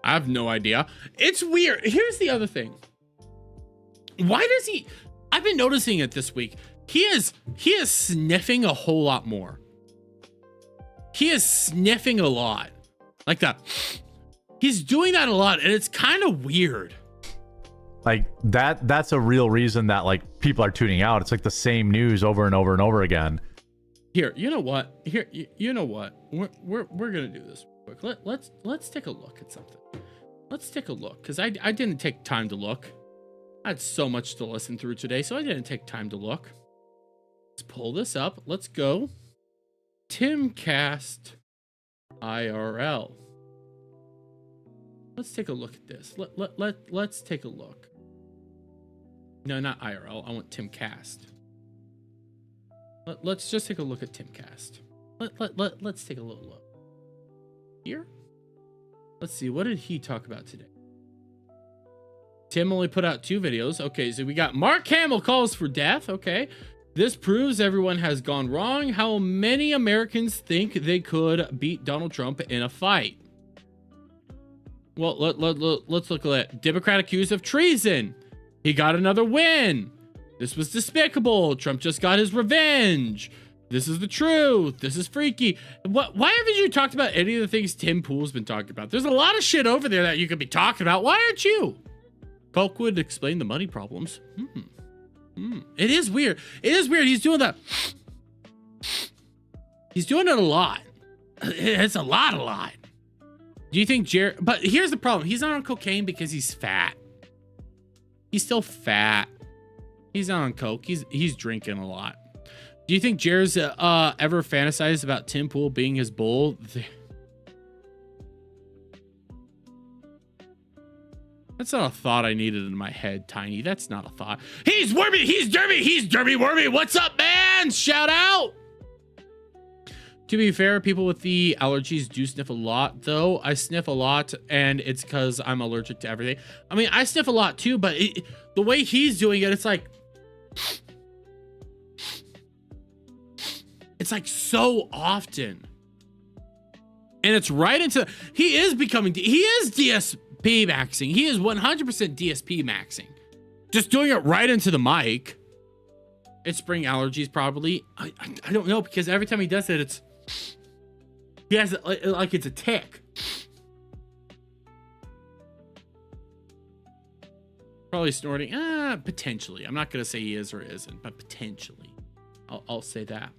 I have no idea. It's weird. Here's the other thing. Why does he, I've been noticing it this week. He is sniffing a whole lot more. He is sniffing a lot. Like that. He's doing that a lot and it's kind of weird. Like that's a real reason that like people are tuning out. It's like the same news over and over and over again. Here, you know what? You know what? We're gonna do this real quick. Let's take a look at something. Let's take a look because I didn't take time to look. I had so much to listen through today, so I didn't take time to look. Let's pull this up. Let's go. Timcast IRL. Let's take a look at this. Let's take a look. No, not IRL. I want Timcast. Let's just take a look at Timcast. Let's take a little look. Here? Let's see. What did he talk about today? Tim only put out 2 videos. Okay, so we got Mark Hamill calls for death. Okay. This proves everyone has gone wrong. How many Americans think they could beat Donald Trump in a fight? Well, let's look at that. Democrat accused of treason. He got another win. This was despicable. Trump just got his revenge. This is the truth. This is freaky. Why haven't you talked about any of the things Tim Pool's been talking about? There's a lot of shit over there that you could be talking about. Why aren't you? Coke would explain the money problems. It is weird. It is weird. He's doing that. He's doing it a lot. It's a lot. Do you think Jared... But here's the problem. He's not on cocaine because he's fat. He's still fat. He's not on coke. He's drinking a lot. Do you think Jared's ever fantasized about Tim Pool being his bull? That's not a thought I needed in my head, Tiny. That's not a thought. He's wormy. He's derby. He's derby wormy. What's up, man? Shout out. To be fair, people with the allergies do sniff a lot, though. I sniff a lot, and it's because I'm allergic to everything. I mean, I sniff a lot, too, but the way he's doing it, it's like so often. And it's right into... He is DSP maxing. He is 100% DSP maxing. Just doing it right into the mic. It's spring allergies, probably. I don't know, because every time he does it, he has it like it's a tick. Probably snorting. Potentially. I'm not going to say he is or isn't, but potentially. I'll say that.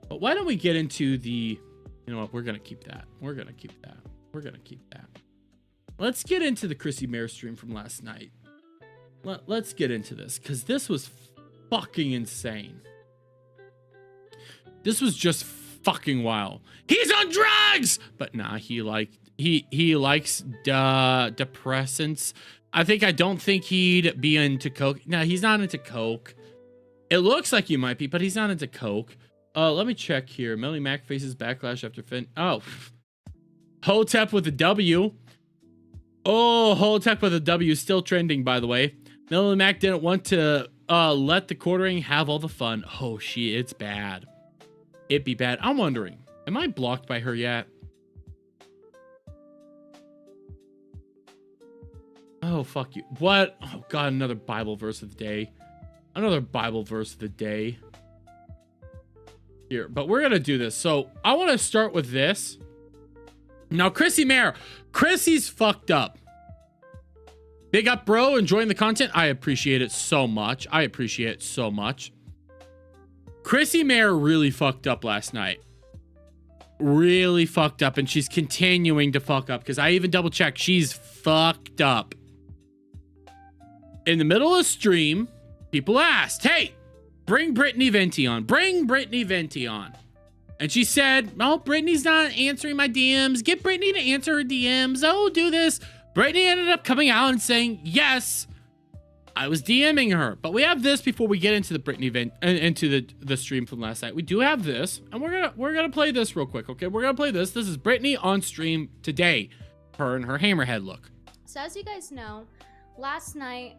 But why don't we get into the... You know what? We're going to keep that. Let's get into the Chrissy Mare stream from last night. Let's get into this, because this was fucking insane. This was just fucking wild. He's on drugs! But nah, he likes depressants. I don't think he'd be into coke. No, he's not into coke. It looks like he might be, but he's not into coke. Let me check here. Melly Mac faces backlash after Hotep with a W. Oh, Hotep with a W is still trending, by the way. Melly Mac didn't want to let the quartering have all the fun. Oh, it's bad. It'd be bad. I'm wondering, am I blocked by her yet? Oh, fuck you. What? Oh, God, another Bible verse of the day. another Bible verse of the day here, but we're gonna do this. So I want to start with this. Now, Chrissy Mayer, Chrissy's fucked up. Big up, bro. Enjoying the content. I appreciate it so much. I appreciate it so much. Chrissy Mayer really fucked up last night. Really fucked up, and she's continuing to fuck up because I even double checked. She's fucked up. In the middle of stream, people asked, hey, bring Brittany Venti on. Bring Brittany Venti on. And she said, oh, Brittany's not answering my DMs. Get Brittany to answer her DMs. Oh, do this. Brittany ended up coming out and saying, yes, I was DMing her. But we have this before we get into the Brittany event, into the stream from last night. We do have this, and we're gonna play this real quick, okay? We're gonna play this. This is Brittany on stream today. Her and her hammerhead look. So as you guys know, last night,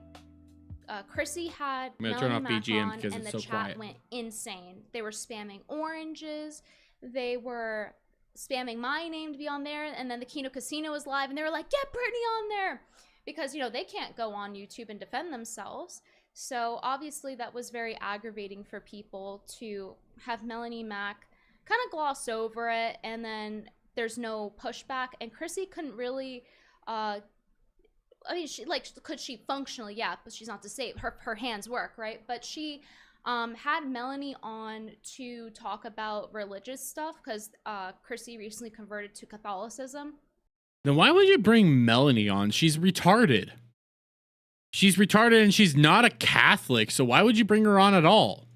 Chrissy had I'm gonna Mel turn and off Mac BGM on, because and it's the so chat quiet. went insane. They were spamming oranges. They were spamming my name to be on there, and then the Kino Casino was live, and they were like, get Brittany on there, because, you know, they can't go on YouTube and defend themselves. So obviously that was very aggravating for people to have Melanie Mac kind of gloss over it, and then there's no pushback, and Chrissy couldn't really I mean, she, like, could she functionally? Yeah, but she's not disabled. Her hands work, right? But she had Melanie on to talk about religious stuff because Chrissy recently converted to Catholicism. Then why would you bring Melanie on? She's retarded. She's retarded and she's not a Catholic, so why would you bring her on at all?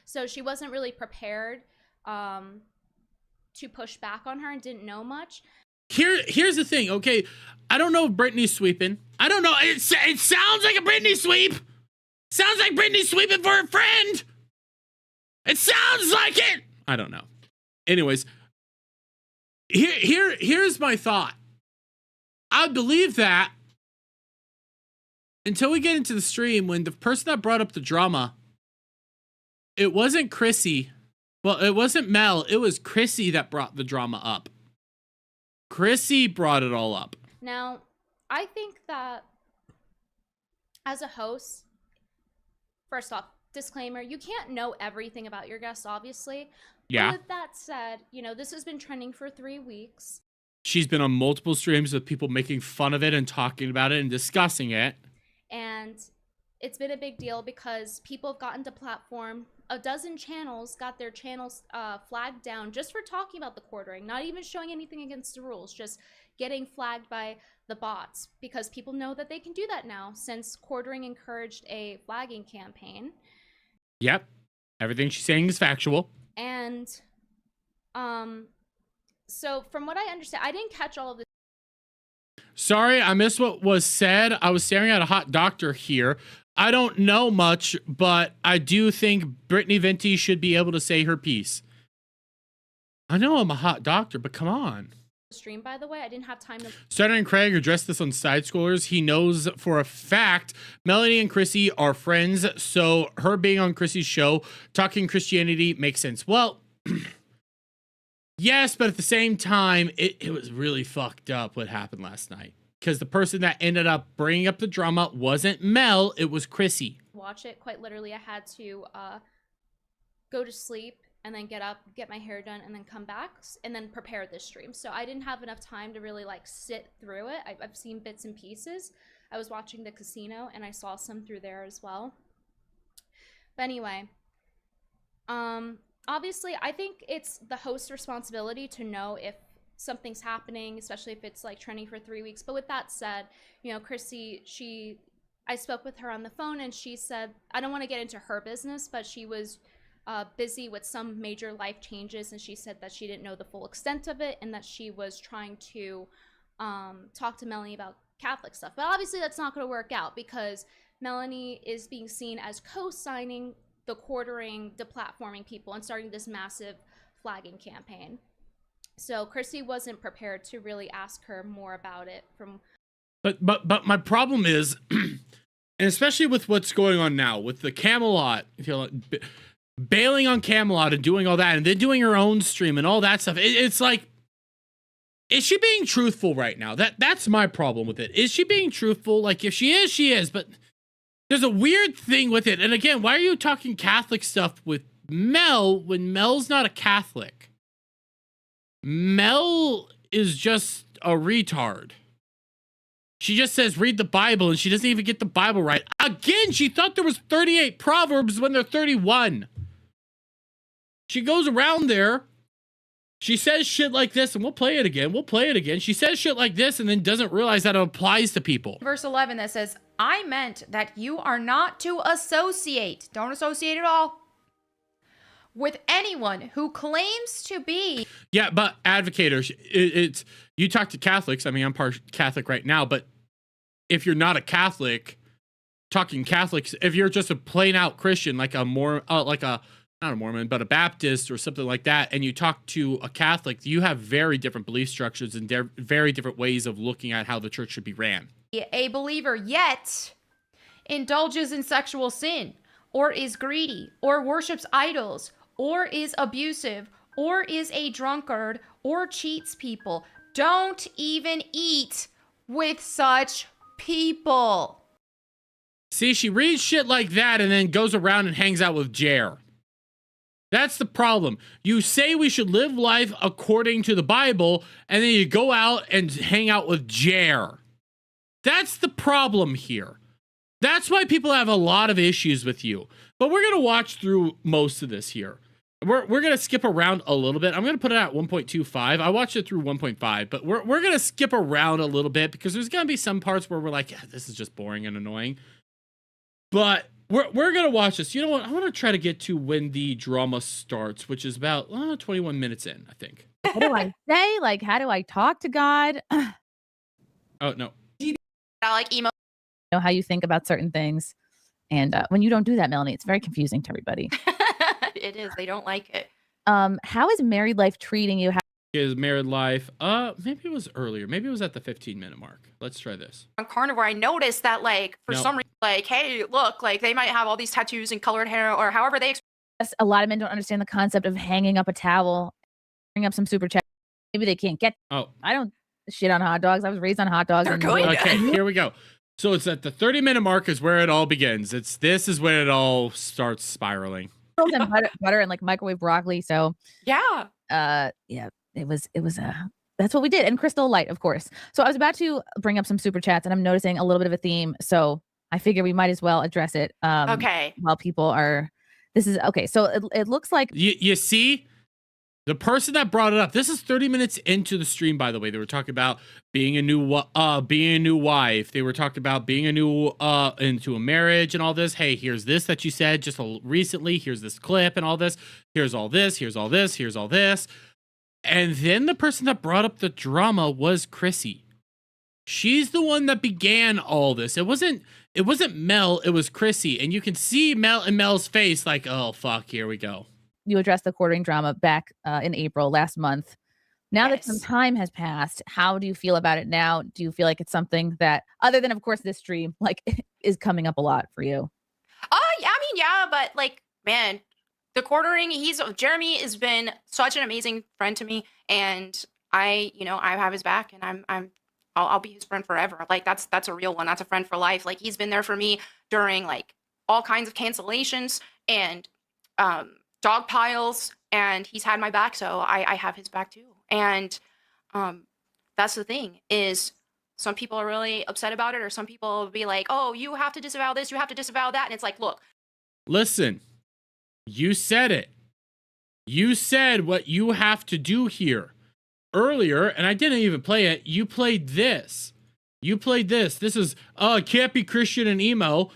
So she wasn't really prepared to push back on her and didn't know much. Here's the thing, okay? I don't know if Brittany's sweeping. I don't know. It sounds like a Brittany sweep. Sounds like Brittany's sweeping for her friend. It sounds like it. I don't know. Anyways, here's my thought. I believe that until we get into the stream, when the person that brought up the drama, it wasn't Chrissy. Well, it wasn't Mel. It was Chrissy that brought the drama up. Chrissy brought it all up. Now, I think that as a host, first off, disclaimer, you can't know everything about your guests, obviously. Yeah. But with that said, you know, this has been trending for 3 weeks. She's been on multiple streams with people making fun of it and talking about it and discussing it. And it's been a big deal because people have gotten to platform. A dozen channels got their channels flagged down just for talking about the quartering, not even showing anything against the rules, just getting flagged by the bots because people know that they can do that now since quartering encouraged a flagging campaign. Yep. Everything she's saying is factual. And so from what I understand, I didn't catch all of this. Sorry, I missed what was said. I was staring at a hot doctor here. I don't know much, but I do think Brittany Venti should be able to say her piece. I know I'm a hot doctor, but come on. Stream, by the way, I didn't have time to. Starter and Craig addressed this on Side Scrollers. He knows for a fact Melanie and Chrissy are friends, so her being on Chrissy's show talking Christianity makes sense. Well, yes, but at the same time, it was really fucked up what happened last night. Because the person that ended up bringing up the drama wasn't Mel, it was Chrissy. Watch it. Quite literally, I had to go to sleep and then get up, get my hair done, and then come back and then prepare this stream. So I didn't have enough time to really like sit through it. I've seen bits and pieces. I was watching the casino and I saw some through there as well. But anyway, obviously, I think it's the host's responsibility to know if something's happening, especially if it's like trending for 3 weeks. But with that said, you know, Chrissy, I spoke with her on the phone and she said, I don't want to get into her business, but she was busy with some major life changes, and she said that she didn't know the full extent of it and that she was trying to talk to Melanie about Catholic stuff. But obviously that's not going to work out because Melanie is being seen as co-signing the quartering, deplatforming people, and starting this massive flagging campaign. So Chrissy wasn't prepared to really ask her more about it. But my problem is, and especially with what's going on now with the Camelot, you know, bailing on Camelot and doing all that, and then doing her own stream and all that stuff. It's like, is she being truthful right now? That's my problem with it. Is she being truthful? Like, if she is, she is. But There's a weird thing with it. And again, why are you talking Catholic stuff with Mel when Mel's not a Catholic? Mel is just a retard. She just says read the Bible and she doesn't even get the Bible right. Again, she thought there was 38 Proverbs when they're 31. She goes around there. She says shit like this, and we'll play it again. We'll play it again. She says shit like this and then doesn't realize that it applies to people. Verse 11 that says, I meant that you are not to associate, don't associate at all, with anyone who claims to be. Yeah, but advocators, it's you talk to Catholics. I mean, I'm part Catholic right now, but if you're not a Catholic, talking Catholics, if you're just a plain out Christian, like a not a Mormon, but a Baptist or something like that, and you talk to a Catholic, you have very different belief structures and very different ways of looking at how the church should be ran. A believer yet indulges in sexual sin, or is greedy, or worships idols, or is abusive, or is a drunkard, or cheats people. Don't even eat with such people. See, she reads shit like that and then goes around and hangs out with Jer. That's the problem. You say we should live life according to the Bible, and then you go out and hang out with Jer. That's the problem here. That's why people have a lot of issues with you. But we're going to watch through most of this here. We're going to skip around a little bit. I'm going to put it at 1.25. I watched it through 1.5, but we're going to skip around a little bit because there's going to be some parts where we're like, yeah, this is just boring and annoying. But we're going to watch this. You know what? I want to try to get to when the drama starts, which is about 21 minutes in, I think. What do I say? Like, how do I talk to God? Oh, no. I like emo. Know how you think about certain things. And when you don't do that, Melanie, it's very confusing to everybody. It is. They don't like it. How is married life treating you? Is married life? Maybe it was earlier. Maybe it was at the 15-minute mark. Let's try this. On Carnivore, I noticed that, like, for some reason, like, hey, look, like, they might have all these tattoos and colored hair or however they express. A lot of men don't understand the concept of hanging up a towel, bring up some super chat. Maybe they can't get. Oh, I don't shit on hot dogs. I was raised on hot dogs. Okay, here we go. So it's at the 30-minute mark is where it all begins. This is when it all starts spiraling. And butter and like microwave broccoli. So yeah, it was that's what we did. And Crystal Light, of course. So I was about to bring up some super chats and I'm noticing a little bit of a theme. So I figure we might as well address it. Okay. While people are, this is okay. So it looks like you see the person that brought it up. This is 30 minutes into the stream, by the way. They were talking about being a new wife. They were talking about being a new into a marriage and all this. Hey, here's this that you said just recently. Here's this clip and all this. Here's all this. Here's all this. Here's all this. And then the person that brought up the drama was Chrissy. She's the one that began all this. It wasn't Mel. It was Chrissy, and you can see Mel's face like, oh fuck, here we go. You addressed the courting drama back in April last month. Now that some time has passed, how do you feel about it now? Do you feel like it's something that, other than, of course, this stream, like, is coming up a lot for you? Yeah, I mean, yeah, but like, man, the quartering, Jeremy has been such an amazing friend to me, and I have his back, and I'll be his friend forever. Like, that's a real one. That's a friend for life. Like, he's been there for me during like all kinds of cancellations and dog piles, and he's had my back, so I have his back too. And that's the thing, is some people are really upset about it, or some people will be like, oh, you have to disavow this, you have to disavow that. And it's like, look. Listen, you said it. You said what you have to do here. Earlier, and I didn't even play it, you played this. You played this. This is, it can't be Christian and emo.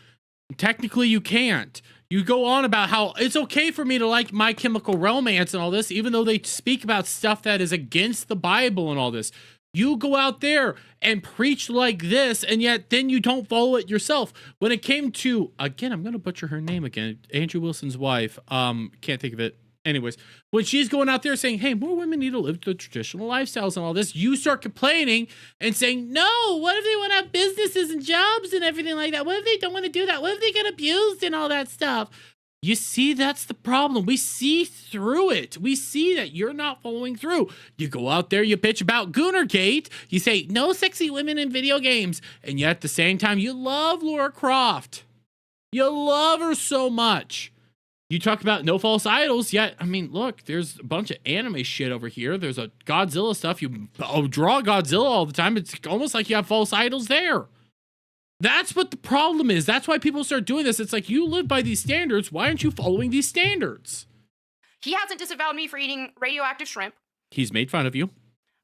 Technically, you can't. You go on about how it's okay for me to like My Chemical Romance and all this, even though they speak about stuff that is against the Bible and all this. You go out there and preach like this, and yet then you don't follow it yourself. When it came to, again, I'm going to butcher her name again, Andrew Wilson's wife. Can't think of it. Anyways, when she's going out there saying, hey, more women need to live the traditional lifestyles and all this, you start complaining and saying, no, what if they want to have businesses and jobs and everything like that? What if they don't want to do that? What if they get abused and all that stuff? You see, that's the problem. We see through it. We see that you're not following through. You go out there, you bitch about Goonergate. You say, no sexy women in video games. And yet at the same time, you love Laura Croft. You love her so much. You talk about no false idols, yet, I mean, look, there's a bunch of anime shit over here. There's a Godzilla stuff. You draw Godzilla all the time. It's almost like you have false idols there. That's what the problem is. That's why people start doing this. It's like, you live by these standards. Why aren't you following these standards? He hasn't disavowed me for eating radioactive shrimp. He's made fun of you.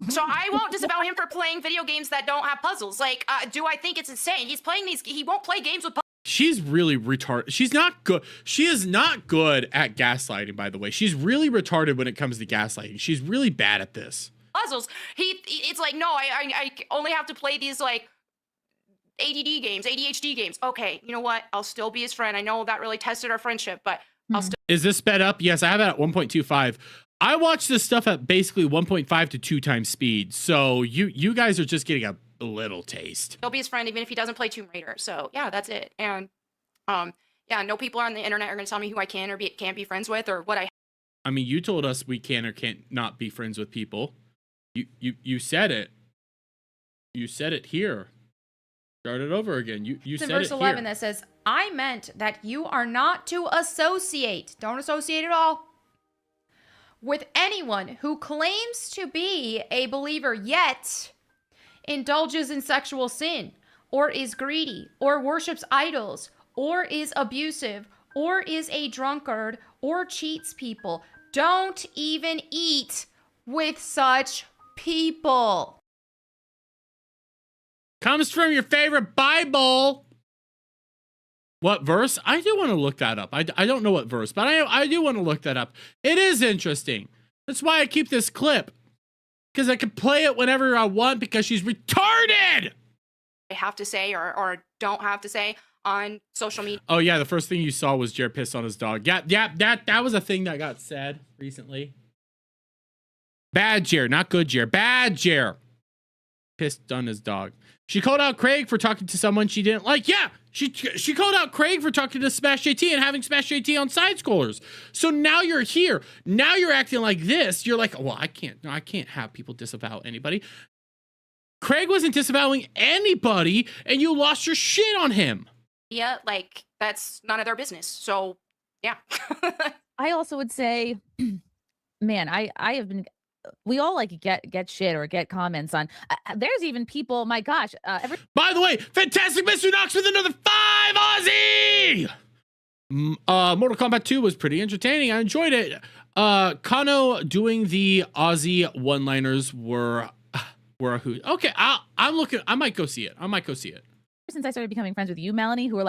So I won't disavow him for playing video games that don't have puzzles. Like, do I think it's insane? He's playing these, he won't play games with puzzles. She's really retarded. She's not good. She is not good at gaslighting, by the way. She's really retarded when it comes to gaslighting. She's really bad at this. Puzzles. It's like, no, I only have to play these, like, ADD games, ADHD games. Okay, you know what? I'll still be his friend. I know that really tested our friendship, but I'll still. Is this sped up? Yes, I have it at 1.25. I watch this stuff at basically 1.5 to 2 times speed. So you guys are just getting a little taste. He'll be his friend even if he doesn't play Tomb Raider. So yeah, that's it. And yeah, no people on the internet are gonna tell me who I can or can't be friends with or what I mean, you told us we can or can't not be friends with people. You said it. You said it here. Start it over again. You said it here. Verse 11 that says, I meant that you are not to associate. Don't associate at all. With anyone who claims to be a believer yet indulges in sexual sin, or is greedy, or worships idols, or is abusive, or is a drunkard, or cheats people. Don't even eat with such people. Comes from your favorite Bible. What verse? I do want to look that up. I don't know what verse, but I do want to look that up. It is interesting. That's why I keep this clip. Because I can play it whenever I want because she's retarded. I have to say or don't have to say on social media. Oh, yeah. The first thing you saw was Jared pissed on his dog. Yeah, that was a thing that got said recently. Bad Jared, not good Jared. Bad Jared. Pissed on his dog. She called out Craig for talking to someone she didn't like. Yeah, she called out Craig for talking to Smash JT and having Smash JT on side scrollers. So now you're here. Now you're acting like this. You're like, well, I can't have people disavow anybody. Craig wasn't disavowing anybody, and you lost your shit on him. Yeah, like that's none of their business. So yeah. I also would say, man, I have been. We all like get shit or get comments on. There's even people. My gosh. By the way, Fantastic Mr. Knox with another 5 Aussie. Mortal Kombat 2 was pretty entertaining. I enjoyed it. Kano doing the Aussie one-liners were a hoot. Okay, I'm looking. I might go see it. Since I started becoming friends with you, Melanie, who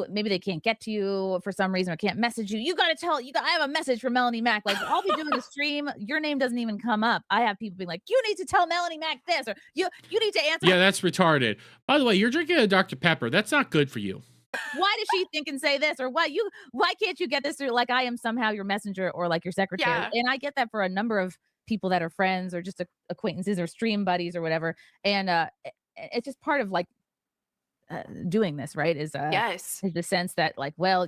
maybe they can't get to you for some reason or can't message you. You got to tell, I have a message from Melanie Mac. Like, I'll be doing a stream. Your name doesn't even come up. I have people being like, you need to tell Melanie Mac this, or you need to answer. Yeah, that's retarded. By the way, you're drinking a Dr. Pepper. That's not good for you. Why does she think and say this? Or why can't you get this through? Like, I am somehow your messenger or like your secretary. Yeah. And I get that for a number of people that are friends or just acquaintances or stream buddies or whatever. And it's just part of like, doing this, right? Is the sense that like, well,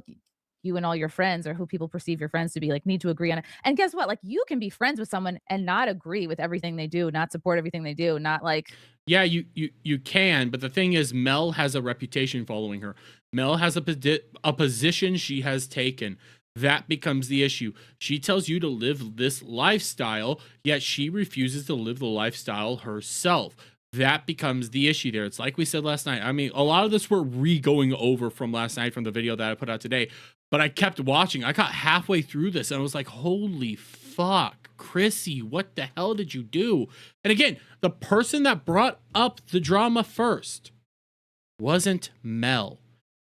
you and all your friends or who people perceive your friends to be like need to agree on it. And guess what? Like you can be friends with someone and not agree with everything they do, not support everything they do, not like. Yeah, you can, but the thing is, Mel has a reputation following her. Mel has a position she has taken. That becomes the issue. She tells you to live this lifestyle, yet she refuses to live the lifestyle herself. That becomes the issue there. It's like we said last night. I mean, a lot of this we're going over from last night from the video that I put out today, but I kept watching. I got halfway through this and I was like, holy fuck, Chrissy, what the hell did you do? And again, the person that brought up the drama first wasn't Mel.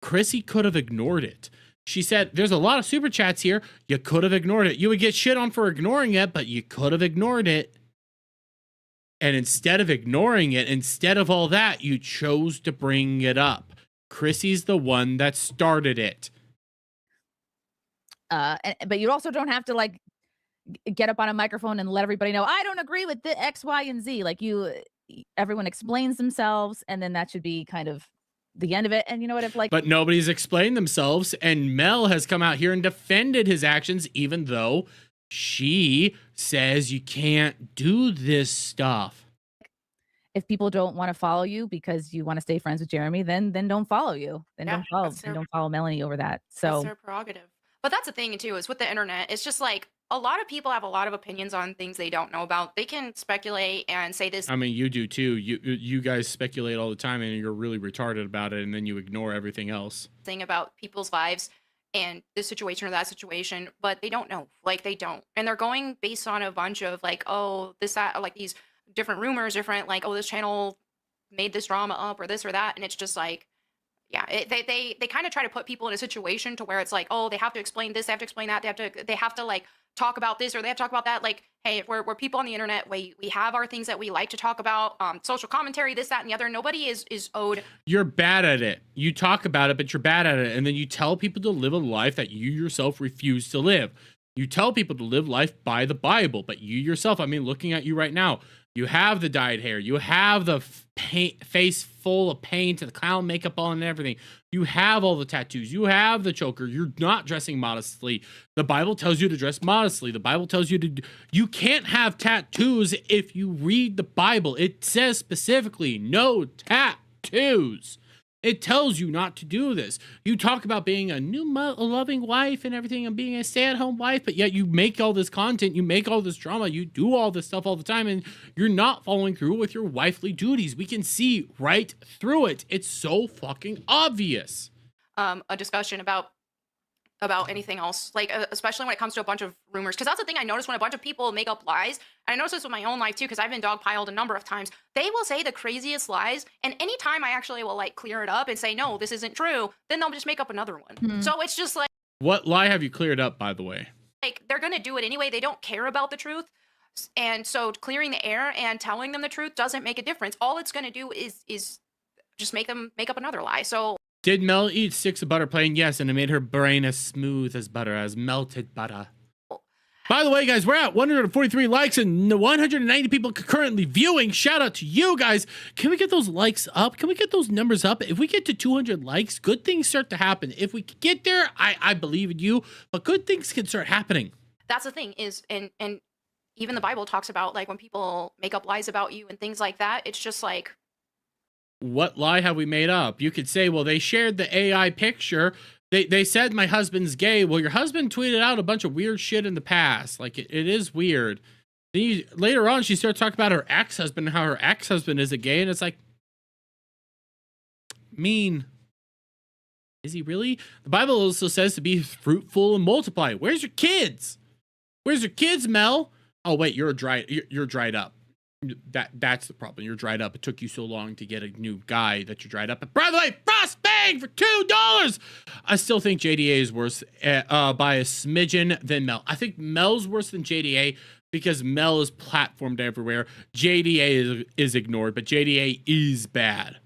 Chrissy could have ignored it. She said, there's a lot of super chats here. You could have ignored it. You would get shit on for ignoring it, but you could have ignored it. And instead of ignoring it, instead of all that, you chose to bring it up. Chrissy's the one that started it. But you also don't have to like get up on a microphone and let everybody know, I don't agree with the X, Y, and Z. Like everyone explains themselves, and then that should be kind of the end of it. And you know what? But nobody's explained themselves, and Mel has come out here and defended his actions, even though she says you can't do this stuff. if people don't want to follow you because you want to stay friends with Jeremy, then don't follow you. Then Yeah, don't follow Melanie over that. that's So their prerogative. But that's the thing too, is with the internet, it's just like a lot of people have a lot of opinions on things they don't know about. They can speculate and say this I mean, you do too. You guys speculate all the time, and you're really retarded about it, and then you ignore everything else. thing about people's lives and this situation or that situation, but they don't know. Like they don't. And they're going based on a bunch of like, oh, this, that, like these different rumors, different like, oh, this channel made this drama up or this or that. And it's just like, yeah, they kind of try to put people in a situation to where it's like, oh, they have to explain this, they have to explain that, they have to like talk about this or they have to talk about that. Like, hey, we're people on the internet. We have our things that we like to talk about, social commentary, this, that, and the other. Nobody is owed. You're bad at it. You talk about it, but you're bad at it, and then you tell people to live a life that you yourself refuse to live. You tell people to live life by the Bible, but you yourself, I mean, looking at you right now, you have the dyed hair, you have the face full of paint and the clown makeup on and everything. You have all the tattoos, you have the choker, you're not dressing modestly. The Bible tells you to dress modestly. The Bible tells you you can't have tattoos if you read the Bible. It says specifically no tattoos. It tells you not to do this. You talk about being a new loving wife and everything and being a stay-at-home wife, but yet you make all this content, you make all this drama, you do all this stuff all the time, and you're not following through with your wifely duties. We can see right through it. It's so fucking obvious. A discussion about anything else, like especially when it comes to a bunch of rumors, because that's the thing I noticed when a bunch of people make up lies, and I noticed this with my own life too, because I've been dogpiled a number of times. They will say the craziest lies, and anytime I actually will like clear it up and say no, this isn't true, then they'll just make up another one. So it's just like, What lie have you cleared up, by the way? like they're gonna do it anyway. They don't care about the truth, and so clearing the air and telling them the truth doesn't make a difference. All it's gonna do is just make them make up another lie. So Did Mel eat sticks of butter plain? Yes, and it made her brain as smooth as butter, as melted butter. By the way, guys, we're at 143 likes and 190 people currently viewing. Shout out to you guys. Can we get those likes up? Can we get those numbers up? If we get to 200 likes, good things start to happen. If we get there, I believe in you, but good things can start happening. that's the thing is, and even the Bible talks about like when people make up lies about you and things like that. It's just like, What lie have we made up? You could say, well, they shared the AI picture. They said my husband's gay. Well, your husband tweeted out a bunch of weird shit in the past. Like, it is weird. Then later on, she starts talking about her ex-husband and how her ex-husband is a gay. And it's like, mean. Is he really? The Bible also says to be fruitful and multiply. Where's your kids? Where's your kids, Mel? Oh, wait, you're dried up. That's the problem. You're dried up. It took you so long to get a new guy that you're dried up. But by the way, Frost Bang for $2. I still think JDA is worse by a smidgen than Mel. I think Mel's worse than JDA because Mel is platformed everywhere. JDA is ignored, but JDA is bad.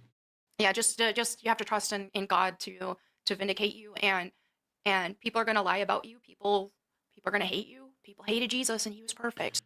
yeah, just you have to trust in God to vindicate you, and people are gonna lie about you. People are gonna hate you. People hated Jesus, and he was perfect.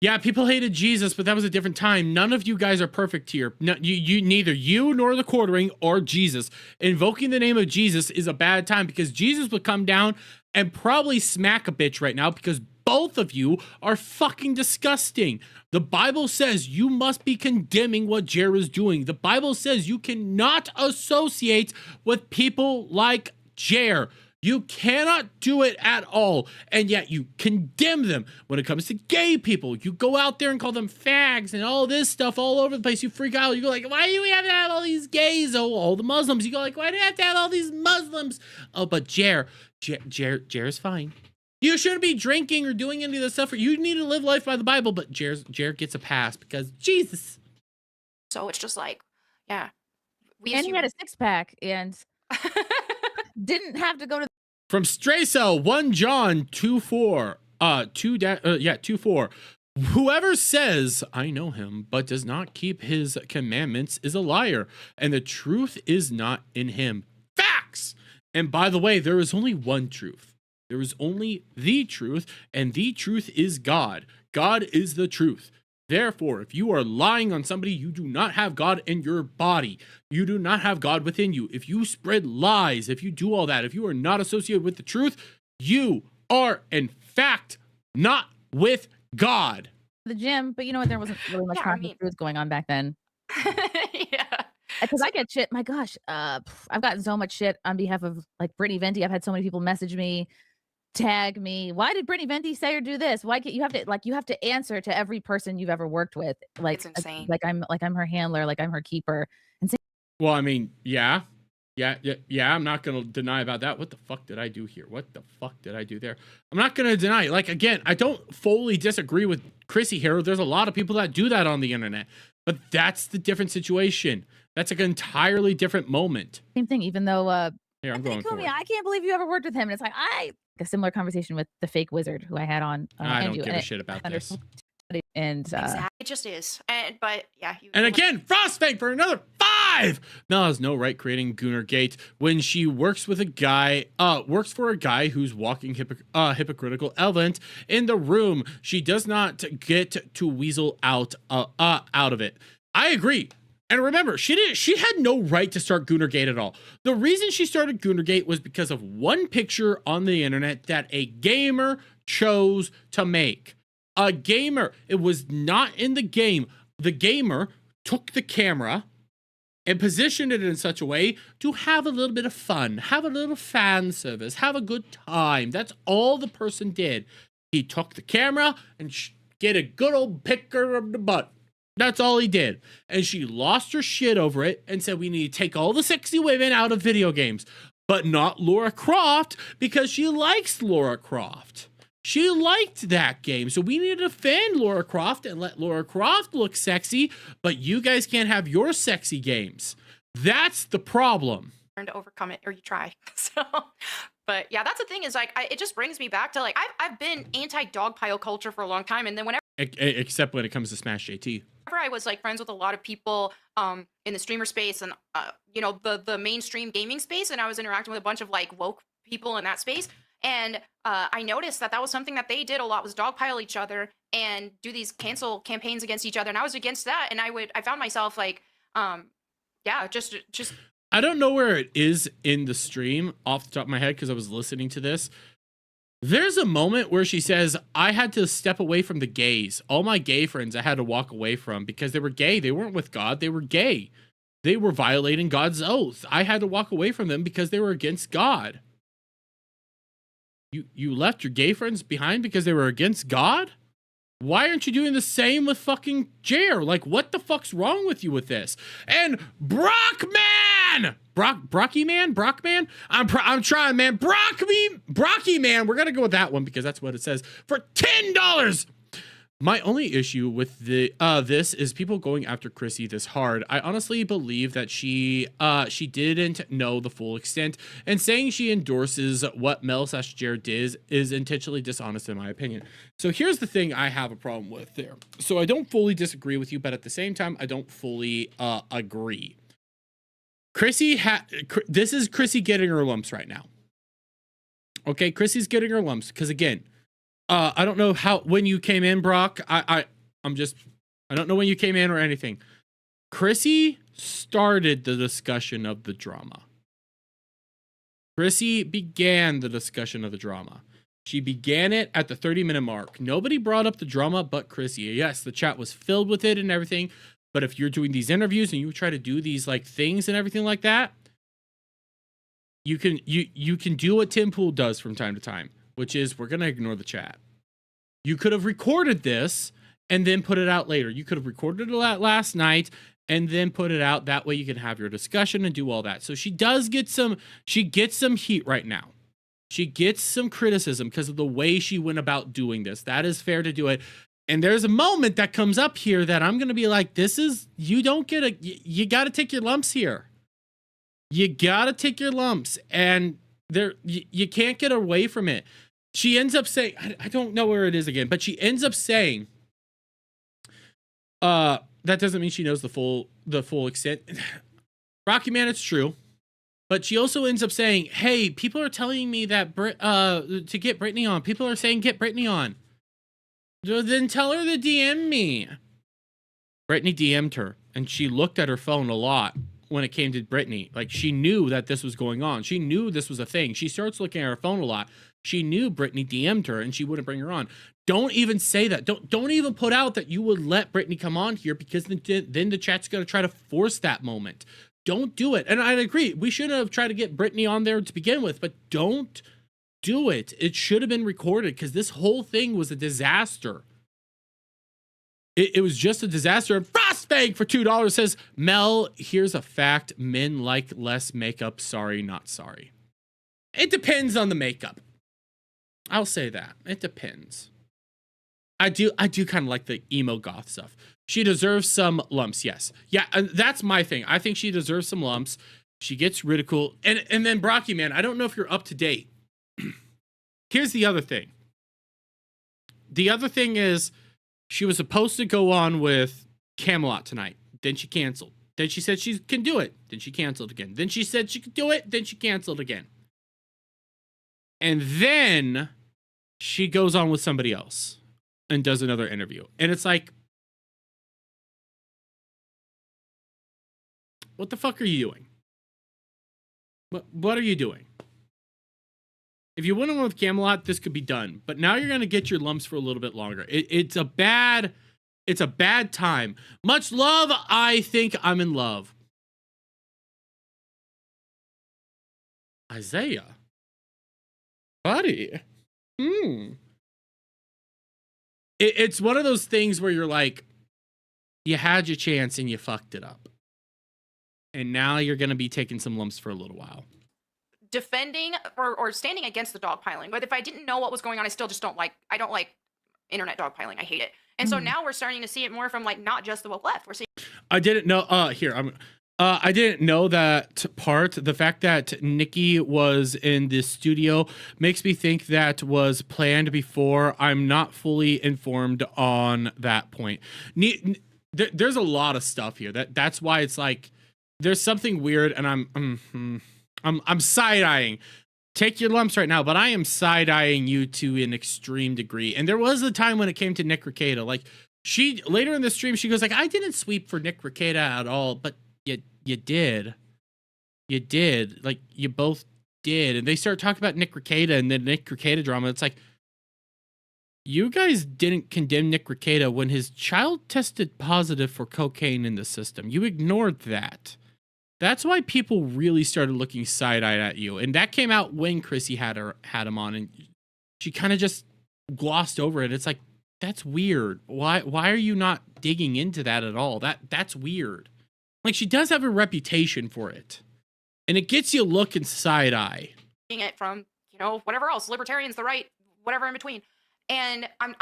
Yeah, people hated Jesus, but that was a different time. None of you guys are perfect here. No, neither you nor the quartering or Jesus. Invoking the name of Jesus is a bad time because Jesus would come down and probably smack a bitch right now because both of you are fucking disgusting. The Bible says you must be condemning what Jer is doing. The Bible says you cannot associate with people like Jer. You cannot do it at all, and yet you condemn them. When it comes to gay people, you go out there and call them fags and all this stuff all over the place. You freak out. You go like, why do we have to have all these gays? Oh, all the Muslims. You go like, why do we have to have all these Muslims? Oh, but Jer's fine. You shouldn't be drinking or doing any of this stuff. You need to live life by the Bible, but Jer gets a pass because Jesus. So it's just like, yeah. And he had a six-pack and didn't have to go to From Straycell, 1 John 2:4. 2:4. Whoever says, I know him, but does not keep his commandments is a liar, and the truth is not in him. Facts! And by the way, there is only one truth. There is only the truth, and the truth is God. God is the truth. Therefore, if you are lying on somebody, you do not have God in your body. You do not have God within you. If you spread lies, if you do all that, if you are not associated with the truth, you are, in fact, not with God. the gym, but you know what? There wasn't really much Yeah, I content mean- truth going on back then. Yeah. Because I get shit. My gosh, I've gotten so much shit on behalf of like Brittany Venti. I've had so many people message me, tag me. Why did Brittany Venti say or do this? Why can't you have to answer to every person you've ever worked with? Like It's insane. like I'm her handler, like I'm her keeper. And Well, I mean, yeah. I'm not gonna deny about that. What the fuck did I do here? What the fuck did I do there? I'm not gonna deny. Like, again, I don't fully disagree with Chrissy here. There's a lot of people that do that on the internet, but that's the different situation. That's like an entirely different moment. same thing, even though Here, I'm going for it. I can't believe you ever worked with him. And it's like a similar conversation with the fake wizard who I had on. I don't Andrew, give and a shit about I this. And Exactly. It just is. But yeah. And again, Frostbank for another 5. Mel has no right creating Goonergate when she works with a guy, works for a guy who's walking hypocritical element in the room. She does not get to weasel out of it. I agree. And remember, she had no right to start Goonergate at all. The reason she started Goonergate was because of one picture on the internet that a gamer chose to make. A gamer, it was not in the game. The gamer took the camera and positioned it in such a way to have a little bit of fun, have a little fan service, have a good time. That's all the person did. He took the camera and get a good old picker of the butt. That's all he did. And she lost her shit over it and said, we need to take all the sexy women out of video games, but not Lara Croft, because she likes Lara Croft. She liked that game. So we need to defend Lara Croft and let Lara Croft look sexy, but you guys can't have your sexy games. That's the problem. To overcome it, or you try. So, but yeah, that's the thing is like, it just brings me back to like, I've been anti-dogpile culture for a long time. And then whenever, except when it comes to Smash JT. I was like friends with a lot of people in the streamer space and you know, the mainstream gaming space, and I was interacting with a bunch of like woke people in that space, and I noticed that was something that they did a lot, was dogpile each other and do these cancel campaigns against each other, and I was against that, and I found myself like yeah, just I don't know where it is in the stream off the top of my head because I was listening to this. There's a moment where she says, I had to step away from the gays. All my gay friends I had to walk away from because they were gay. They weren't with God. They were gay. They were violating God's oath. I had to walk away from them because they were against God. You left your gay friends behind because they were against God? Why aren't you doing the same with fucking Jer? Like, what the fuck's wrong with you with this? And Brockman! Brocky man? I'm trying, man. Brocky man. We're gonna go with that one because that's what it says for $10. My only issue with the this is people going after Chrissy this hard. I honestly believe that she didn't know the full extent, and saying she endorses what Mel/Jared did is intentionally dishonest in my opinion. So here's the thing I have a problem with there. So I don't fully disagree with you, but at the same time I don't fully agree. This is Chrissy getting her lumps right now. Okay, Chrissy's getting her lumps because again, I don't know when you came in, Brock. I don't know when you came in or anything. Chrissy started the discussion of the drama. Chrissy began the discussion of the drama. She began it at the 30-minute mark. Nobody brought up the drama but Chrissy. Yes, the chat was filled with it and everything. But if you're doing these interviews and you try to do these like things and everything like that, you can do what Tim Pool does from time to time, which is we're going to ignore the chat. You could have recorded this and then put it out later. You could have recorded it last night and then put it out. That way you can have your discussion and do all that. So she gets some heat right now. She gets some criticism because of the way she went about doing this. That is fair to do it. And there's a moment that comes up here that I'm going to be like, you got to take your lumps here. You got to take your lumps. And you can't get away from it. She ends up saying, I don't know where it is again, but she ends up saying, that doesn't mean she knows the full extent. Rocky Man, it's true. But she also ends up saying, hey, people are telling me that to get Brittany on. People are saying, get Brittany on. Then tell her to DM me. Brittany DM'd her, and she looked at her phone a lot when it came to Brittany. Like, she knew that this was going on. She knew this was a thing. She starts looking at her phone a lot. She knew Brittany DM'd her, and she wouldn't bring her on. Don't even say that. Don't even put out that you would let Brittany come on here, because then the chat's going to try to force that moment. Don't do it. And I agree. We shouldn't have tried to get Brittany on there to begin with, but don't do it. It should have been recorded, because this whole thing was a disaster. It was just a disaster. Frostbank for $2 says, Mel, here's a fact. Men like less makeup. Sorry, not sorry. It depends on the makeup. I'll say that. It depends. I do kind of like the emo goth stuff. She deserves some lumps, yes. Yeah, that's my thing. I think she deserves some lumps. She gets ridiculed. And then Brocky, man, I don't know if you're up to date. Here's the other thing. The other thing is, she was supposed to go on with Camelot tonight. Then she canceled. Then she said she can do it. Then she canceled again. Then she said she could do it. Then she canceled again. And then she goes on with somebody else and does another interview. And it's like, what the fuck are you doing? What are you doing? If you went on with Camelot, this could be done. But now you're going to get your lumps for a little bit longer. It's a bad time. Much love. I think I'm in love. Isaiah. Buddy. It's one of those things where you're like, you had your chance and you fucked it up. And now you're going to be taking some lumps for a little while. Defending or standing against the dogpiling. But if I didn't know what was going on, I don't like internet dogpiling. I hate it. And so now we're starting to see it more from like not just the woke left. We're seeing. I didn't know. I didn't know that part. The fact that Nikki was in the studio makes me think that was planned before. I'm not fully informed on that point. There's a lot of stuff here. That's why it's like there's something weird, and I'm side-eyeing. Take your lumps right now, but I am side-eyeing you to an extreme degree. And there was a time when it came to Nick Rekieta. Like, she, later in the stream, she goes like, I didn't sweep for Nick Rekieta at all, but you did. You did. Like, you both did. And they start talking about Nick Rekieta and the Nick Rekieta drama. It's like, you guys didn't condemn Nick Rekieta when his child tested positive for cocaine in the system. You ignored that. That's why people really started looking side-eyed at you. And that came out when Chrissy had him on, and she kind of just glossed over it. It's like, that's weird. Why are you not digging into that at all? That's weird. Like, she does have a reputation for it. And it gets you looking side-eye. It from, whatever else, libertarians, the right, whatever in between. And I'm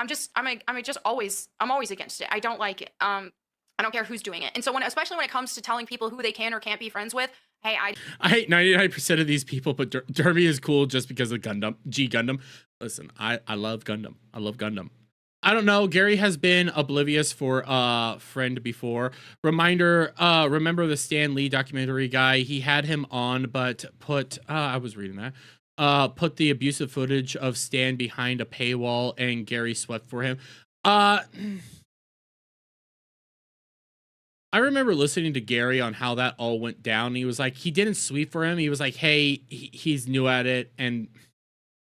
always against it. I don't like it. I don't care who's doing it. And so especially when it comes to telling people who they can or can't be friends with, hey, I hate 99% of these people, but Derby is cool just because of Gundam. Listen, I love Gundam. I love Gundam. I don't know. Gary has been oblivious for friend before. Remember the Stan Lee documentary guy? He had him on, but I was reading that. Put the abusive footage of Stan behind a paywall, and Gary swept for him. I remember listening to Gary on how that all went down. He was like, he didn't sweep for him. He was like, hey, he's new at it. And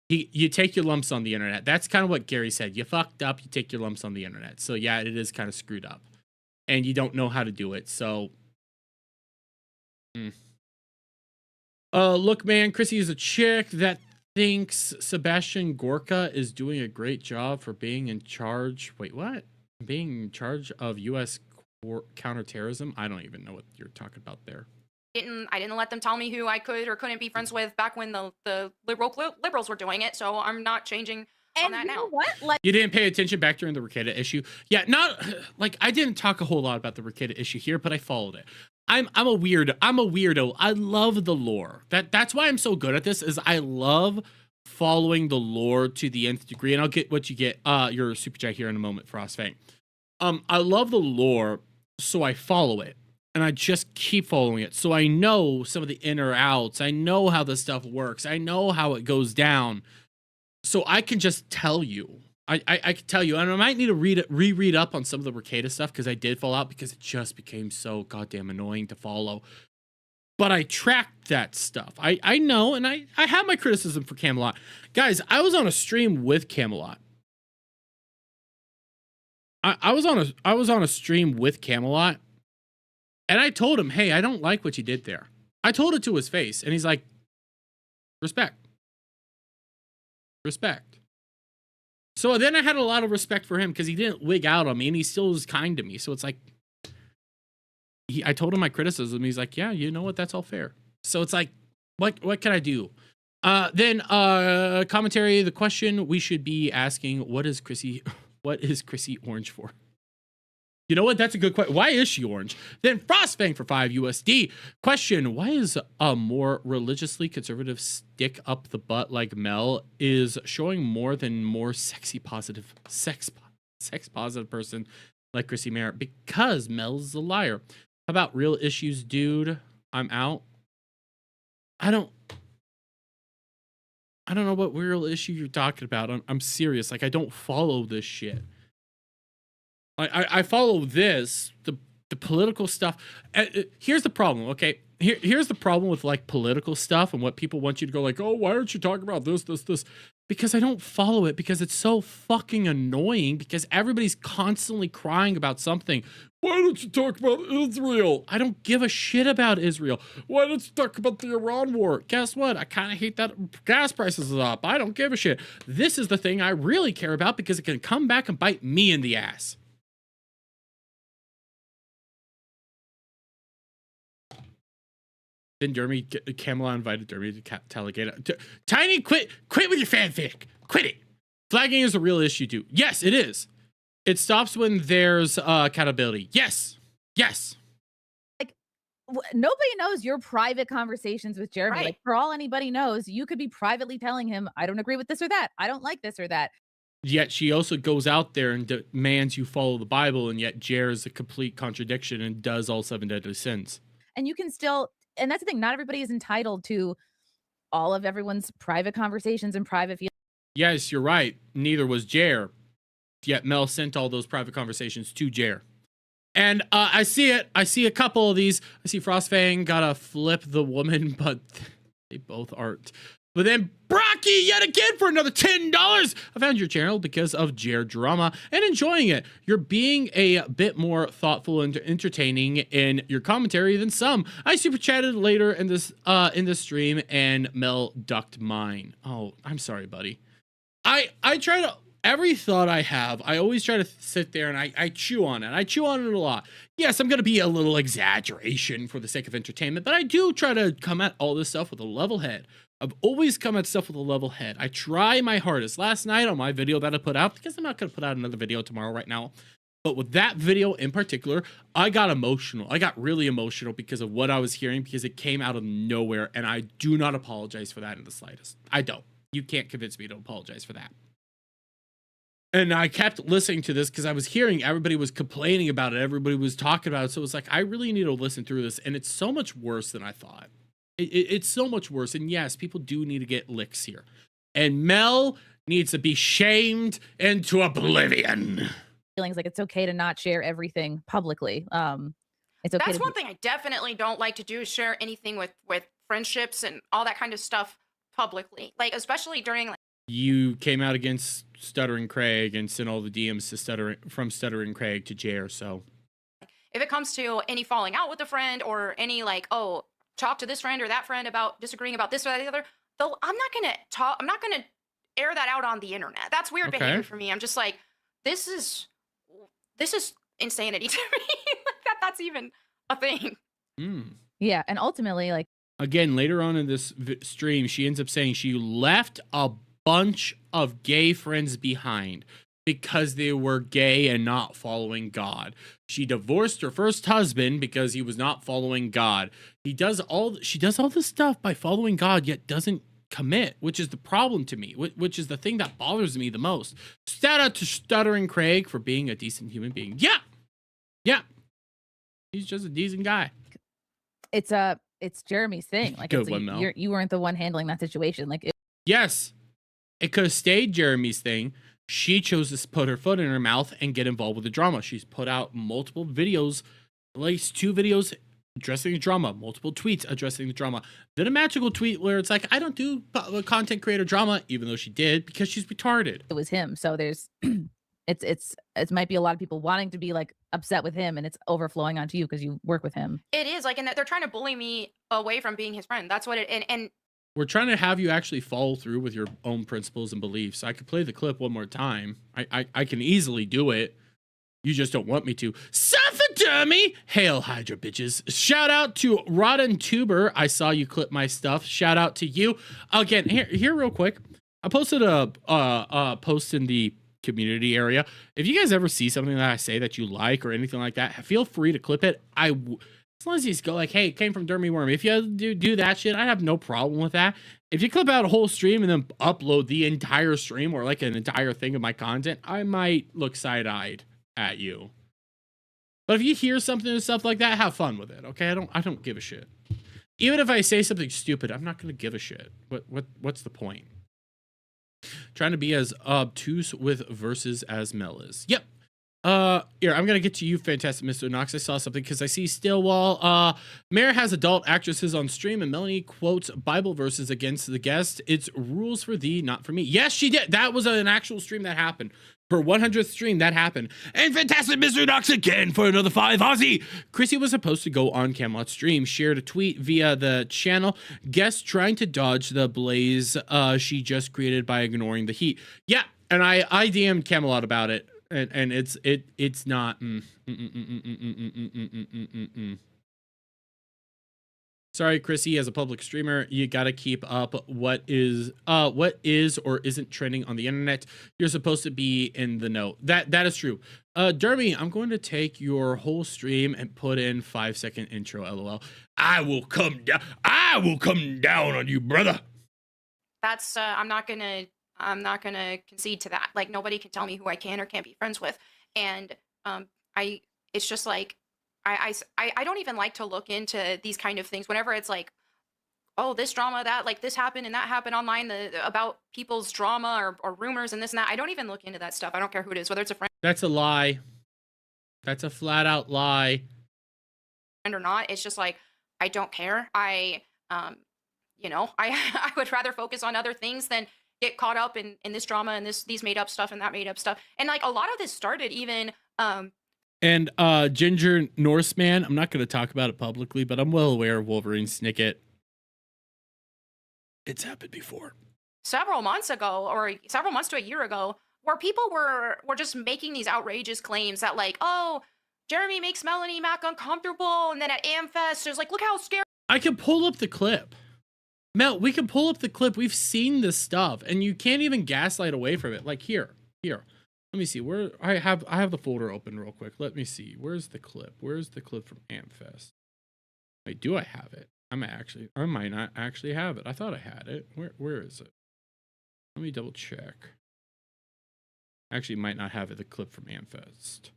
you take your lumps on the internet. That's kind of what Gary said. You fucked up. You take your lumps on the internet. So yeah, it is kind of screwed up. And you don't know how to do it. So. Look, man, Chrissy is a chick that thinks Sebastian Gorka is doing a great job for being in charge. Wait, what? Being in charge of U.S. counterterrorism? I don't even know what you're talking about there. I didn't let them tell me who I could or couldn't be friends with back when the liberals were doing it, so I'm not changing on that now. You didn't pay attention back during the Rekieta issue? Yeah, not like I didn't talk a whole lot about the Rekieta issue here, but I followed it. I'm a weirdo. I love the lore. That's why I'm so good at this, is I love following the lore to the nth degree, and I'll get what you get your super chat here in a moment, Frostfang. I love the lore, so I follow it, and I just keep following it. So I know some of the in or outs. I know how this stuff works. I know how it goes down. So I can just tell you. I can tell you, and I might need to reread up on some of the Rekieta stuff, because I did fall out because it just became so goddamn annoying to follow. But I tracked that stuff. I know, and I have my criticism for Camelot. Guys, I was on a stream with Camelot. I was on a stream with Camelot, and I told him, hey, I don't like what you did there. I told it to his face, and he's like, respect. Respect. So then I had a lot of respect for him because he didn't wig out on me, and he still was kind to me. So it's like, I told him my criticism. He's like, yeah, you know what? That's all fair. So it's like, what can I do? Then commentary, the question we should be asking, what is Chrissy orange for? You know what? That's a good question. Why is she orange? Then Frostfang for 5 USD. Question, why is a more religiously conservative stick up the butt like Mel is showing more than more sex positive person like Chrissy Merritt? Because Mel's a liar. How about real issues, dude? I'm out. I don't know what real issue you're talking about. I'm serious. Like, I don't follow this shit. I follow this, the political stuff. Here's the problem, okay? Here's the problem with, like, political stuff and what people want you to go like, oh, why aren't you talking about this? Because I don't follow it because it's so fucking annoying because everybody's constantly crying about something. Why don't you talk about Israel? I don't give a shit about Israel. Why don't you talk about the Iran war? Guess what? I kind of hate that gas prices are up. I don't give a shit. This is the thing I really care about because it can come back and bite me in the ass. Then Camelot invited Dermy to Taligate. Tiny, quit with your fanfic. Quit it. Flagging is a real issue, too. Yes, it is. It stops when there's accountability. Yes. Like, nobody knows your private conversations with Jeremy. Right. Like, for all anybody knows, you could be privately telling him, I don't agree with this or that. I don't like this or that. Yet she also goes out there and demands you follow the Bible, and yet Jer is a complete contradiction and does all 7 deadly sins. And you can still, and that's the thing, not everybody is entitled to all of everyone's private conversations and private feelings. Yes, you're right. Neither was Jer. Yet Mel sent all those private conversations to Jer. And I see it. I see a couple of these. I see Frostfang gotta flip the woman, but they both aren't. But then Brocky yet again for another $10. I found your channel because of Jer drama and enjoying it. You're being a bit more thoughtful and entertaining in your commentary than some. I super chatted later in this stream and Mel ducked mine. Oh, I'm sorry, buddy. I try to, every thought I have, I always try to sit there and I chew on it. I chew on it a lot. Yes, I'm going to be a little exaggeration for the sake of entertainment, but I do try to come at all this stuff with a level head. I've always come at stuff with a level head. I try my hardest. Last night on my video that I put out, because I'm not going to put out another video tomorrow right now, but with that video in particular, I got emotional. I got really emotional because of what I was hearing, because it came out of nowhere, and I do not apologize for that in the slightest. I don't. You can't convince me to apologize for that. And I kept listening to this because I was hearing everybody was complaining about it. Everybody was talking about it. So it was like, I really need to listen through this. And it's so much worse than I thought. It's so much worse. And yes, people do need to get licks here. And Mel needs to be shamed into oblivion. Feelings like it's okay to not share everything publicly. It's okay. That's one thing I definitely don't like to do, is share anything with friendships and all that kind of stuff publicly. Like, especially during, like, you came out against Stuttering Craig and sent all the DMs to from Stuttering Craig to Jer. So if it comes to any falling out with a friend or any, like, oh, talk to this friend or that friend about disagreeing about this or that or the other, though, I'm not gonna air that out on the internet. That's weird behavior for me. I'm just like, this is insanity to me. Like, that's even a thing. Yeah, and ultimately, like, again, later on in this stream, she ends up saying she left a bunch of gay friends behind because they were gay and not following God. She divorced her first husband because he was not following God. She does all this stuff by following God, yet doesn't commit, which is the problem to me, which is the thing that bothers me the most. Shout out to Stuttering Craig for being a decent human being. Yeah. He's just a decent guy. it's Jeremy's thing. Like, Good it's, one, Mel. you weren't the one handling that situation. Like, Yes, it could have stayed Jeremy's thing. She chose to put her foot in her mouth and get involved with the drama. She's put out multiple videos, at least 2 videos addressing the drama, multiple tweets addressing the drama. Then a magical tweet where it's like, I don't do content creator drama, even though she did, because she's retarded. it was him. So there's it might be a lot of people wanting to be like upset with him, and it's overflowing onto you because you work with him. It is like, and they're trying to bully me away from being his friend. That's what it, and We're trying to have you actually follow through with your own principles and beliefs. I could play the clip one more time. I can easily do it. You just don't want me to. Suffer-dummy! Hail Hydra, bitches. Shout out to Rotten Tuber. I saw you clip my stuff. Shout out to you. Again, here real quick. I posted a post in the community area. If you guys ever see something that I say that you like or anything like that, feel free to clip it. As long as you just go like, hey, it came from Dermy Worm. If you do that shit, I have no problem with that. If you clip out a whole stream and then upload the entire stream or like an entire thing of my content, I might look side-eyed at you. But if you hear something and stuff like that, have fun with it, okay? I don't give a shit. Even if I say something stupid, I'm not gonna give a shit. What's the point? Trying to be as obtuse with verses as Mel is. Yep. Here, I'm gonna get to you, fantastic Mr. Knox. I saw something because I see Stillwall. Mayor has adult actresses on stream, and Melanie quotes Bible verses against the guest. It's rules for thee, not for me. Yes, she did. That was an actual stream that happened. Her 100th stream, that happened. And fantastic Mr. Knox again for another 5 Aussie. Chrissy was supposed to go on Camelot's stream, shared a tweet via the channel. Guest trying to dodge the blaze she just created by ignoring the heat. Yeah, and I DM'd Camelot about it. And it's not. Sorry, Chrissy, as a public streamer, you gotta keep up what is or isn't trending on the internet. You're supposed to be in the know. That is true. Dermy, I'm going to take your whole stream and put in 5-second intro. LOL. I will come down on you, brother. that's I'm not gonna concede to that. Like, nobody can tell me who I can or can't be friends with, and it's just like I don't even like to look into these kind of things whenever it's like, oh, this drama, that, like, this happened and that happened online, about people's drama or rumors and this and that. I don't even look into that stuff. I don't care who it is, whether it's a friend. That's a lie. That's a flat out lie. Or not. It's just like, I don't care. I would rather focus on other things than get caught up in this drama and these made up stuff and that made up stuff. And like, a lot of this started even And Ginger Norseman, I'm not going to talk about it publicly, but I'm well aware of Wolverine Snicket. It's happened before. Several months ago, or several months to a year ago, where people were just making these outrageous claims that, like, oh, Jeremy makes Melanie Mac uncomfortable, and then at AmFest, there's like, look how scared. I can pull up the clip. Mel, we can pull up the clip. We've seen this stuff, and you can't even gaslight away from it. Like, here. Let me see. Where I have the folder open real quick. Let me see. Where's the clip? Where's the clip from AmFest? Wait, do I have it? I might not actually have it. I thought I had it. Where is it? Let me double check. Actually, might not have it. The clip from AmFest.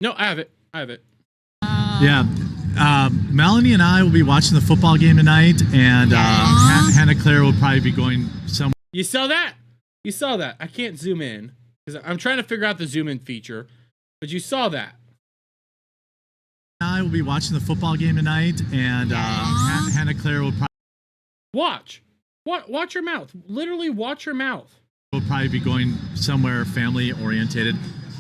No, I have it. Yeah. Melanie and I will be watching the football game tonight, and Hannah Claire will probably be going somewhere. You saw that? I can't zoom in because I'm trying to figure out the zoom in feature, but you saw that. I will be watching the football game tonight, and Hannah Claire will probably watch your mouth. Literally watch your mouth. We'll probably be going somewhere family orientated.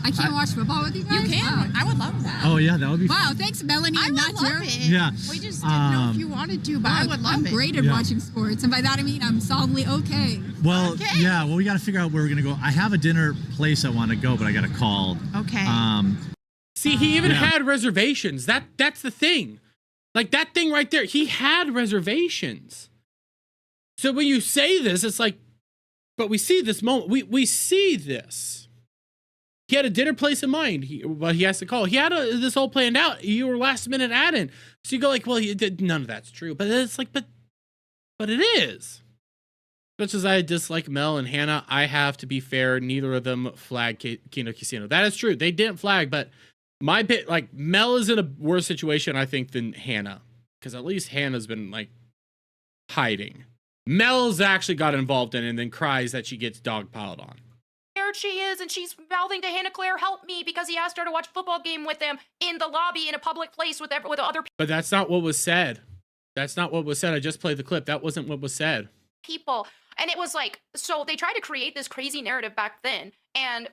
I can't watch football with you guys? You can. Wow. I would love that. Oh, yeah, that would be fun. Wow, thanks, Melanie. I would love it. Yeah. We just didn't know if you wanted to, but I would love it. I'm great at watching sports, and by that I mean I'm solidly okay. Well, yeah, we got to figure out where we're going to go. I have a dinner place I want to go, but I got a call. Okay. See, he even had reservations. That's the thing. Like, that thing right there, he had reservations. So when you say this, it's like, but we see this moment. We see this. He had a dinner place in mind. He has to call. He had this all planned out. You were last minute add-in. So you go like, well, none of that's true. But it's like, but it is. Much as I dislike Mel and Hannah, I have to be fair. Neither of them flagged Kino Casino. That is true. They didn't flag, but my bit, like, Mel is in a worse situation, I think, than Hannah. Because at least Hannah's been, like, hiding. Mel's actually got involved in it and then cries that she gets dogpiled on. She is, and she's mouthing to Hannah Claire, help me, because he asked her to watch a football game with him in the lobby in a public place with other But that's not what was said. That's not what was said. I just played the clip. That wasn't what was said. people. And it was like, so they tried to create this crazy narrative back then, and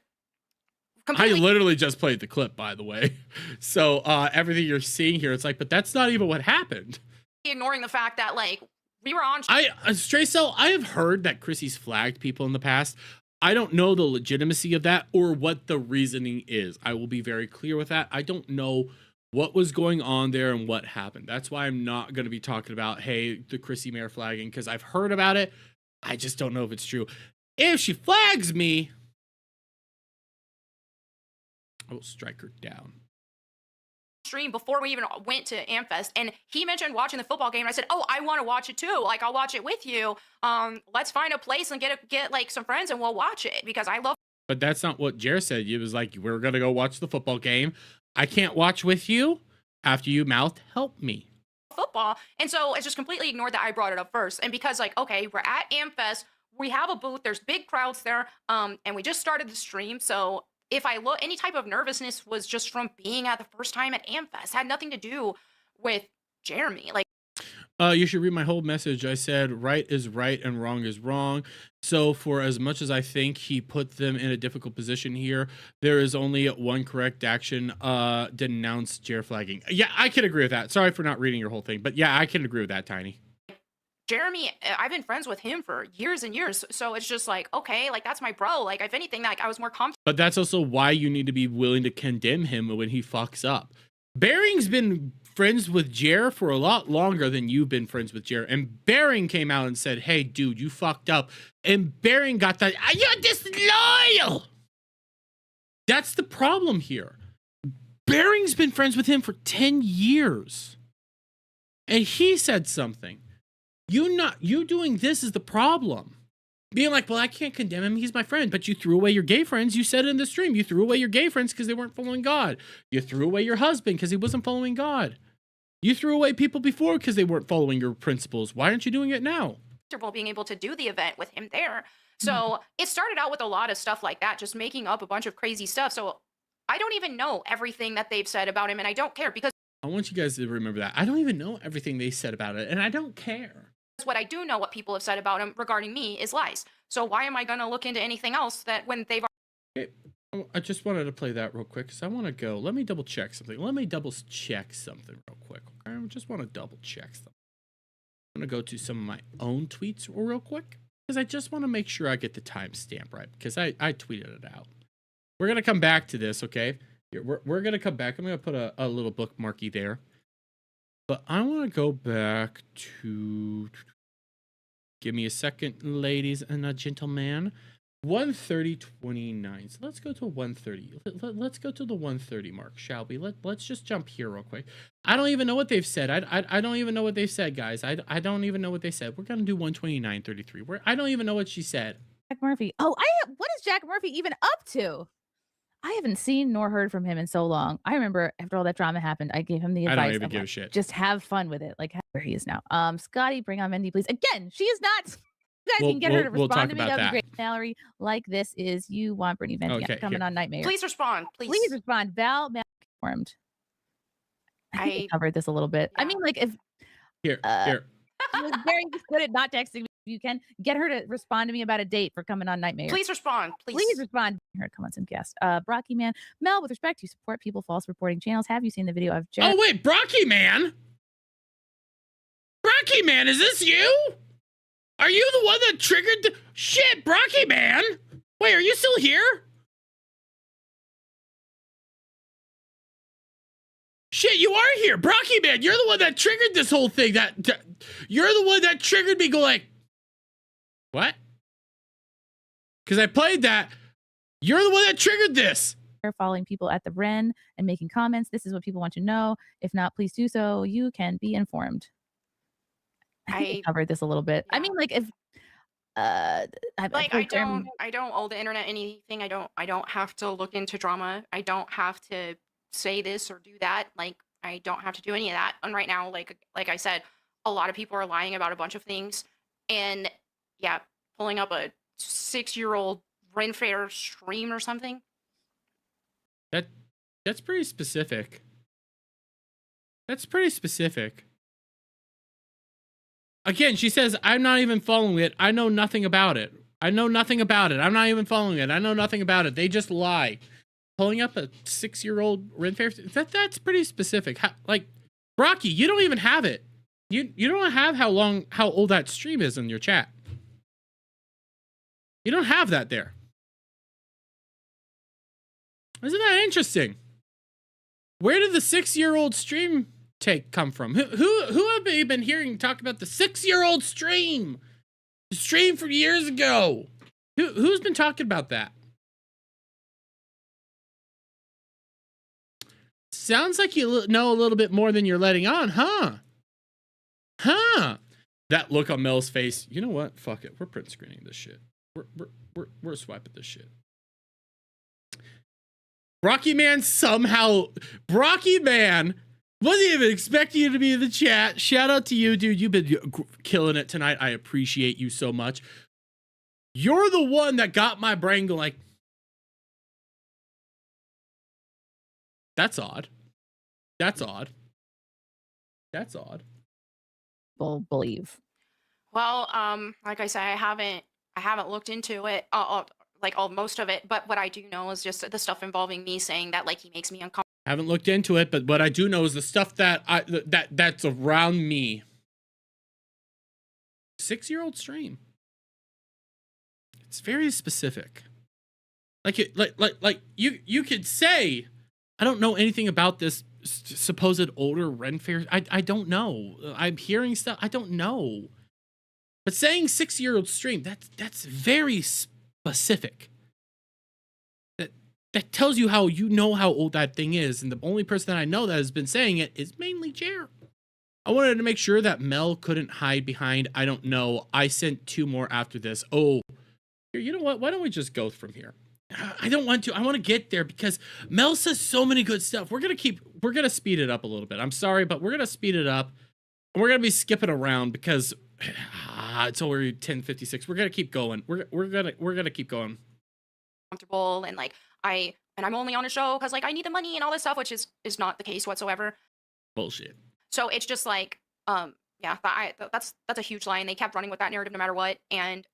completely I literally just played the clip, by the way. So everything you're seeing here, it's like, but that's not even what happened. ignoring the fact that like we were on. Stray Cell, I have heard that Chrissy's flagged people in the past. I don't know the legitimacy of that or what the reasoning is. I will be very clear with that. I don't know what was going on there and what happened. That's why I'm not going to be talking about, hey, the Chrissy Mayer flagging, because I've heard about it. I just don't know if it's true. If she flags me, I will strike her down. Stream before we even went to Amfest, and he mentioned watching the football game, and I said, oh, I want to watch it too. Like, I'll watch it with you. Let's find a place and get like some friends and we'll watch it because I love. But that's not what Jer said. He was like, we're gonna go watch the football game. I can't watch with you after you mouthed help me. Football. And so it's just completely ignored that I brought it up first. And because like, okay, we're at Amfest, we have a booth, there's big crowds there, and we just started the stream. So if I look, any type of nervousness was just from being at the first time at Amfest. Had nothing to do with Jeremy. Like, you should read my whole message. I said right is right and wrong is wrong. So for as much as I think he put them in a difficult position here, there is only one correct action. Denounce Jer flagging. Yeah, I can agree with that. Sorry for not reading your whole thing, but yeah, I can agree with that, Tiny. Jeremy, I've been friends with him for years and years. So it's just like, okay, like that's my bro. Like if anything, like I was more comfortable. But that's also why you need to be willing to condemn him when he fucks up. Bearing's been friends with Jer for a lot longer than you've been friends with Jer. And Bearing came out and said, hey, dude, you fucked up. And Bearing got that, you're disloyal. That's the problem here. Bearing's been friends with him for 10 years. And he said something. You doing this is the problem. Being like, well, I can't condemn him. He's my friend. But you threw away your gay friends. You said it in the stream. You threw away your gay friends because they weren't following God. You threw away your husband because he wasn't following God. You threw away people before because they weren't following your principles. Why aren't you doing it now? Being able to do the event with him there. So it started out with a lot of stuff like that, just making up a bunch of crazy stuff. So I don't even know everything that they've said about him, and I don't care because I want you guys to remember that. I don't even know everything they said about it, and I don't care. what I do know what people have said about him regarding me is lies. So why am I going to look into anything else that when they've Okay. I just wanted to play that real quick because I want to go. Let me double check something. Let me double check something real quick. Okay? I just want to double check something. I'm going to go to some of my own tweets real quick because I just want to make sure I get the timestamp right because I tweeted it out. We're going to come back to this, okay? We're going to come back. I'm going to put a little bookmarky there. But I want to go back to... Give me a second, ladies and gentlemen. 1:30:29. So let's go to 1:30. Let's go to the 1:30 mark, shall we? Let's just jump here real quick. I don't even know what they've said. I don't even know what they've said, guys. I don't even know what they said. We're gonna do 1:29:33. I don't even know what she said. Jack Murphy. Oh, what is Jack Murphy even up to? I haven't seen nor heard from him in so long. I remember after all that drama happened, I gave him the advice. I don't even of, give like, a shit. Just have fun with it. Like where he is now. Scotty, bring on Mendy, please. Again, she is not. You guys can get her to respond to me. That would be great. Valerie, like this is you want Brittany Vendia coming on Nightmare. Please respond. Please respond. Val informed. I think we covered this a little bit. Yeah. I mean, like if here. She was very good at not texting me. You can get her to respond to me about a date for coming on Nightmare. Please respond. Please respond. Her come on some guests. Brocky Man. Mel, with respect, you support people false reporting channels. Have you seen the video of Jared? Oh wait, Brocky Man. Brocky Man, is this you? Are you the one that triggered the shit, Brocky Man? Wait, are you still here? Shit, you are here, Brocky Man. You're the one that triggered this whole thing. You're the one that triggered me. Go like, what? Because I played that. You're the one that triggered this. Following people at the Ren and making comments. This is what people want to know. If not, please do so. You can be informed. I think we covered this a little bit. Yeah. I mean, like if I don't owe the internet anything. I don't have to look into drama. I don't have to say this or do that. Like I don't have to do any of that. And right now, like I said, a lot of people are lying about a bunch of things. And yeah, pulling up a 6-year-old Ren Fair stream or something. That's pretty specific. That's pretty specific. Again, she says, I'm not even following it. I know nothing about it. I know nothing about it. I'm not even following it. I know nothing about it. They just lie. pulling up a 6-year-old Ren Fair. That's pretty specific. Like, Brocky, you don't even have it. You don't have how old that stream is in your chat. You don't have that there. Isn't that interesting? Where did the 6-year-old stream take come from? Who have you been hearing talk about the 6-year-old stream? The stream from years ago. Who's been talking about that? Sounds like you know a little bit more than you're letting on, huh? Huh? That look on Mel's face. You know what? Fuck it. We're print screening this shit. We're swiping this shit. Brocky Man Brocky Man wasn't even expecting you to be in the chat. Shout out to you, dude. You've been killing it tonight. I appreciate you so much. You're the one that got my brain going like, that's odd. That's odd. That's odd. People believe. Well, like I said, I haven't looked into it, most of it. But what I do know is just the stuff involving me saying that like he makes me uncomfortable. Haven't looked into it, but what I do know is the stuff that's around me. 6-year-old stream. It's very specific. Like you could say, I don't know anything about this supposed older Ren Fair. I don't know. I'm hearing stuff. I don't know. But saying 6-year-old stream, that's very specific. That tells you how you know how old that thing is. And the only person that I know that has been saying it is mainly Jer. I wanted to make sure that Mel couldn't hide behind, I don't know. I sent 2 more after this. Oh, here, you know what? Why don't we just go from here? I don't want to. I want to get there because Mel says so many good stuff. We're going to speed it up a little bit. I'm sorry, but we're going to speed it up. And we're going to be skipping around because it's over 10:56. We're going to keep going. We're going to keep going. Comfortable and like I'm only on a show because like I need the money and all this stuff, which is not the case whatsoever. Bullshit. So it's just like that's a huge lie, and they kept running with that narrative no matter what. And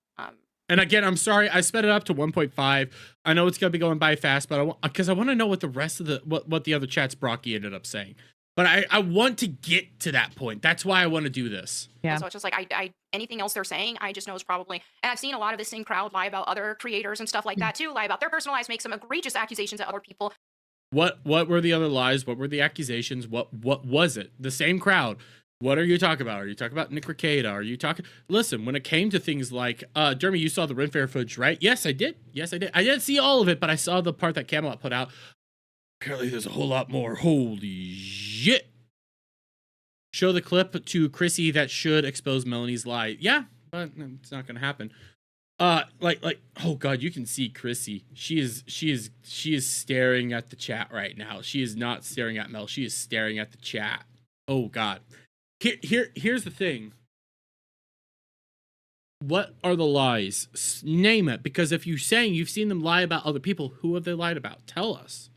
again, I'm sorry, I sped it up to 1.5. I know it's gonna be going by fast, but I want to know what the rest of what the other chats Brocky ended up saying. But I want to get to that point. That's why I want to do this. Yeah. So it's just like I anything else they're saying, I just know is probably. And I've seen a lot of this same crowd lie about other creators and stuff like that too. Lie about their personal lives, make some egregious accusations at other people. What were the other lies? What were the accusations? What was it? The same crowd. What are you talking about? Are you talking about Nick Ricada? Are you talking? Listen, when it came to things like, Jeremy, you saw the Ren Fair footage, right? Yes, I did. Yes, I did. I didn't see all of it, but I saw the part that Camelot put out. Apparently, there's a whole lot more. Holy shit. Show the clip to Chrissy that should expose Melanie's lie. Yeah, but it's not gonna happen. Oh god, you can see Chrissy. She is staring at the chat right now. She is not staring at Mel. She is staring at the chat. Oh god. Here's the thing. What are the lies? Name it, because if you're saying you've seen them lie about other people, who have they lied about? Tell us.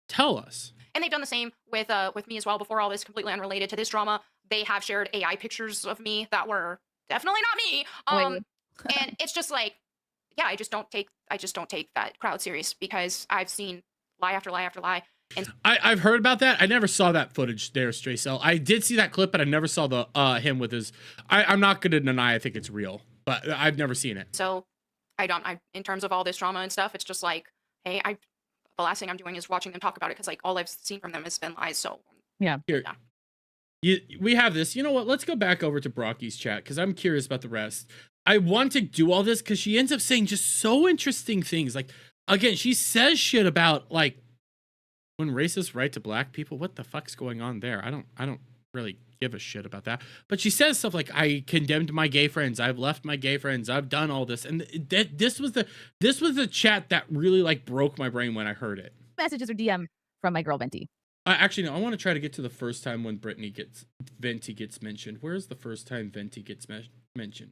Tell us. And they've done the same with me as well. Before all this, completely unrelated to this drama, they have shared AI pictures of me that were definitely not me. And it's just like, yeah, I just don't take that crowd serious because I've seen lie after lie after lie. And I've heard about that. I never saw that footage there, Stray Cell. I did see that clip, but I never saw the him with his. I'm not going to deny I think it's real, but I've never seen it. So I in terms of all this drama and stuff, it's just like, hey, the last thing I'm doing is watching them talk about it because like all I've seen from them has been lies. So yeah. Here, we have this. You know what? Let's go back over to Brocky's chat because I'm curious about the rest. I want to do all this because she ends up saying just so interesting things. Like, again, she says shit about like when racists write to black people. What the fuck's going on there? I don't really give a shit about that. But she says stuff like, I condemned my gay friends. I've left my gay friends. I've done all this. And this was the chat that really like broke my brain when I heard it. Messages or DM from my girl Venti. Actually, no, I want to try to get to the first time when Venti gets mentioned. Where's the first time Venti gets mentioned?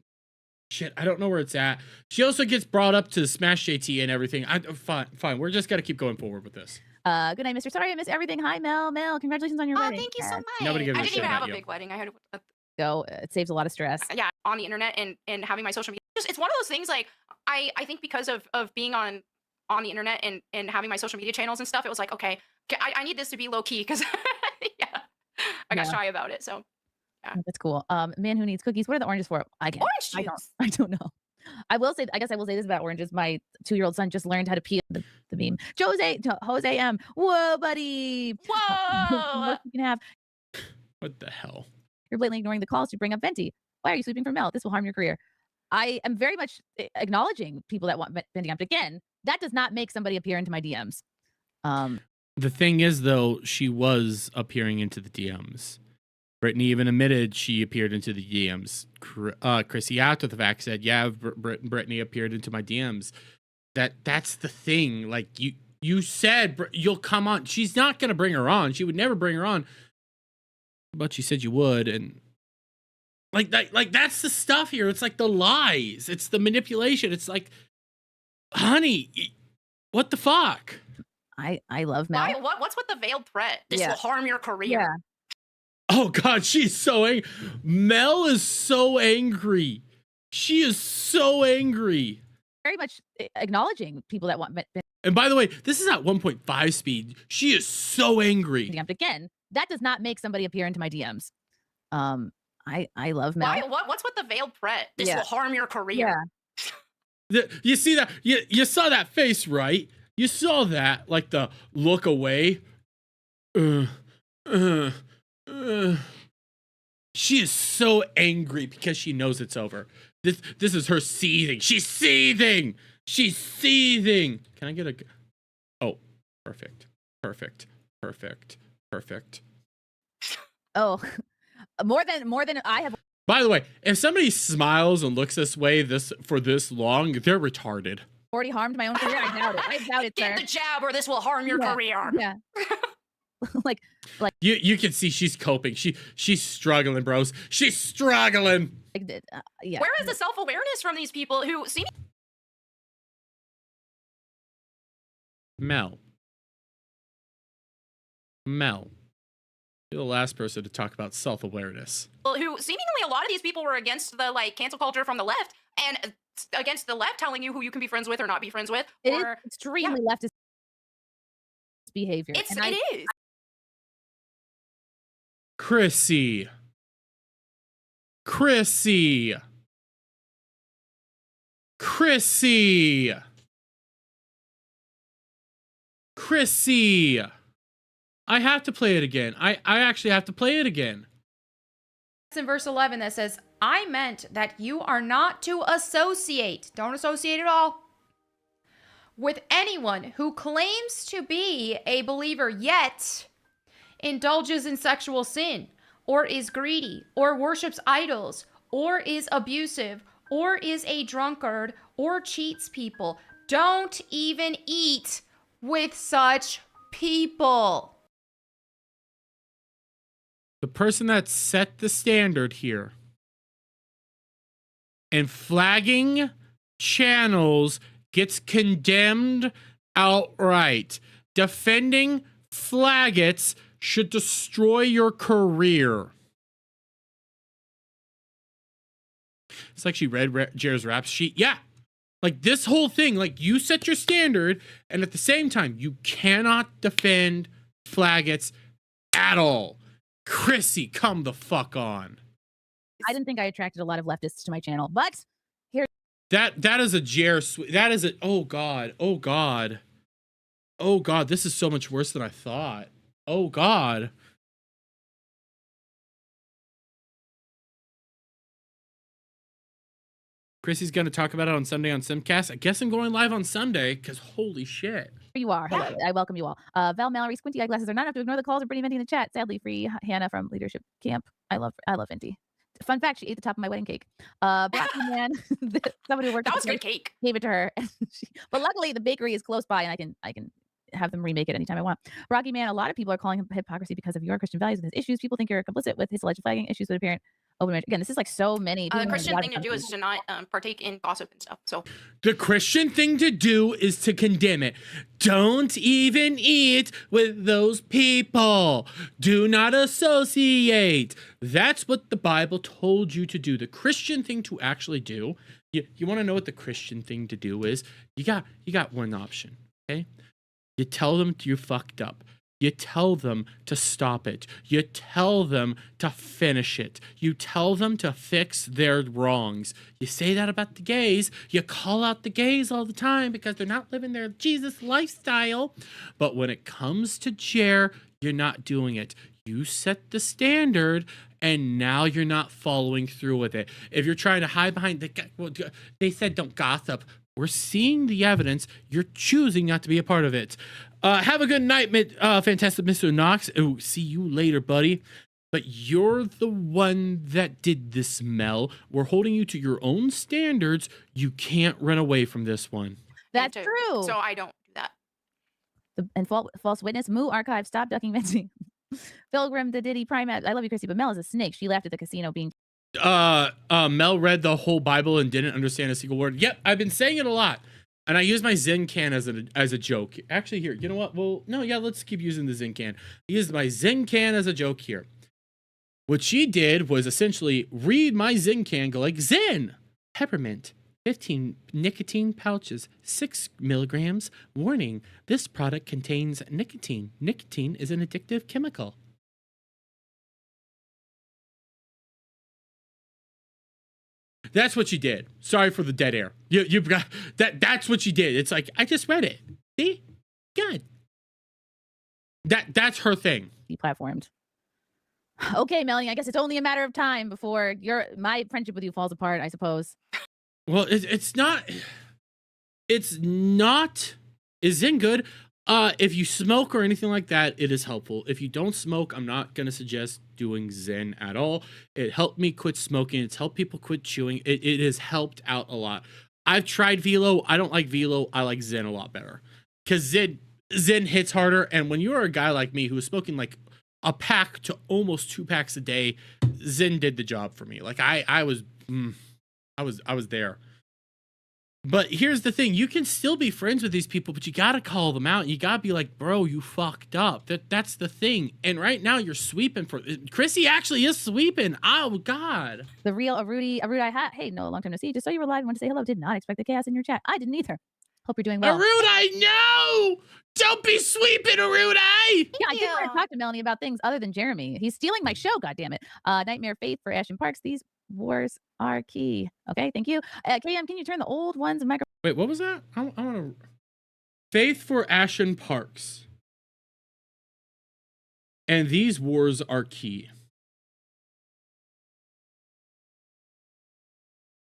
Shit, I don't know where it's at. She also gets brought up to Smash JT and everything. Fine. We're just got to keep going forward with this. Good night, Mr. Sorry, I missed everything. Hi, Mel. Congratulations on your wedding. Thank you so much. Nobody I gives a didn't shit even have about a you. big wedding. I had So it saves a lot of stress. yeah, on the internet and having my social media. It's one of those things like I think because of being on on the internet and having my social media channels and stuff, it was like, okay, I need this to be low key because yeah, I got shy about it. So yeah. That's cool. Man who needs cookies. What are the oranges for? I can't. Orange juice. I don't know. I will say, I guess I will say this about oranges. My 2-year-old son just learned how to peel the meme. Jose M. Whoa, buddy. Whoa. You can have. What the hell? You're blatantly ignoring the calls to bring up Venti. Why are you sweeping for Mel? This will harm your career. I am very much acknowledging people that want Venti on. But again, that does not make somebody appear into my DMs. The thing is, though, she was appearing into the DMs. Brittany even admitted she appeared into the DMs. Chrissy, after the fact, said, "Yeah, Brittany appeared into my DMs." That's the thing. Like you said, you'll come on. She's not gonna bring her on. She would never bring her on. But she said you would, and like that's the stuff here. It's like the lies. It's the manipulation. It's like, honey, what the fuck? I love Mel. What's with the veiled threat? This will harm your career. Yeah. Oh God, she's so angry. Mel is so angry. She is so angry. Very much acknowledging people that want Venti. And by the way, this is at 1.5 speed. She is so angry. Again, that does not make somebody appear into my DMs. I love Mel. What's with the veiled threat? This will harm your career. Yeah. You see that? You saw that face, right? You saw that, like the look away. She is so angry because she knows it's over. This is her seething. She's seething. She's seething. Can I get a? Oh, perfect. Oh, more than I have. By the way, if somebody smiles and looks this way for this long, they're retarded. Already harmed my own career. I doubt it. I doubt it, sir. Get the jab, or this will harm your career. Yeah. like you can see she's coping. She's struggling, bros. She's struggling. Yeah. Where is the self-awareness from these people who see? Mel, you're the last person to talk about self-awareness. Who seemingly a lot of these people were against the cancel culture from the left and against the left telling you who you can be friends with or not be friends with. It is extremely leftist behavior. It is. Chrissy. I have to play it again. I actually have to play it again. It's in verse 11 that says, I meant that you are not to associate, don't associate at all, with anyone who claims to be a believer yet indulges in sexual sin, or is greedy, or worships idols, or is abusive, or is a drunkard, or cheats people. Don't even eat with such people. The person that set the standard here and flagging channels gets condemned outright. Defending flaggots should destroy your career. It's like she read Jared's rap sheet. Yeah. Like this whole thing, like you set your standard, and at the same time, you cannot defend flaggots at all. Chrissy, come the fuck on. I didn't think I attracted a lot of leftists to my channel, but here. That is a Jared. That is a. Oh God. This is so much worse than I thought. Oh God. Chrissy's going to talk about it on Sunday on Simcast. I guess I'm going live on Sunday because holy shit. Here you are. Hello. I welcome you all. Val Mallory, squinty eyeglasses are not enough to ignore the calls of Brittany Venti in the chat. Sadly, free Hannah from Leadership Camp. I love Venti. Fun fact, she ate the top of my wedding cake. Brocky Man, somebody who worked. That was good cake. Gave it to her. But luckily the bakery is close by and I can have them remake it anytime I want. Rocky Man, a lot of people are calling him hypocrisy because of your Christian values and his issues. People think you're complicit with his alleged flagging issues, but apparent open marriage. Again, this is like so many. The Christian thing to do is to not partake in gossip and stuff. So The Christian thing to do is to condemn it. Don't even eat with those people. Do not associate. That's what the Bible told you to do. The Christian thing to actually do, you want to know what the Christian thing to do is? You got one option, okay? You tell them you fucked up. You tell them to stop it. You tell them to finish it. You tell them to fix their wrongs. You say that about the gays. You call out the gays all the time because they're not living their Jesus lifestyle. But when it comes to Jer, you're not doing it. You set the standard, and now you're not following through with it. If you're trying to hide behind they said don't gossip. We're seeing the evidence. You're choosing not to be a part of it. Have a good night, fantastic Mr. Knox. Oh, see you later, buddy. But you're the one that did this, Mel. We're holding you to your own standards. You can't run away from this one. That's true. So I don't do that. And false witness, Moo Archive, stop ducking Vinci. Pilgrim, the Diddy, Primat. I love you, Chrissy, but Mel is a snake. She laughed at the casino being. Mel read the whole Bible and didn't understand a single word. Yep, I've been saying it a lot. And I use my Zen can as a joke. Actually, here, you know what? Well, no, yeah, let's keep using the Zen can. I used my Zen can as a joke here. What she did was essentially read my Zen can, go like, Zen, peppermint, 15 nicotine pouches, 6 milligrams. Warning, this product contains nicotine. Nicotine is an addictive chemical. That's what she did. Sorry for the dead air. You got that. That's what she did. It's like, I just read it. See? Good. That's her thing. Deplatformed. Okay, Melanie, I guess it's only a matter of time before my friendship with you falls apart, I suppose. Well, it's not. It's not. Is Zen good? If you smoke or anything like that, it is helpful. If you don't smoke, I'm not gonna suggest doing Zen at all. It helped me quit smoking. It's helped people quit chewing. It has helped out a lot. I've tried Velo. I don't like Velo. I like Zen a lot better because Zen hits harder. And when you're a guy like me who was smoking like a pack to almost 2 packs a day, Zen did the job for me. Like I was there. But here's the thing, you can still be friends with these people, but you gotta call them out. You gotta be like, bro, you fucked up. That's the thing. And right now you're sweeping for Chrissy actually is sweeping. Oh God. The real Arudi I had. Hey, no, long time no see. Just saw you were live and want to say hello. Did not expect the chaos in your chat. I didn't either. Hope you're doing well. Arudi, no! Don't be sweeping, Arudi! Yeah, I did want to talk to Melanie about things other than Jeremy. He's stealing my show, goddammit. Nightmare Faith for Ashton Parks. These wars are key. Okay, thank you. KM, can you turn the old ones micro? Wait, what was that? I want to. Faith for Ashton Parks. And these wars are key.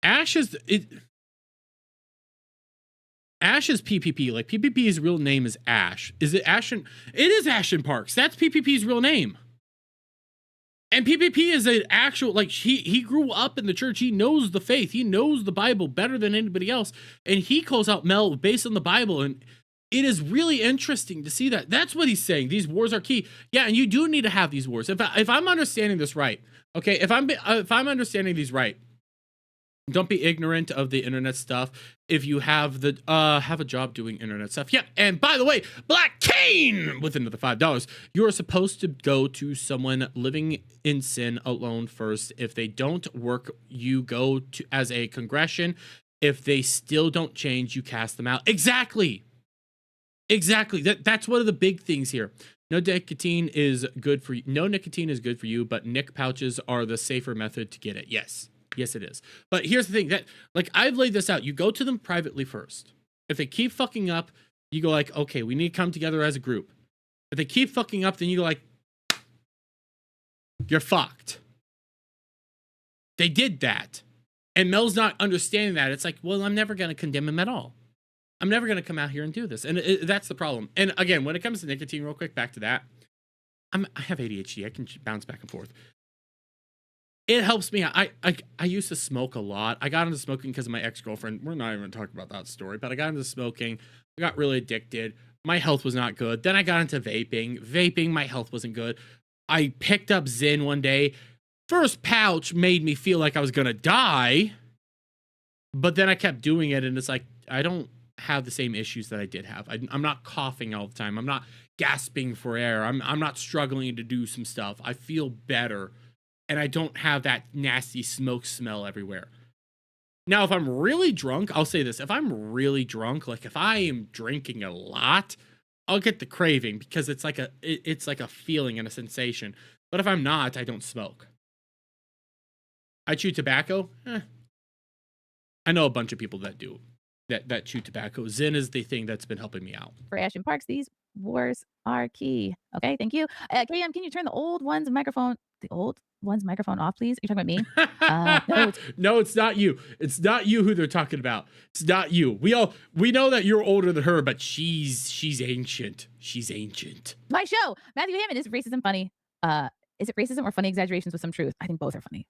Ash is PPP. Like PPP's real name is Ash. Is it Ashton? It is Ashton Parks. That's PPP's real name. And PPP is an actual, like, he grew up in the church. He knows the faith. He knows the Bible better than anybody else. And he calls out Mel based on the Bible. And it is really interesting to see that. That's what he's saying. These wars are key. Yeah, and you do need to have these wars. If I'm understanding this right, okay, if I'm understanding these right, don't be ignorant of the internet stuff. If you have have a job doing internet stuff. Yeah, and by the way, Black Cane with another $5. You are supposed to go to someone living in sin alone first. If they don't work, you go to as a congregation. If they still don't change, you cast them out. Exactly. That's one of the big things here. No nicotine is good for you. No nicotine is good for you, but Nick pouches are the safer method to get it. Yes, it is. But here's the thing that, like, I've laid this out. You go to them privately first. If they keep fucking up, you go like, okay, we need to come together as a group. If they keep fucking up, then you go like, you're fucked. They did that. And Mel's not understanding that. It's like, well, I'm never going to condemn him at all. I'm never going to come out here and do this. And that's the problem. And again, when it comes to nicotine, real quick, back to that. I have ADHD. I can bounce back and forth. It helps me. I used to smoke a lot. I got into smoking because of my ex-girlfriend. We're not even talking about that story, but I got into smoking. I got really addicted. My health was not good. Then I got into vaping. My health wasn't good. I picked up Zen one day. first pouch made me feel like I was gonna die, but then I kept doing it, and it's like I don't have the same issues that I did have. I'm not coughing all the time. I'm not gasping for air. I'm not struggling to do some stuff. I feel better, and I don't have that nasty smoke smell everywhere. Now, if I'm really drunk, I'll say this. If I'm really drunk, like if I am drinking a lot, I'll get the craving because it's like a feeling and a sensation. But if I'm not, I don't smoke. I chew tobacco. I know a bunch of people that do that chew tobacco. Zen is the thing that's been helping me out. For Ashton Parks, these wars are key. Okay, thank you. KM, can you turn the old one's microphone off, please? Are you talking about me? No, it's not you. It's not you who they're talking about. It's not you. We know that you're older than her, but she's ancient. She's ancient. My show, Matthew Hammond, is racism funny? Is it racism or funny exaggerations with some truth? I think both are funny.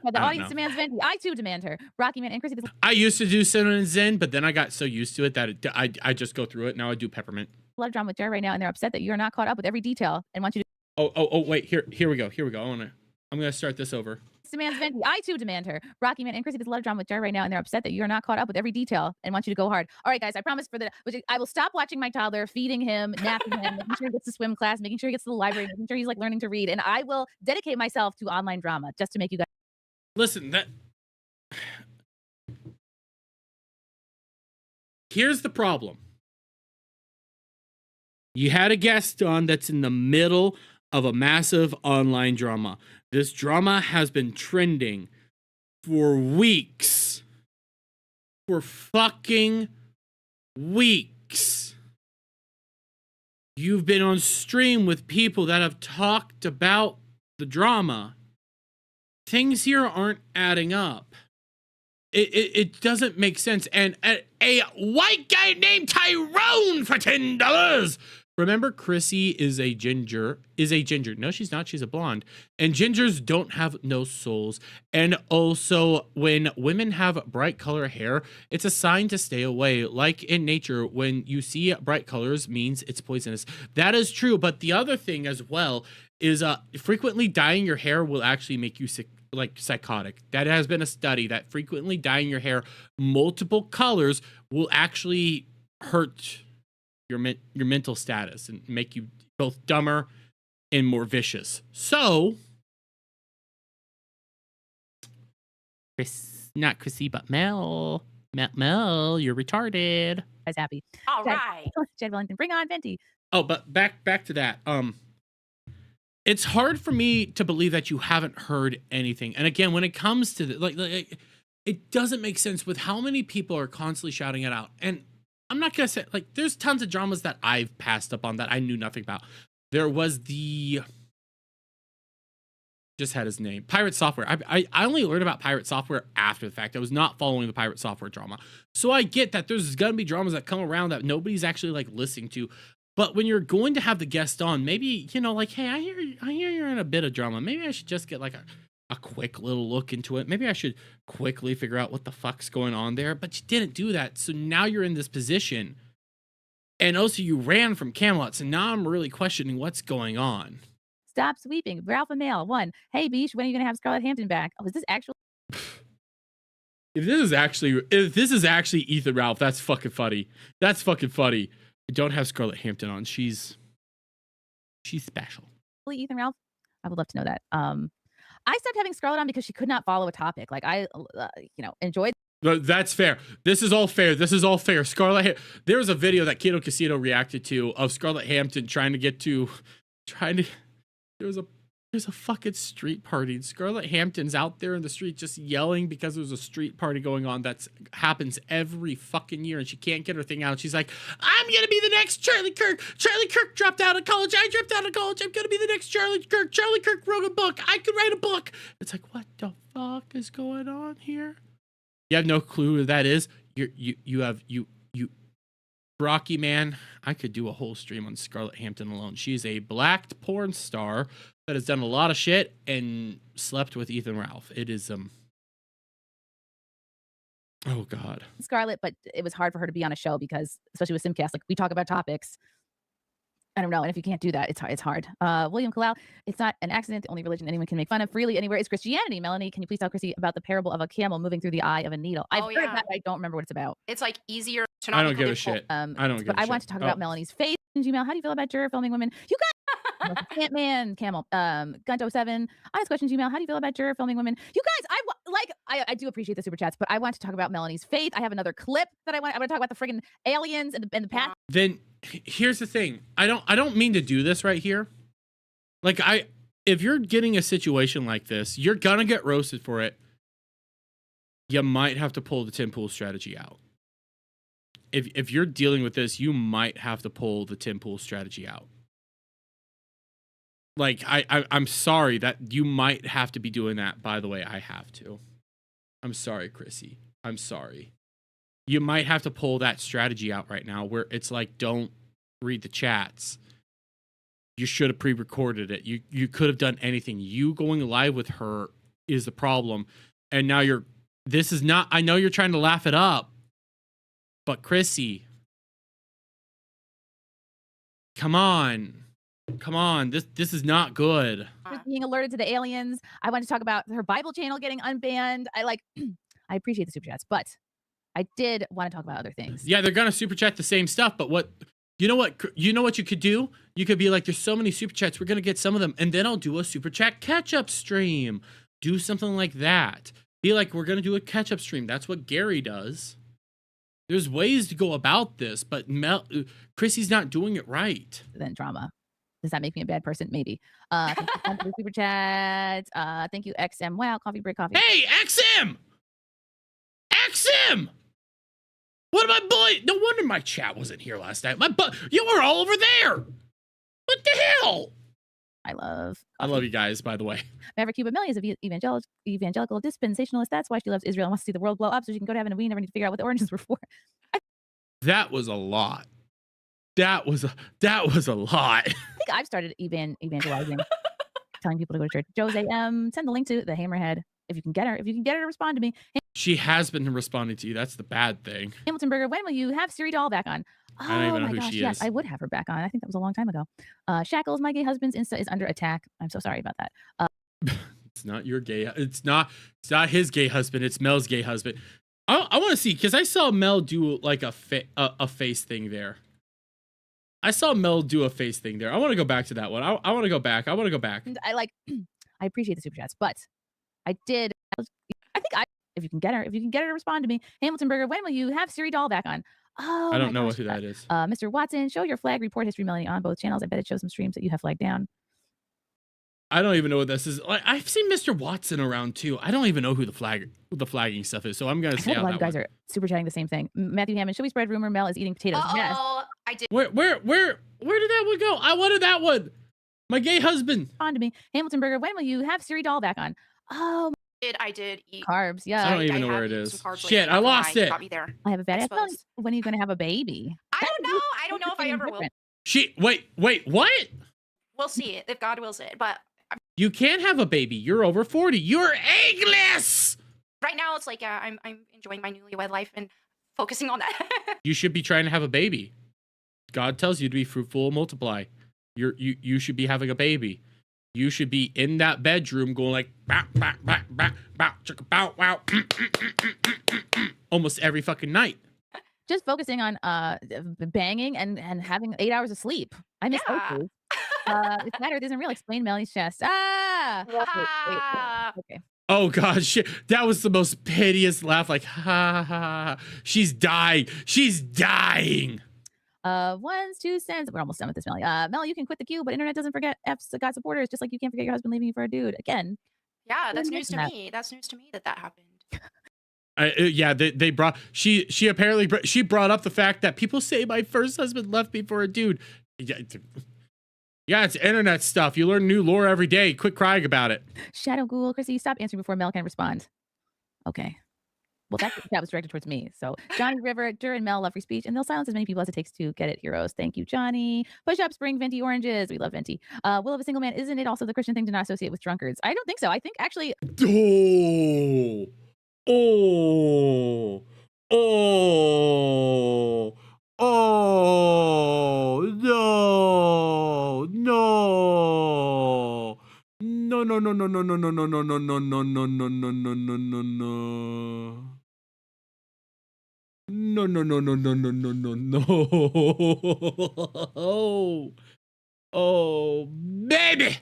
The audience demands Venti. I too demand her. Rocky Man and Chrissy. I used to do Cinnamon and Zen, but then I got so used to it that I just go through it. Now I do Peppermint. A lot of drama with Jared right now, and they're upset that you're not caught up with every detail and want you to. Oh, wait, here we go. I'm gonna start this over. Demands Venti. I too demand her. Rocky Man and Chrissy. There's a lot of drama with Jared right now, and they're upset that you're not caught up with every detail and want you to go hard. All right, guys, I promise I will stop watching my toddler, feeding him, napping him, making sure he gets to swim class, making sure he gets to the library, making sure he's like learning to read, and I will dedicate myself to online drama just to make you guys. Listen, here's the problem. You had a guest on that's in the middle of a massive online drama. This drama has been trending for weeks. For fucking weeks. You've been on stream with people that have talked about the drama. Things here aren't adding up. It doesn't make sense. And a white guy named Tyrone for $10. Remember, Chrissy is a ginger. No, she's not. She's a blonde. And gingers don't have no souls. And also, when women have bright color hair, it's a sign to stay away. Like in nature, when you see bright colors, means it's poisonous. That is true. But the other thing as well is frequently dyeing your hair will actually make you sick. Like psychotic. That has been a study that frequently dyeing your hair multiple colors will actually hurt your mental status and make you both dumber and more vicious. So, not Chrissy, but Mel, you're retarded. I was happy. All right. Jed Wellington, bring on Venti. Oh, but back to that. It's hard for me to believe that you haven't heard anything. And again, when it comes to like it doesn't make sense with how many people are constantly shouting it out. And I'm not gonna say like there's tons of dramas that I've passed up on that I knew nothing about. There was just had his name, Pirate Software. I only learned about Pirate Software after the fact. I was not following the Pirate Software drama. So I get that there's gonna be dramas that come around that nobody's actually like listening to. But when you're going to have the guest on, maybe, like, hey, I hear you're in a bit of drama. Maybe I should just get like a quick little look into it. Maybe I should quickly figure out what the fuck's going on there. But you didn't do that. So now you're in this position. And also you ran from Camelot. So now I'm really questioning what's going on. Stop sweeping. Ralph and Mail. 1. Hey, Beach, when are you going to have Scarlett Hampton back? Oh, is this actually... If this is actually Ethan Ralph, that's fucking funny. That's fucking funny. I don't have Scarlett Hampton on. She's special. Ethan Ralph? I would love to know that. I stopped having Scarlett on because she could not follow a topic. Like I, enjoyed. That's fair. This is all fair. Scarlett. There was a video that Kato Casino reacted to of Scarlett Hampton there's a fucking street party. And Scarlett Hampton's out there in the street just yelling because there's a street party going on that happens every fucking year, and she can't get her thing out. She's like, I'm gonna be the next Charlie Kirk. Charlie Kirk dropped out of college. I dropped out of college. I'm gonna be the next Charlie Kirk. Charlie Kirk wrote a book. I could write a book. It's like, what the fuck is going on here? You have no clue who that is. You Rocky Man. I could do a whole stream on Scarlett Hampton alone. She's a black porn star that has done a lot of shit and slept with Ethan Ralph. It is oh god, Scarlett, but it was hard for her to be on a show because, especially with Simcast, like we talk about topics I don't know. And if you can't do that, it's hard. William Kalal, it's not an accident. The only religion anyone can make fun of freely anywhere is Christianity. Melanie, can you please tell Chrissy about the parable of a camel moving through the eye of a needle? I've heard that. I don't remember what it's about. It's like easier to not I don't make give a loophole. shit. I don't give a But I shit. want to talk about Melanie's faith in Gmail. How do you feel about juror filming women? You guys, Ant-Man, Camel, Gunto7. Honest question, Gmail. How do you feel about juror filming women? You guys, I do appreciate the super chats, but I want to talk about Melanie's faith. I have another clip that I want to talk about the friggin' aliens and the past. Then here's the thing. I don't mean to do this right here. Like if you're getting a situation like this, you're gonna get roasted for it. You might have to pull the Tim Pool strategy out. If you're dealing with this, you might have to pull the Tim Pool strategy out. Like I'm sorry that you might have to be doing that. By the way, I have to. I'm sorry, Chrissy. I'm sorry. You might have to pull that strategy out right now where it's like, don't read the chats. You should have pre-recorded it. You could have done anything. You going live with her is the problem. And now this is not, I know you're trying to laugh it up, but Chrissy, come on. Come on. This is not good. Being alerted to the aliens. I want to talk about her Bible channel getting unbanned. I appreciate the super chats, but I did want to talk about other things. Yeah, they're gonna super chat the same stuff, but you know what you could do? You could be like, there's so many super chats, we're gonna get some of them, and then I'll do a super chat catch-up stream. Do something like that. Be like, we're gonna do a catch-up stream. That's what Gary does. There's ways to go about this, but Chrissy's not doing it right. Then drama. Does that make me a bad person? Maybe. Thank you for the super chat. Thank you, XM. Wow, coffee break coffee. Hey, XM! XM! What am I boy? No wonder my chat wasn't here last night. You were all over there. What the hell? I love you guys, by the way. Maverick Cuba Millie is a evangelical dispensationalist. That's why she loves Israel and wants to see the world blow up so she can go to heaven, and we never need to figure out what the oranges were for. That was a lot. That was a lot. I think I've started evangelizing, telling people to go to church. Jose send the link to the Hammerhead if you can get her to respond to me. She has been responding to you. That's the bad thing. Hamilton Burger, when will you have Siri Doll back on? I don't even know who she yes, is. I would have her back on. I think that was a long time ago. Shackles, my gay husband's Insta is under attack. I'm so sorry about that. It's not your gay. It's not his gay husband. It's Mel's gay husband. I want to see, because I saw Mel do like a face thing there. I saw Mel do a face thing there. I want to go back to that one. I want to go back. And I appreciate the super chats, but I think if you can get her to respond to me. Hamilton Burger, when will you have Siri Doll back on? Oh, I don't know who that is. Mr. Watson, show your flag report history, Melanie, on both channels. I bet it shows some streams that you have flagged down. I don't even know what this is. Like, I've seen Mr. Watson around too. I don't even know who the flagging stuff is. So I'm gonna say a lot of you guys are super chatting the same thing. Matthew Hammond, should we spread rumor Mel is eating potatoes? Yes. I did. Where did that one go? I wanted that one. My gay husband. On to me. Hamilton Burger, when will you have Siri Doll back on? Oh, I did eat carbs. Yeah. I don't even know where it is. Shit, I lost it. Got me there. I have a bad ass. When are you going to have a baby? I don't know. I don't know if I ever will. Wait, what? We'll see it if God wills it. But You can't have a baby. You're over 40. You're eggless. right now, it's like I'm enjoying my newlywed life and focusing on that. You should be trying to have a baby. God tells you to be fruitful and multiply. You should be having a baby. You should be in that bedroom going like bow, bow, bow, bow, bow, chicka, bow, wow, almost every fucking night. Just focusing on banging and having 8 hours of sleep. I miss those. It's matter. It isn't real. Explain Melly's chest. Wait. Okay. Oh god, shit! That was the most piteous laugh. Like ha ha ha. She's dying. She's dying. 1, 2 cents. We're almost done with this, Melly. Mel, you can quit the queue, but internet doesn't forget F's got supporters, just like you can't forget your husband leaving you for a dude. Again. Yeah, that's news to me. That's news to me that happened. Yeah, they brought she apparently she brought up the fact that people say my first husband left me for a dude. Yeah, it's internet stuff. You learn new lore every day. Quit crying about it. Shadow Ghoul, Chrissy, stop answering before Mel can respond. Okay. Well, that was directed towards me. So Johnny River, Dur and Mel love free speech, and they'll silence as many people as it takes to get it, heroes. Thank you, Johnny. Push-ups bring venti oranges. We love venti. Will of a single man, isn't it also the Christian thing to not associate with drunkards? I don't think so. I think actually... Oh, no. no, no, no, no, no, no, no, no, no, no, no, no, no, no, no. No, no, no, no, no, no, no, no, no. Oh, baby.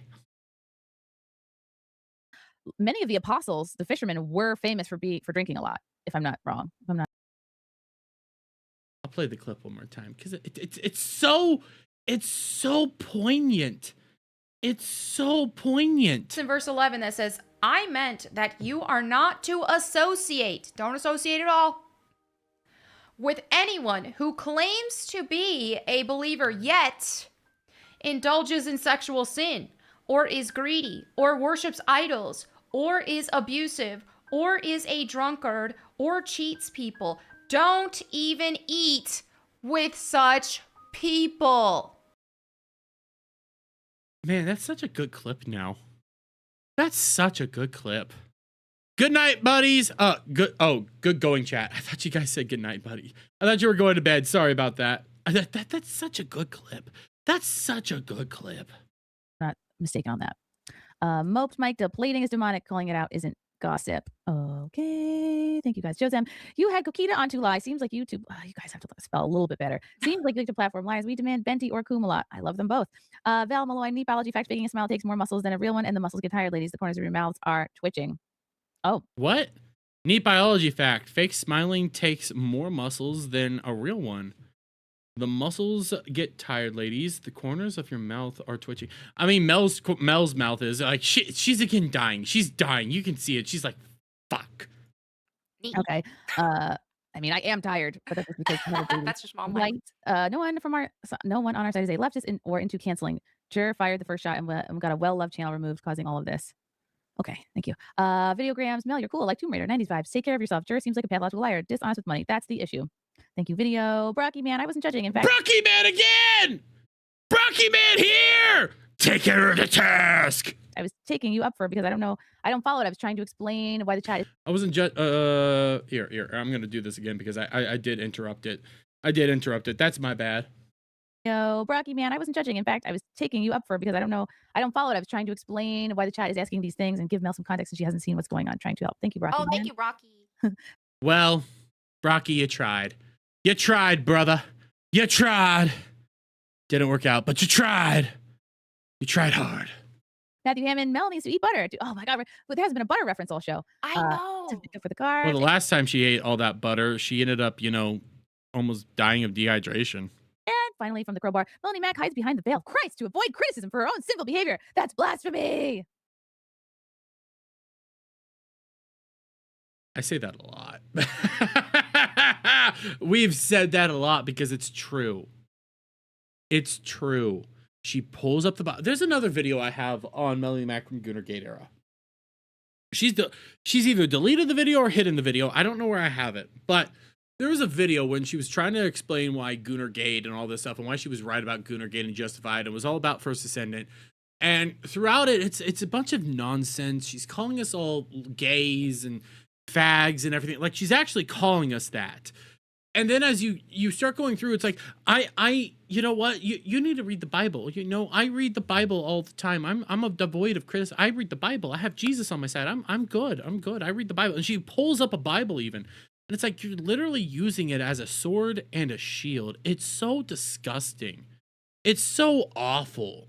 Many of the apostles, the fishermen, were famous for drinking a lot. If I'm not wrong, if I'm not. I'll play the clip one more time because it's so poignant. It's so poignant. It's in verse 11 that says, I meant that you are not to associate, don't associate at all, with anyone who claims to be a believer yet indulges in sexual sin, or is greedy, or worships idols, or is abusive, or is a drunkard, or cheats people. Don't even eat with such people. Man, that's such a good clip now. That's such a good clip. Good night, buddies. Good going, chat. I thought you guys said good night, buddy. I thought you were going to bed. Sorry about that. That's such a good clip. That's such a good clip. Not mistaken on that. Moped Mike, depleting is demonic. Calling it out isn't gossip. Okay. Thank you guys. Josem, you had Kokita on to lie. Seems like YouTube. You guys have to spell a little bit better. Seems like you like to platform liars. We demand Benti or Kumala. I love them both. Val Malloy, neat biology fact. Faking a smile takes more muscles than a real one, and the muscles get tired, ladies. The corners of your mouths are twitching. Oh. What? Neat biology fact. Fake smiling takes more muscles than a real one. The muscles get tired, ladies. The corners of your mouth are twitching. I mean, Mel's mouth is like, she's again dying. She's dying. You can see it. She's like, fuck. Okay. I mean, I am tired, but that's because that's just mom. Right. No one on our side is a leftist or into canceling. Jur fired the first shot and got a well-loved channel removed, causing all of this. Okay, thank you. Videograms, Mel, you're cool, like Tomb Raider, 90s vibes. Take care of yourself. Jur seems like a pathological liar, dishonest with money. That's the issue. Thank you, video. Brocky man, I wasn't judging. In fact, Brocky man again! Brocky man here! Take her to task! I was taking you up for it because I don't follow it. I was trying to explain why the chat is. I wasn't here. I'm gonna do this again because I did interrupt it. I did interrupt it. That's my bad. Yo, Brocky man, I wasn't judging. In fact, I was taking you up for it because I don't follow it. I was trying to explain why the chat is asking these things and give Mel some context and she hasn't seen what's going on. Trying to help. Thank you, Brocky. Oh, thank you, Rocky. Well, Brocky, you tried. You tried, brother. You tried. Didn't work out, but you tried. You tried hard. Matthew Hammond, Mel needs to eat butter. Oh my God, but there hasn't been a butter reference all show. I know. For the car. Well, the last time she ate all that butter, she ended up, almost dying of dehydration. And finally, from the crowbar, Melanie Mack hides behind the veil of Christ to avoid criticism for her own sinful behavior. That's blasphemy. I say that a lot. We've said that a lot because it's true. It's true. She pulls up the there's another video I have on Melanie Mack from Goonergate era. She's either deleted the video or hidden the video. I don't know where I have it, but there was a video when she was trying to explain why Goonergate and all this stuff and why she was right about Goonergate and Justified. It was all about First Ascendant. And throughout it, it's a bunch of nonsense. She's calling us all gays and fags and everything. Like, she's actually calling us that. And then as you start going through, it's like, you know what? You need to read the Bible. I read the Bible all the time. I'm devoid of criticism. I read the Bible. I have Jesus on my side. I'm good. I read the Bible. And she pulls up a Bible even. And it's like, you're literally using it as a sword and a shield. It's so disgusting. It's so awful.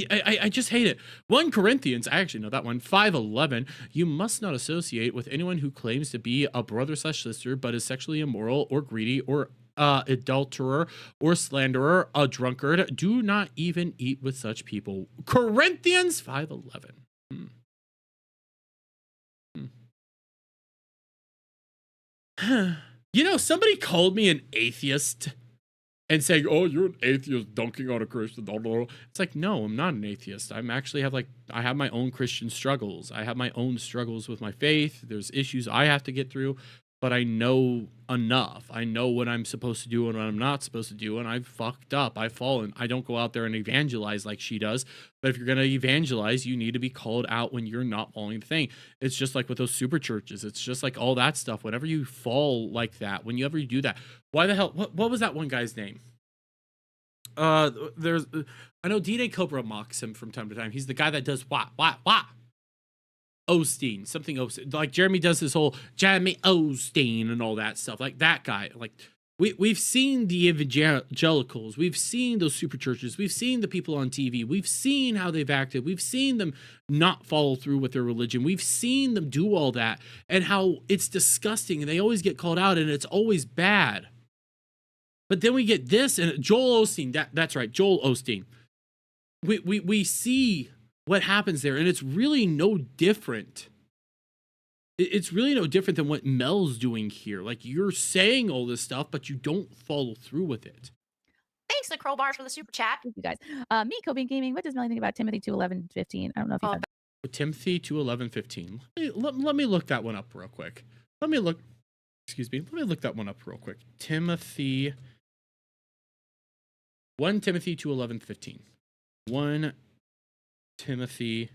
I just hate it. 1 Corinthians, I actually know that one, 5:11, you must not associate with anyone who claims to be a brother/sister but is sexually immoral or greedy or adulterer or slanderer, a drunkard. Do not even eat with such people. Corinthians 5:11. Somebody called me an atheist and saying, oh, you're an atheist dunking on a Christian. It's like, no, I'm not an atheist. I have my own Christian struggles. I have my own struggles with my faith. There's issues I have to get through, but I know enough. I know what I'm supposed to do and what I'm not supposed to do, and I've fucked up. I've fallen. I don't go out there and evangelize like she does, but if you're going to evangelize, you need to be called out when you're not following the thing. It's just like with those super churches. It's just like all that stuff. Whenever you fall like that, whenever you do that, why the hell, what was that one guy's name? I know DNA Cobra mocks him from time to time. He's the guy that does wah. Osteen, something Osteen. Like Jeremy does this whole Jeremy Osteen and all that stuff. Like that guy. Like we've seen the evangelicals. We've seen those super churches. We've seen the people on TV. We've seen how they've acted. We've seen them not follow through with their religion. We've seen them do all that and how it's disgusting and they always get called out and it's always bad. But then we get this and Joel Osteen. That's right, Joel Osteen. We see what happens there, and it's really no different. It's really no different than what Mel's doing here. Like, you're saying all this stuff, but you don't follow through with it. Thanks, the crowbar, for the super chat. Thank you guys. Me, Kobe Gaming. What does Melanie think about Timothy 2:11-15? I don't know if you have Timothy 2:11-15. Let me look that one up real quick. Let me look that one up real quick. Timothy 1 Timothy 2:11-15. 1 Timothy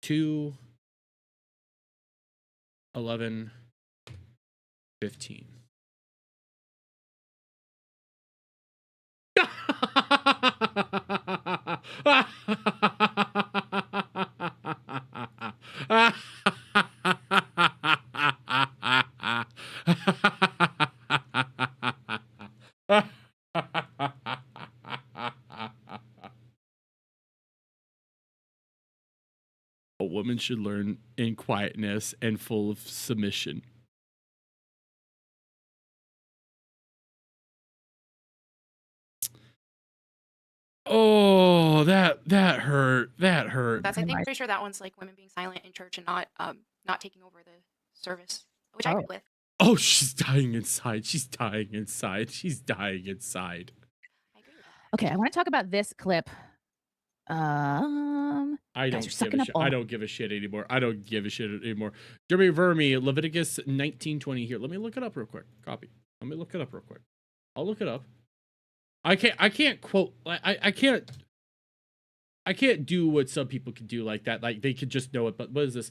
2:11-15. A woman should learn in quietness and full of submission. Oh, that hurt. That hurt. That's, I think, pretty sure that one's like women being silent in church and not taking over the service, which I agree with. Oh, she's dying inside. She's dying inside. She's dying inside. Okay, I want to talk about this clip. I guys are sucking up all. I don't give a shit anymore. I don't give a shit anymore. Jeremy Vermi, Leviticus 19:20 here. Let me look it up real quick. Copy. Let me look it up real quick. I'll look it up. I can't quote. I can't do what some people can do like that. Like they could just know it. But what is this?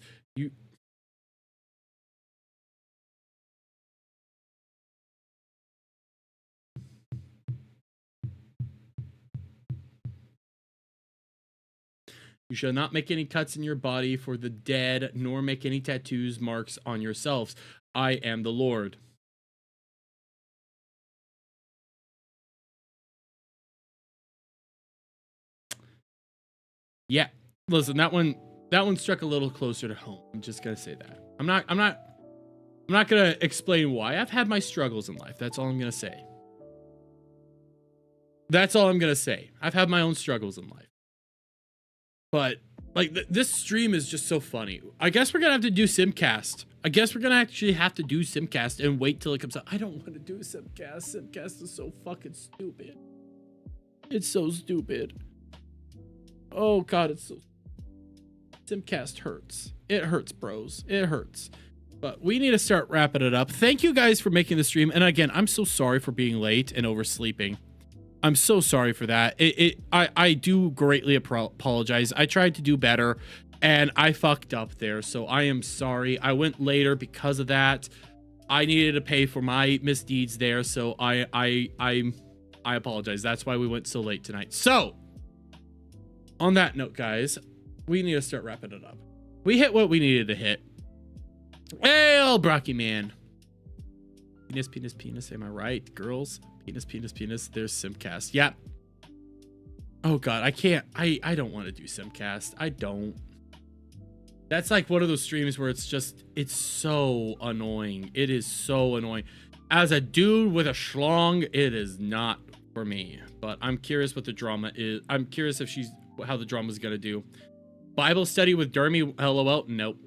You shall not make any cuts in your body for the dead, nor make any tattoos, marks on yourselves. I am the Lord. Yeah, listen, that one struck a little closer to home. I'm just gonna say that. I'm not gonna explain why. I've had my struggles in life. That's all I'm gonna say. That's all I'm gonna say. I've had my own struggles in life. But like this stream is just so funny. I guess we're gonna have to do Simcast. I guess we're gonna actually have to do Simcast and wait till it comes out. I don't want to do Simcast. Simcast is so fucking stupid. It's so stupid. Oh god, it's so... Simcast hurts. It hurts, bros. It hurts. But we need to start wrapping it up. Thank you guys for making the stream. And again, I'm so sorry for being late and oversleeping. I'm so sorry for that. I do greatly apologize. I tried to do better and I fucked up there. So I am sorry. I went later because of that. I needed to pay for my misdeeds there. So I apologize. That's why we went so late tonight. So on that note, guys, we need to start wrapping it up. We hit what we needed to hit. Hey, old Brocky man. Penis, penis, penis. Am I right, girls? Penis, penis, penis. There's Simcast. Yep. Oh god, I can't. I don't want to do Simcast. I don't. That's like one of those streams where it's so annoying. It is so annoying. As a dude with a schlong, it is not for me. But I'm curious what the drama is. I'm curious if how the drama's gonna do. Bible study with Dermy. LOL. Nope.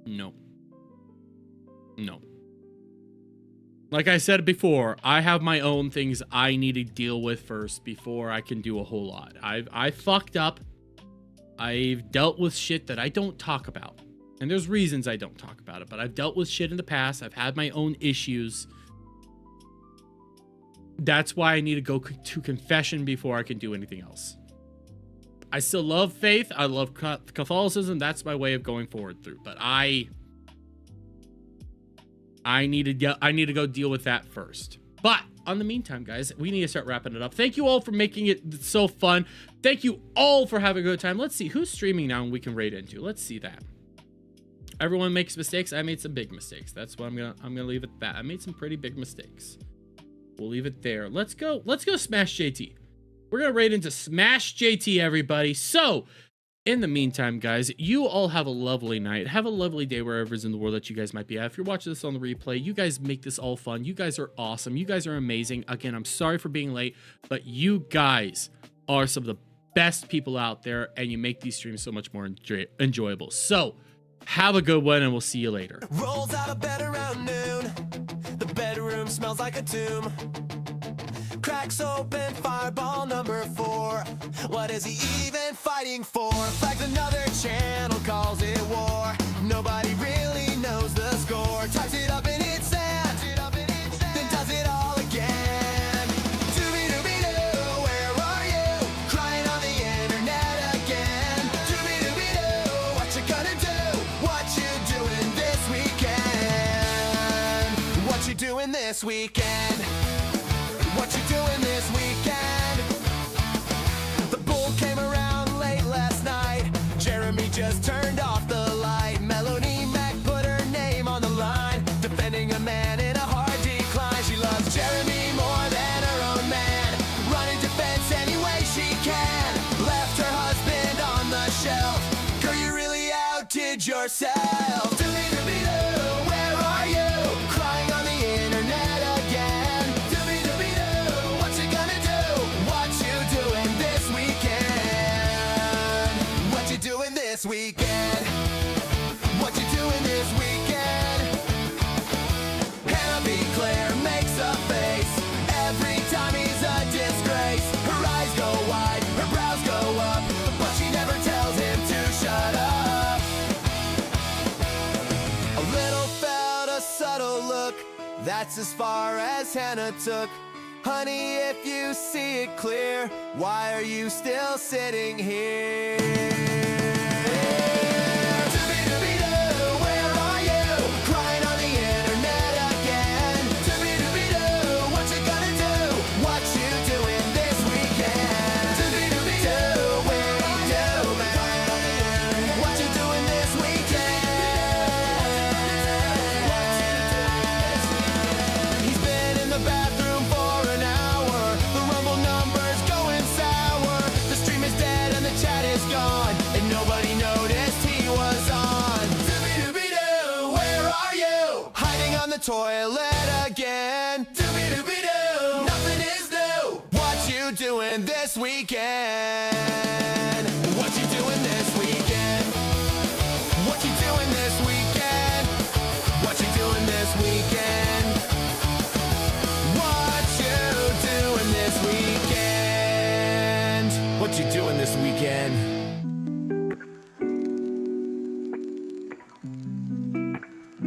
Nope. No. Like I said before, I have my own things I need to deal with first before I can do a whole lot. I fucked up. I've dealt with shit that I don't talk about. And there's reasons I don't talk about it, but I've dealt with shit in the past. I've had my own issues. That's why I need to go to confession before I can do anything else. I still love faith. I love Catholicism. That's my way of going forward through. But I need to go deal with that first. But on the meantime, guys, we need to start wrapping it up. Thank you all for making it so fun. Thank you all for having a good time. Let's see who's streaming now and we can raid into. Let's see that. Everyone makes mistakes. I made some big mistakes. That's what I'm gonna leave it at that. I made some pretty big mistakes. We'll leave it there. Let's go Smash JT. We're gonna raid into Smash JT, everybody. So in the meantime, guys, you all have a lovely night. Have a lovely day wherever in the world that you guys might be at. If you're watching this on the replay, you guys make this all fun. You guys are awesome. You guys are amazing. Again, I'm sorry for being late, but you guys are some of the best people out there, and you make these streams so much more enjoyable. So have a good one, and we'll see you later. Rolls out of bed around noon. The bedroom smells like a tomb. Cracks open fireball number 4. What is he even fighting for? Flags another channel, calls it war. Nobody really knows the score. Types it up and hits send, then does it all again. Doobie-doobie-doo, where are you? Crying on the internet again. Doobie-doobie-doo, what you gonna do? What you doing this weekend? What you doing this weekend? What you doing this weekend? The bull came around late last night. Jeremy just turned off the light. Melanie Mac put her name on the line, defending a man in a hard decline. She loves Jeremy more than her own man, running defense any way she can. Left her husband on the shelf. Girl, you really outdid yourself. Doobie-doobie-doo, where are you? Crying on the internet again. Doobie-doobie-doo, what you gonna do? What you doing this weekend? What you doing this weekend? What you doing this weekend? Hannah B. Claire makes a face every time he's a disgrace. Her eyes go wide, her brows go up, but she never tells him to shut up. A little felt, a subtle look, that's as far as Hannah took. Honey, if you see it clear, why are you still sitting here? Doobie-doobie-doo, where are you? Crying on the internet again. Doobie-doobie-doo, what you gonna do? What you doing this weekend? Doobie-doobie-doo, where are you, man? What you doing this weekend? He's been in the bathroom for an hour. The Rumble number's going sour. The stream is dead and the chat is gone, and nobody noticed he was on. Doobie-doobie-doo, where are you? Hiding on the toilet again. Doobie-doobie-doo, nothing is new. What you doing this weekend? What you doing this weekend? What you doing this weekend? What you doing this weekend? What you doing this weekend? What you doing this weekend?